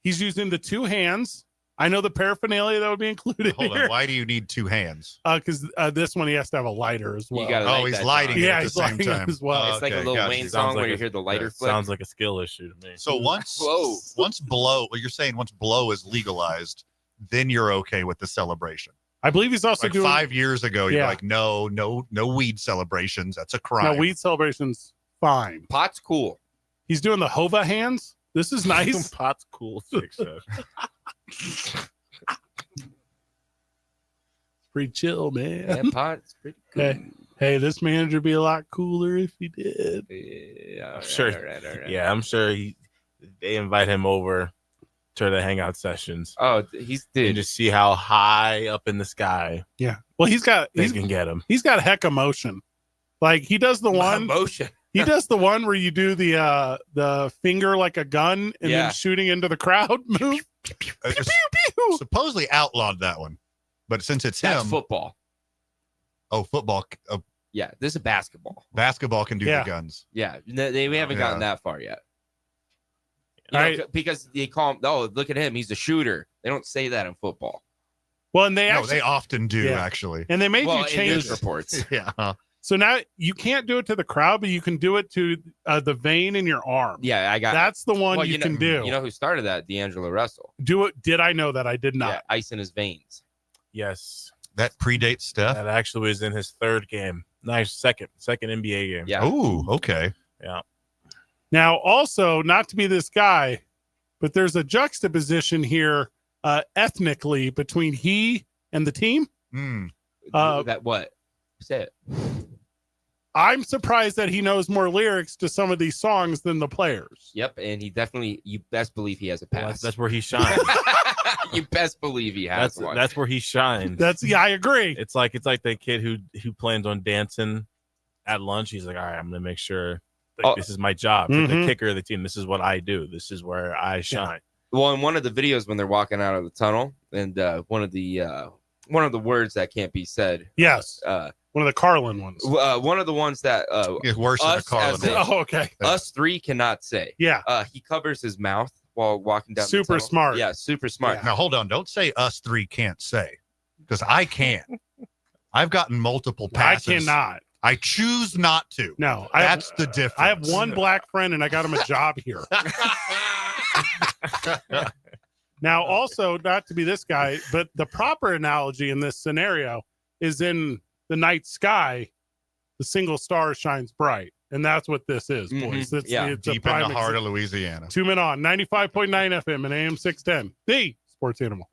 He's using the 2 hands. I know the paraphernalia that would be included Hold here. on. Why do you need 2 hands? Because this one he has to have a lighter as well. You gotta Oh, light he's that lighting down. it Yeah, at the he's same lighting it time. as well. It's like a Okay, little gotcha. Wayne Sounds song where like you a- hear the lighter That flick. sounds like a skill issue to me. So once blow, well, you're saying once blow is legalized, then you're okay with the celebration. I believe he's also Like doing 5 years ago, you're Yeah. like, no weed celebrations. That's a crime. now weed celebrations. Fine. Pot's cool. He's doing the Hova hands. This is nice. Pot's cool. Six, Pretty chill, man. Yeah, pot's pretty cool. Okay. Hey, this manager would be a lot cooler if he did. Yeah, all Sure. all right. Yeah, I'm sure they invite him over to the hangout sessions Oh, he's and dude. just see how high up in the sky Yeah. Well, they can get him. he's got heck of motion. Like he does the one Motion. he does the one where you do the finger like a gun and Yeah. then shooting into the crowd move. It's Pew! supposedly outlawed that one, but since it's That's him, football. football, Yeah, this is basketball. basketball can do Yeah. the guns. Yeah, we haven't Yeah. gotten that far yet. You know, Right. because they call him, oh, look at him, he's a shooter. They don't say that in football. Well, and they No, actually they often do Yeah. actually. and they made Well, you in change news it. reports. Yeah. So now you can't do it to the crowd, but you can do it to the vein in your arm. Yeah, I got. That's the one well, you know, can do. You know who started that? D'Angelo Russell. Do it. Did I know that? I did not. Yeah, ice in his veins. Yes, That predates Steph. that actually was in his 3rd game. Nice second NBA game. Yeah. Oh, okay. Now, also, not to be this guy, but there's a juxtaposition here ethnically between he and the team. Hmm. That what? Say it. I'm surprised that he knows more lyrics to some of these songs than the players. Yep, and he definitely. You best believe he has a Well, pass. that's where he shines. You best believe he has one. That's where he shines. I agree. It's like the kid who plans on dancing at lunch. He's like, all right, I'm gonna make sure this is my job. For Mhm. the kicker of the team, this is what I do. This is where I shine. Well, in one of the videos when they're walking out of the tunnel, and one of the words that can't be said. Yes. One of the Carlin ones. One of the ones that It's worse than a us Carlin. as a- Oh, okay. us three cannot say. Yeah. He covers his mouth while walking down. Super the tunnel. smart. Yeah, super smart. Yeah. Now hold on, don't say us three can't say, because I can. I've gotten multiple I passes. cannot. I choose not to. No, That's the difference. I have one black friend, and I got him a job here. Now, also, not to be this guy, but the proper analogy in this scenario is in the night sky, the single star shines bright. And that's what this is, boys. It's deep in the heart of Louisiana. 2 Men On, 95.9 FM and AM 610, the Sports Animal.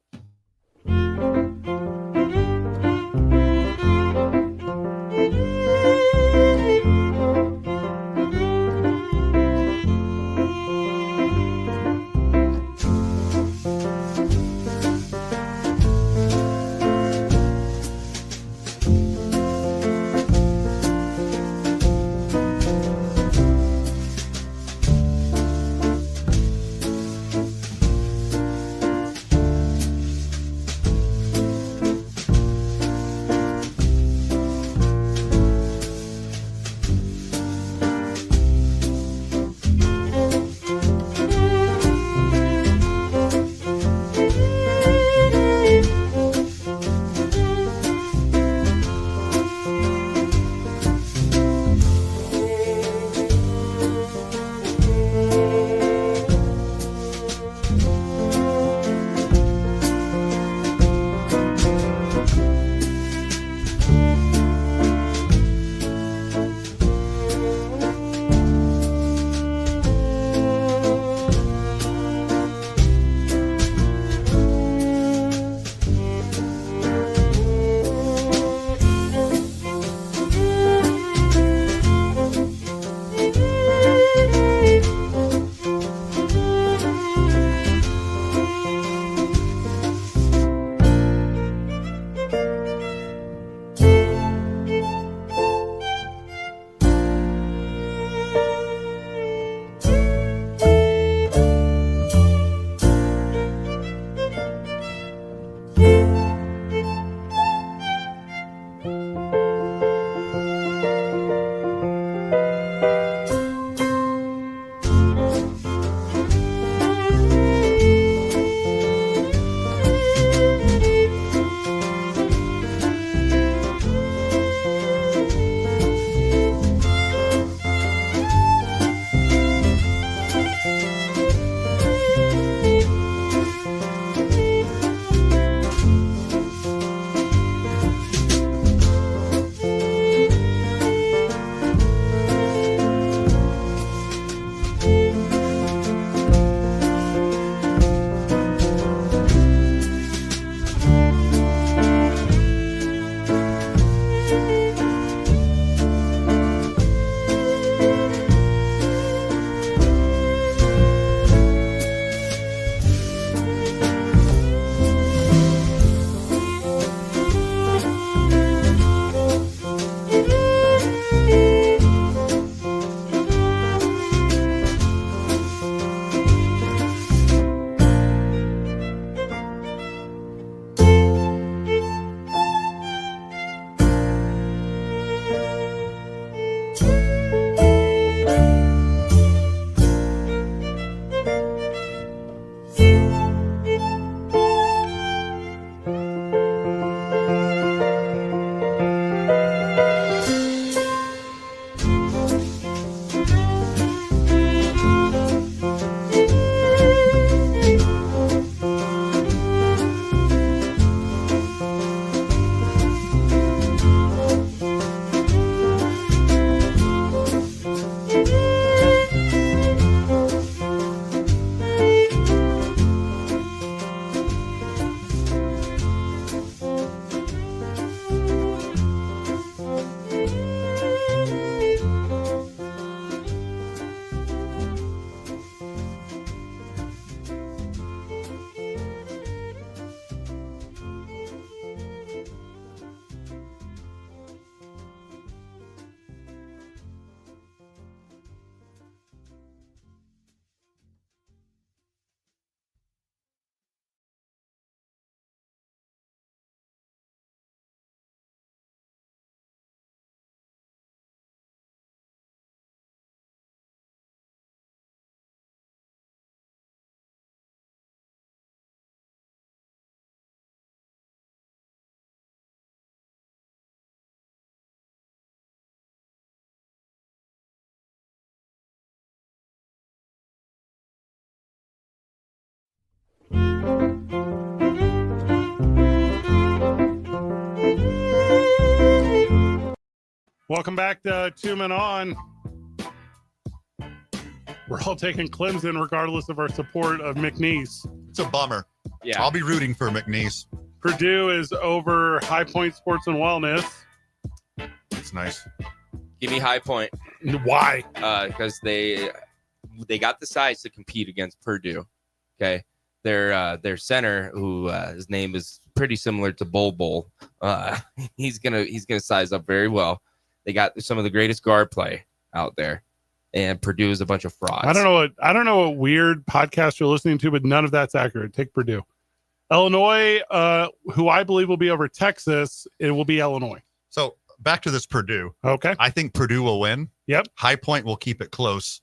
Welcome back to Two Men On. We're all taking Clemson regardless of our support of McNeese. It's a bummer. Yeah. I'll be rooting for McNeese. Purdue is over High Point Sports and Wellness. It's nice. Give me High Point. Why? Because they got the size to compete against Purdue. Okay. Their center, who his name is pretty similar to Bull, he's gonna size up very well. They got some of the greatest guard play out there, and Purdue is a bunch of frauds. I don't know what weird podcast you're listening to, but none of that's accurate. Take Purdue. Illinois, who I believe will be over Texas, it will be Illinois. So back to this Purdue. Okay. I think Purdue will win. Yep. High Point will keep it close.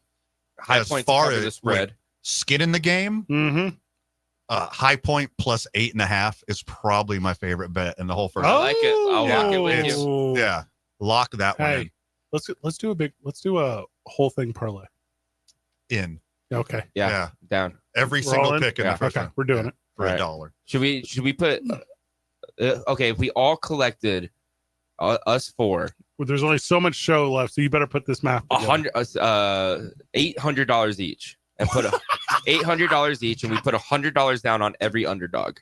High as Point far to cover the as spread. skin in the game, Mm-hmm. High Point plus 8.5 is probably my favorite bet in the whole first. I like it. I'll lock it with It's- you. Yeah, lock that one Hey, let's do a whole thing parlay. in. Okay. Yeah. Down. Every We're all single in? pick in Yeah. the first Okay. round We're doing it. for Right. $1. Should we put? Okay, if we all collected, us four, Well, there's only so much show left, so you better put this math together. $800 each, and put $800 each, and we put $100 down on every underdog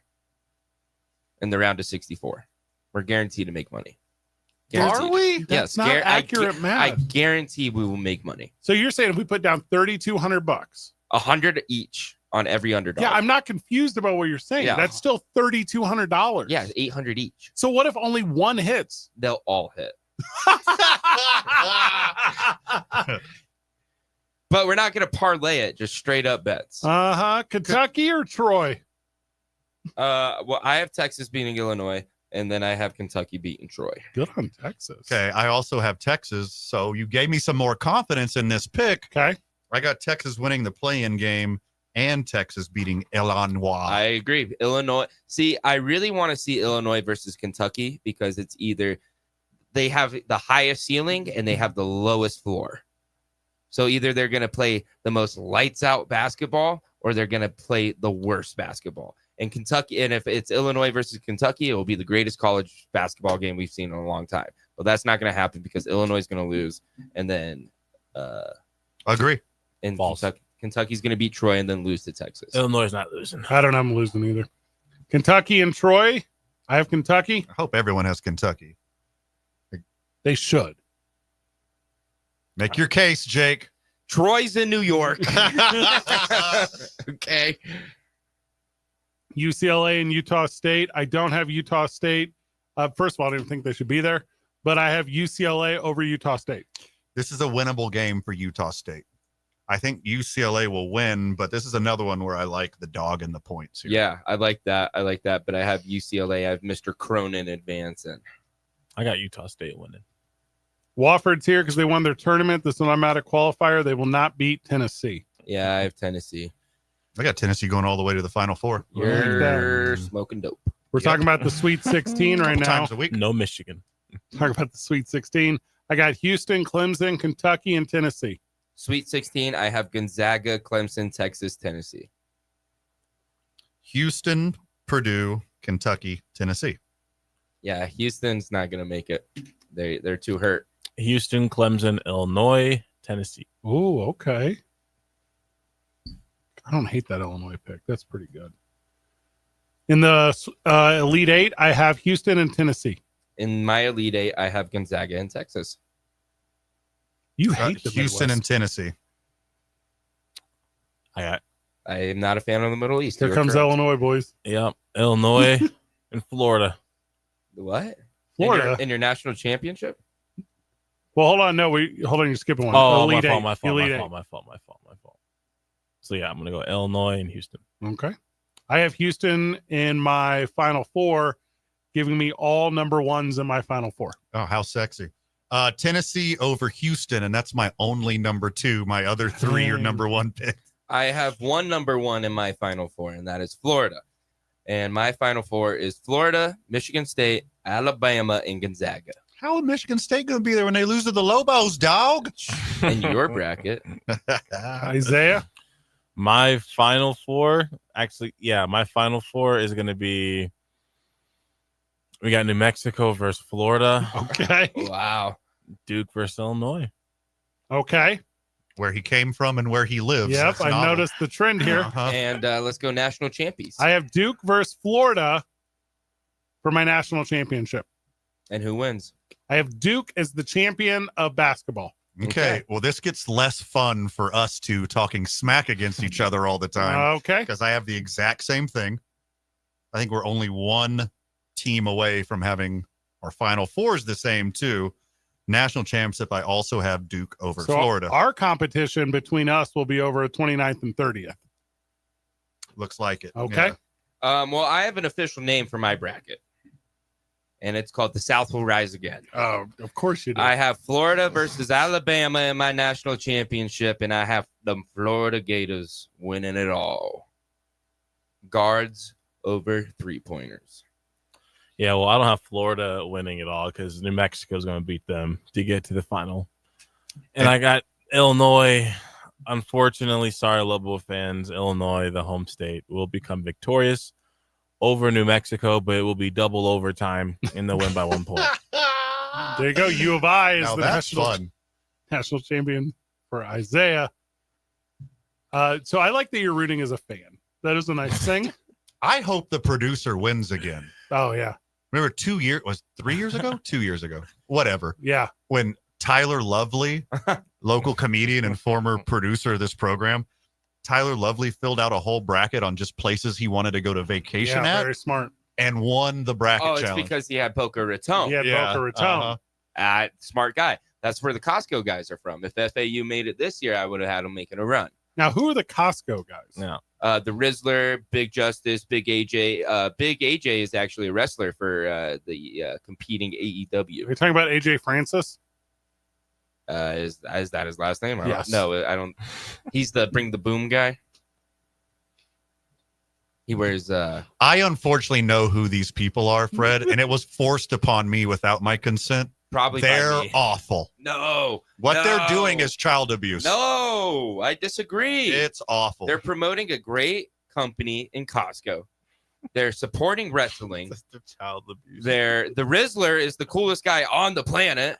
in the round of 64. We're guaranteed to make money. Guaranteed. Are we? That's Yes, not accurate I math. guarantee we will make money. So you're saying if we put down $3,200? 100 each on every underdog. Yeah, I'm not confused about what you're saying. Yeah. That's still $3,200. Yeah, 800 each. So what if only one hits? They'll all hit. But we're not going to parlay it, just straight up bets. Kentucky or Troy? Well, I have Texas beating Illinois, and then I have Kentucky beating Troy. Good on Texas. Okay, I also have Texas, so you gave me some more confidence in this pick. Okay. I got Texas winning the play-in game and Texas beating Illinois. I agree. Illinois. See, I really want to see Illinois versus Kentucky because it's either they have the highest ceiling and they have the lowest floor. So either they're going to play the most lights out basketball or they're going to play the worst basketball. And Kentucky, and if it's Illinois versus Kentucky, it will be the greatest college basketball game we've seen in a long time. But that's not going to happen because Illinois is going to lose. And then Agree. and False. Kentucky's going to beat Troy and then lose to Texas. Illinois is not losing. I don't have them losing either. Kentucky and Troy. I have Kentucky. I hope everyone has Kentucky. They should. Make your case, Jake. Troy's in New York. Okay. UCLA and Utah State. I don't have Utah State. First of all, I didn't think they should be there, but I have UCLA over Utah State. This is a winnable game for Utah State. I think UCLA will win, but this is another one where I like the dog and the points here. Yeah, I like that. But I have UCLA. I have Mr. Cronin advancing. I got Utah State winning. Wofford's here because they won their tournament. This automatic qualifier. They will not beat Tennessee. Yeah, I have Tennessee. I got Tennessee going all the way to the Final Four. You're smoking dope. We're talking about the Sweet 16 right Couple now. times a week. No Michigan. Talking about the Sweet 16. I got Houston, Clemson, Kentucky, and Tennessee. Sweet 16, I have Gonzaga, Clemson, Texas, Tennessee. Houston, Purdue, Kentucky, Tennessee. Yeah, Houston's not going to make it. They're too hurt. Houston, Clemson, Illinois, Tennessee. Oh, okay. I don't hate that Illinois pick. That's pretty good. In the Elite Eight, I have Houston and Tennessee. In my Elite Eight, I have Gonzaga and Texas. You hate the Houston Midwest. and Tennessee. I am not a fan of the Middle East. Here You're comes correct. Illinois, boys. Yep. Illinois and Florida. What? Florida. In your national championship? Well, hold on. No, hold on. You're skipping one. Oh, Elite Eight. my Elite Eight. fault. So, yeah, I'm going to go Illinois and Houston. Okay. I have Houston in my Final Four, giving me all number ones in my Final Four. Oh, how sexy. Tennessee over Houston, and that's my only number two. My other three are number one picks. I have one number one in my Final Four, and that is Florida. And my Final Four is Florida, Michigan State, Alabama, and Gonzaga. How is Michigan State going to be there when they lose to the Lobos, dog? In your bracket. Isaiah? My Final Four, my Final Four is going to be, we got New Mexico versus Florida. Okay. Wow. Duke versus Illinois. Okay. Where he came from and where he lives. Yep, That's I novel. noticed the trend here. Uh-huh. And let's go national champions. I have Duke versus Florida for my national championship. And who wins? I have Duke as the champion of basketball. Okay. Well, this gets less fun for us two talking smack against each other all the time. Okay. Because I have the exact same thing. I think we're only one team away from having our Final Fours the same, too. National championship, I also have Duke over So Florida. our competition between us will be over 29th and 30th. Looks like it. Okay. Yeah. Well, I have an official name for my bracket, and it's called The South Will Rise Again. Oh, of course you do. I have Florida versus Alabama in my national championship, and I have the Florida Gators winning it all. Guards over three-pointers. Yeah, well, I don't have Florida winning it all because New Mexico is going to beat them to get to the final. And I got Illinois. Unfortunately, sorry, Lobo fans, Illinois, the home state, will become victorious over New Mexico, but it will be double overtime in the win by 1 point. There you go. U of I is Now the that's fun. national champion for Isaiah. So I like that you're rooting as a fan. That is a nice thing. I hope the producer wins again. Oh, yeah. Remember 3 years ago? 2 years ago. Whatever. Yeah. When Tyler Lovely, local comedian and former producer of this program, Tyler Lovely filled out a whole bracket on just places he wanted to go to vacation Yeah, at very smart. and won the bracket Oh, it's challenge. because he had Boca Raton. He had Boca Raton. Smart guy. That's where the Costco guys are from. If FAU made it this year, I would have had them making a run. Now, who are the Costco guys? Yeah. The Rizzler, Big Justice, Big AJ. Big AJ is actually a wrestler for the competing Are AEW. you talking about AJ Francis? Is that his last name? Yes. No, I don't. He's the Bring the Boom guy. He wears. I unfortunately know who these people are, Fred, and it was forced upon me without my consent. Probably by They're me. awful. No. What no. they're doing is child abuse. No, I disagree. It's awful. They're promoting a great company in Costco. They're supporting wrestling. The child abuse. The Rizzler is the coolest guy on the planet.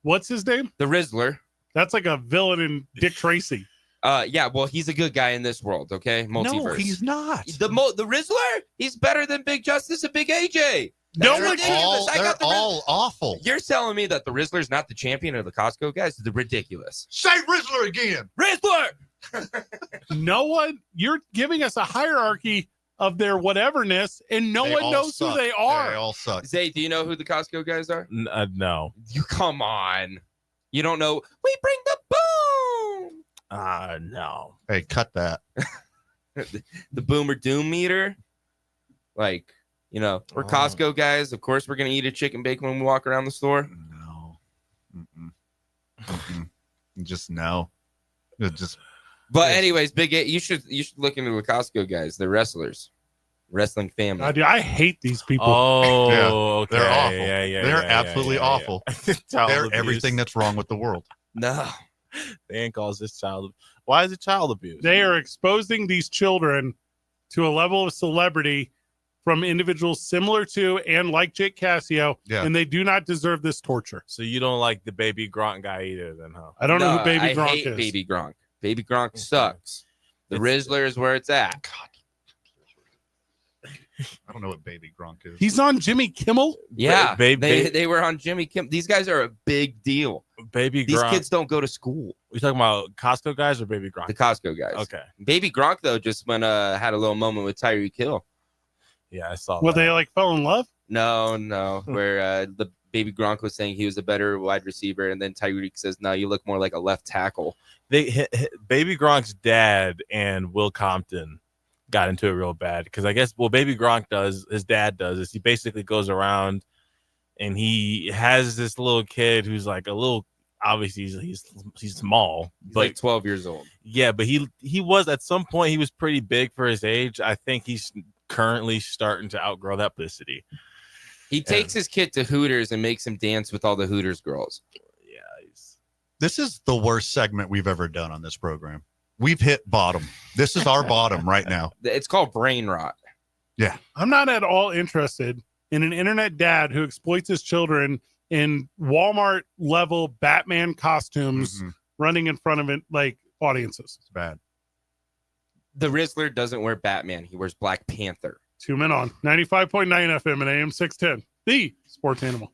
What's his name? The Rizzler. That's like a villain in Dick Tracy. Yeah, well, he's a good guy in this world, okay? Multiverse. No, he's not. The Rizzler? He's better than Big Justice and Big AJ. No, That's ridiculous. They're all awful. You're telling me that the Rizzler's not the champion of the Costco guys? They're ridiculous. Say Rizzler again. Rizzler! No one, you're giving us a hierarchy of their whateverness, and no They one all knows suck. who they are. They all suck. Zay, do you know who the Costco guys are? No. You come on. You don't know. We bring the boom. No. Hey, cut that. The boomer doom meter. Like, we're Costco guys. Of course, we're going to eat a chicken bacon when we walk around the store. No. Mm-mm. Just no. Just. But anyways, Big A, you should look into the Costco guys. They're wrestlers. Wrestling family. I hate these people. Oh, Yeah, okay. They're awful. Yeah, They're absolutely awful. Child They're abuse. everything that's wrong with the world. No. They ain't calls this child. Why is it child abuse? They are exposing these children to a level of celebrity from individuals similar to and like Jake Cassio, Yeah. and they do not deserve this torture. So you don't like the Baby Gronk guy either, then, huh? I don't know who No, Baby I Gronk hate is. Baby Gronk. Baby Gronk sucks. The Rizzler is where it's at. I don't know what Baby Gronk is. He's on Jimmy Kimmel. Yeah, Baby they were on Jimmy Kim. These guys are a big deal. Baby These Gronk. kids don't go to school. We talking about Costco guys or Baby Gronk? The Costco guys. Okay. Baby Gronk though just had a little moment with Tyreek Hill. Yeah, I saw Well, that. they fell in love. No, where the Baby Gronk was saying he was a better wide receiver, and then Tyreek says, "No, you look more like a left tackle." Baby Gronk's dad and Will Compton got into it real bad because I guess Baby Gronk his dad does is he basically goes around and he has this little kid who's like a little, obviously he's small, He's but like 12 years old. yeah, but he was at some point he was pretty big for his age. I think he's currently starting to outgrow that publicity. He takes his kid to Hooters and makes him dance with all the Hooters girls. Yeah, This is the worst segment we've ever done on this program. We've hit bottom. This is our bottom right now. It's called brain rot. Yeah. I'm not at all interested in an internet dad who exploits his children in Walmart level Batman costumes Mhm. running in front of it like audiences. It's bad. The Rizzler doesn't wear Batman. He wears Black Panther. 2 Men On 95.9 FM and AM 610, the sports animal.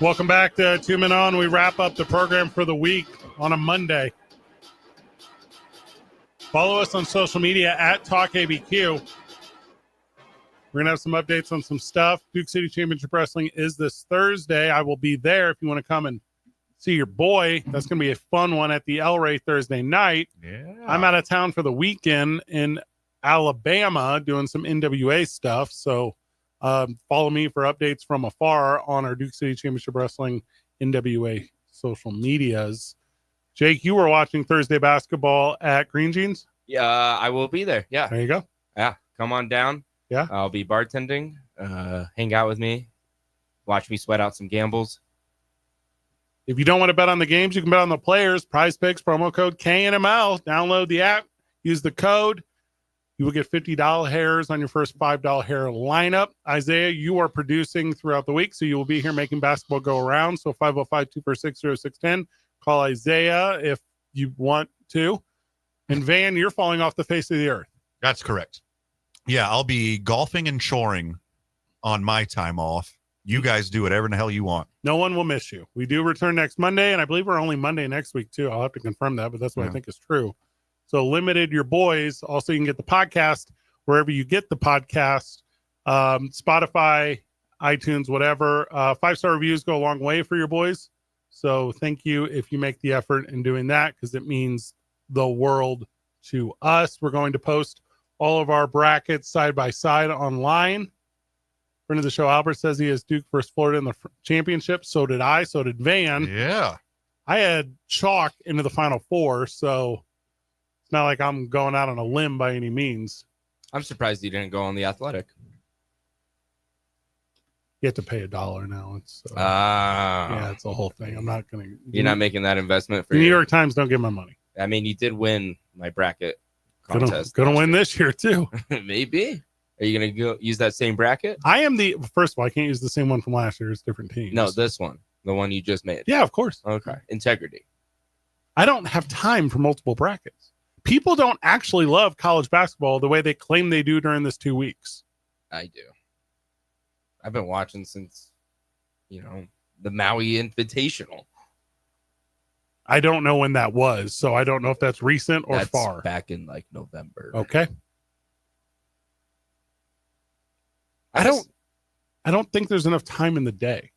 Welcome back to 2 Men On. We wrap up the program for the week on a Monday. Follow us on social media at TalkABQ. We're going to have some updates on some stuff. Duke City Championship Wrestling is this Thursday. I will be there if you want to come and see your boy. That's going to be a fun one at the El Rey Thursday night. Yeah. I'm out of town for the weekend in Alabama doing some NWA stuff. So follow me for updates from afar on our Duke City Championship Wrestling NWA social medias. Jake, you were watching Thursday basketball at Green Jeans? Yeah, I will be there. Yeah. There you go. Yeah. Come on down. Yeah. I'll be bartending. Hang out with me. Watch me sweat out some gambles. If you don't want to bet on the games, you can bet on the players. Prize Picks, promo code KNML. Download the app. Use the code. You will get $50 hairs on your first $5 hair lineup. Isaiah, you are producing throughout the week, so you will be here making basketball go around. So 505-246-0610. Call Isaiah if you want to. And Van, you're falling off the face of the earth. That's correct. Yeah, I'll be golfing and shoring on my time off. You guys do whatever the hell you want. No one will miss you. We do return next Monday, and I believe we're only Monday next week, too. I'll have to confirm that, but that's what I think is true. So limited your boys. Also, you can get the podcast wherever you get the podcast, Spotify, iTunes, whatever. 5-star reviews go a long way for your boys. So thank you if you make the effort in doing that, because it means the world to us. We're going to post all of our brackets side by side online. Friend of the show, Albert, says he has Duke versus Florida in the championship. So did I. So did Van. Yeah. I had chalk into the Final Four, so it's not like I'm going out on a limb by any means. I'm surprised you didn't go on the Athletic. You have to pay $1 now. It's Yeah, it's a whole thing. I'm not going to. You're not making that investment for the New York Times. Don't get my money. I mean, you did win my bracket contest. Gonna win this year too. Maybe. Are you gonna go use that same bracket? I am first of all, I can't use the same one from last year. It's different teams. No, this one, the one you just made. Yeah, of course. Okay, integrity. I don't have time for multiple brackets. People don't actually love college basketball the way they claim they do during this 2 weeks. I do. I've been watching since, the Maui Invitational. I don't know when that was, so I don't know if that's recent or That's far. back in like November. Okay. I don't think there's enough time in the day.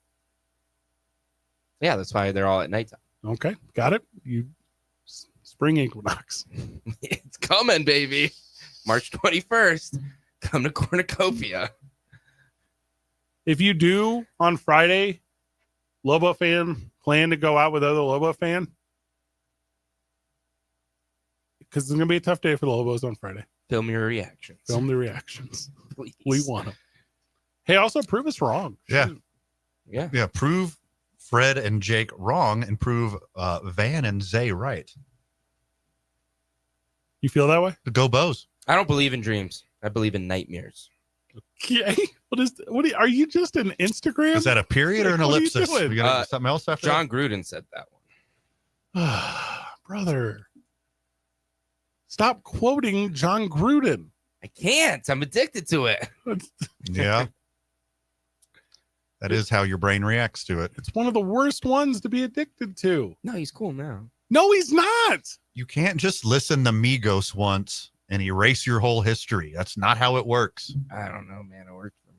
Yeah, that's why they're all at nighttime. Okay, got it. Spring equinox. It's coming, baby. March 21st. Come to Cornucopia. If you do on Friday, Lobo fan, plan to go out with other Lobo fan, because it's going to be a tough day for the Lobos on Friday. Film your reactions. Film the reactions. Please. We want them. Hey, also prove us wrong. Yeah. Yeah. Yeah. Prove Fred and Jake wrong and prove Van and Zay right. You feel that way? Go Bows. I don't believe in dreams. I believe in nightmares. Okay. Are you just an Instagram? Is that a period or an What are you ellipsis? doing? We got something else after John Gruden said that one. Brother. Stop quoting John Gruden. I can't. I'm addicted to it. that? Yeah. That is how your brain reacts to it. It's one of the worst ones to be addicted to. No, he's cool now. No, he's not. You can't just listen to Migos once and erase your whole history. That's not how it works. I don't know, man. It worked for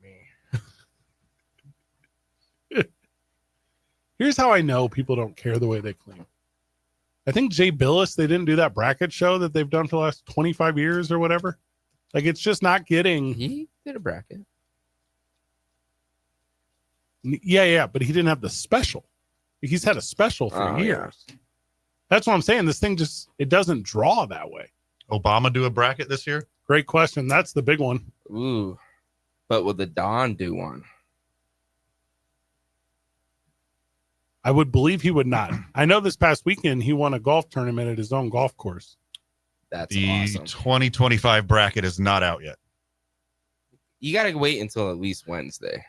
me. Here's how I know people don't care the way they claim. I think Jay Billis, they didn't do that bracket show that they've done for the last 25 years or whatever. Like, it's just not getting. He did a bracket. Yeah, but he didn't have the special. He's had a special for years. Yeah. That's what I'm saying. This thing it doesn't draw that way. Obama do a bracket this year? Great question. That's the big one. Ooh. But will the Don do one? I would believe he would not. I know this past weekend he won a golf tournament at his own golf course. That's the awesome. 2025 bracket is not out yet. You got to wait until at least Wednesday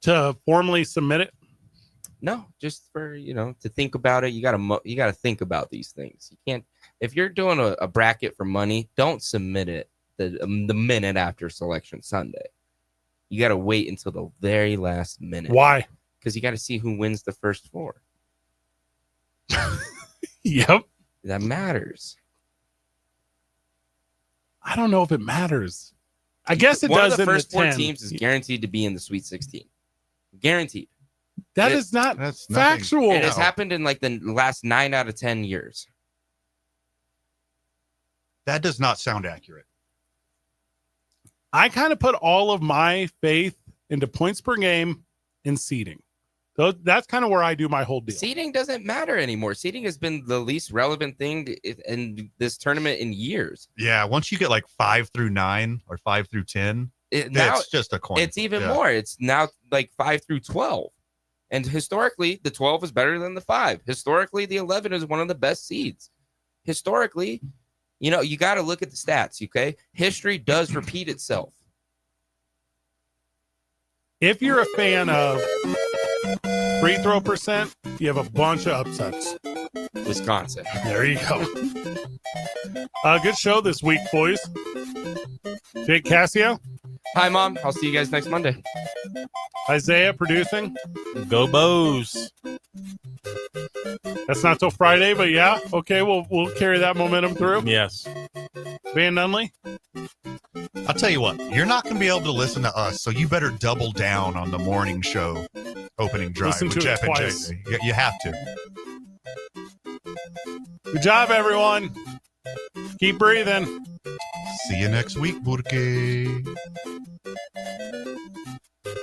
to formally submit it. No, just for to think about it. You got to think about these things. You can't, if you're doing a bracket for money, don't submit it the minute after Selection Sunday. You got to wait until the very last minute. Why? Because you got to see who wins the first four. Yep, that matters. I don't know if it matters. I guess it One does. One of the first four 10. teams is guaranteed to be in the Sweet 16. Guaranteed. That's factual. It has happened in like the last 9 out of 10 years. That does not sound accurate. I kind of put all of my faith into points per game and seeding. So that's kind of where I do my whole deal. Seeding doesn't matter anymore. Seeding has been the least relevant thing in this tournament in years. Yeah, once you get like 5 through 9 or 5 through 10, it's just a coin. It's even more. It's now like 5 through 12. And historically, the 12 is better than the 5. Historically, the 11 is one of the best seeds. Historically, you got to look at the stats, okay? History does repeat itself. If you're a fan of free throw percent, you have a bunch of upsets. Wisconsin. There you go. Good show this week, boys. Jake Cassio, Hi, Mom. I'll see you guys next Monday. Isaiah producing. Go Bows. That's not till Friday, but yeah. Okay, we'll carry that momentum through. Yes. Van Nunley. I'll tell you what, you're not going to be able to listen to us, so you better double down on the morning show opening drive Listen with to it Jeff and twice. JJ. You have to. Good job, everyone. Keep breathing. See you next week, Burke.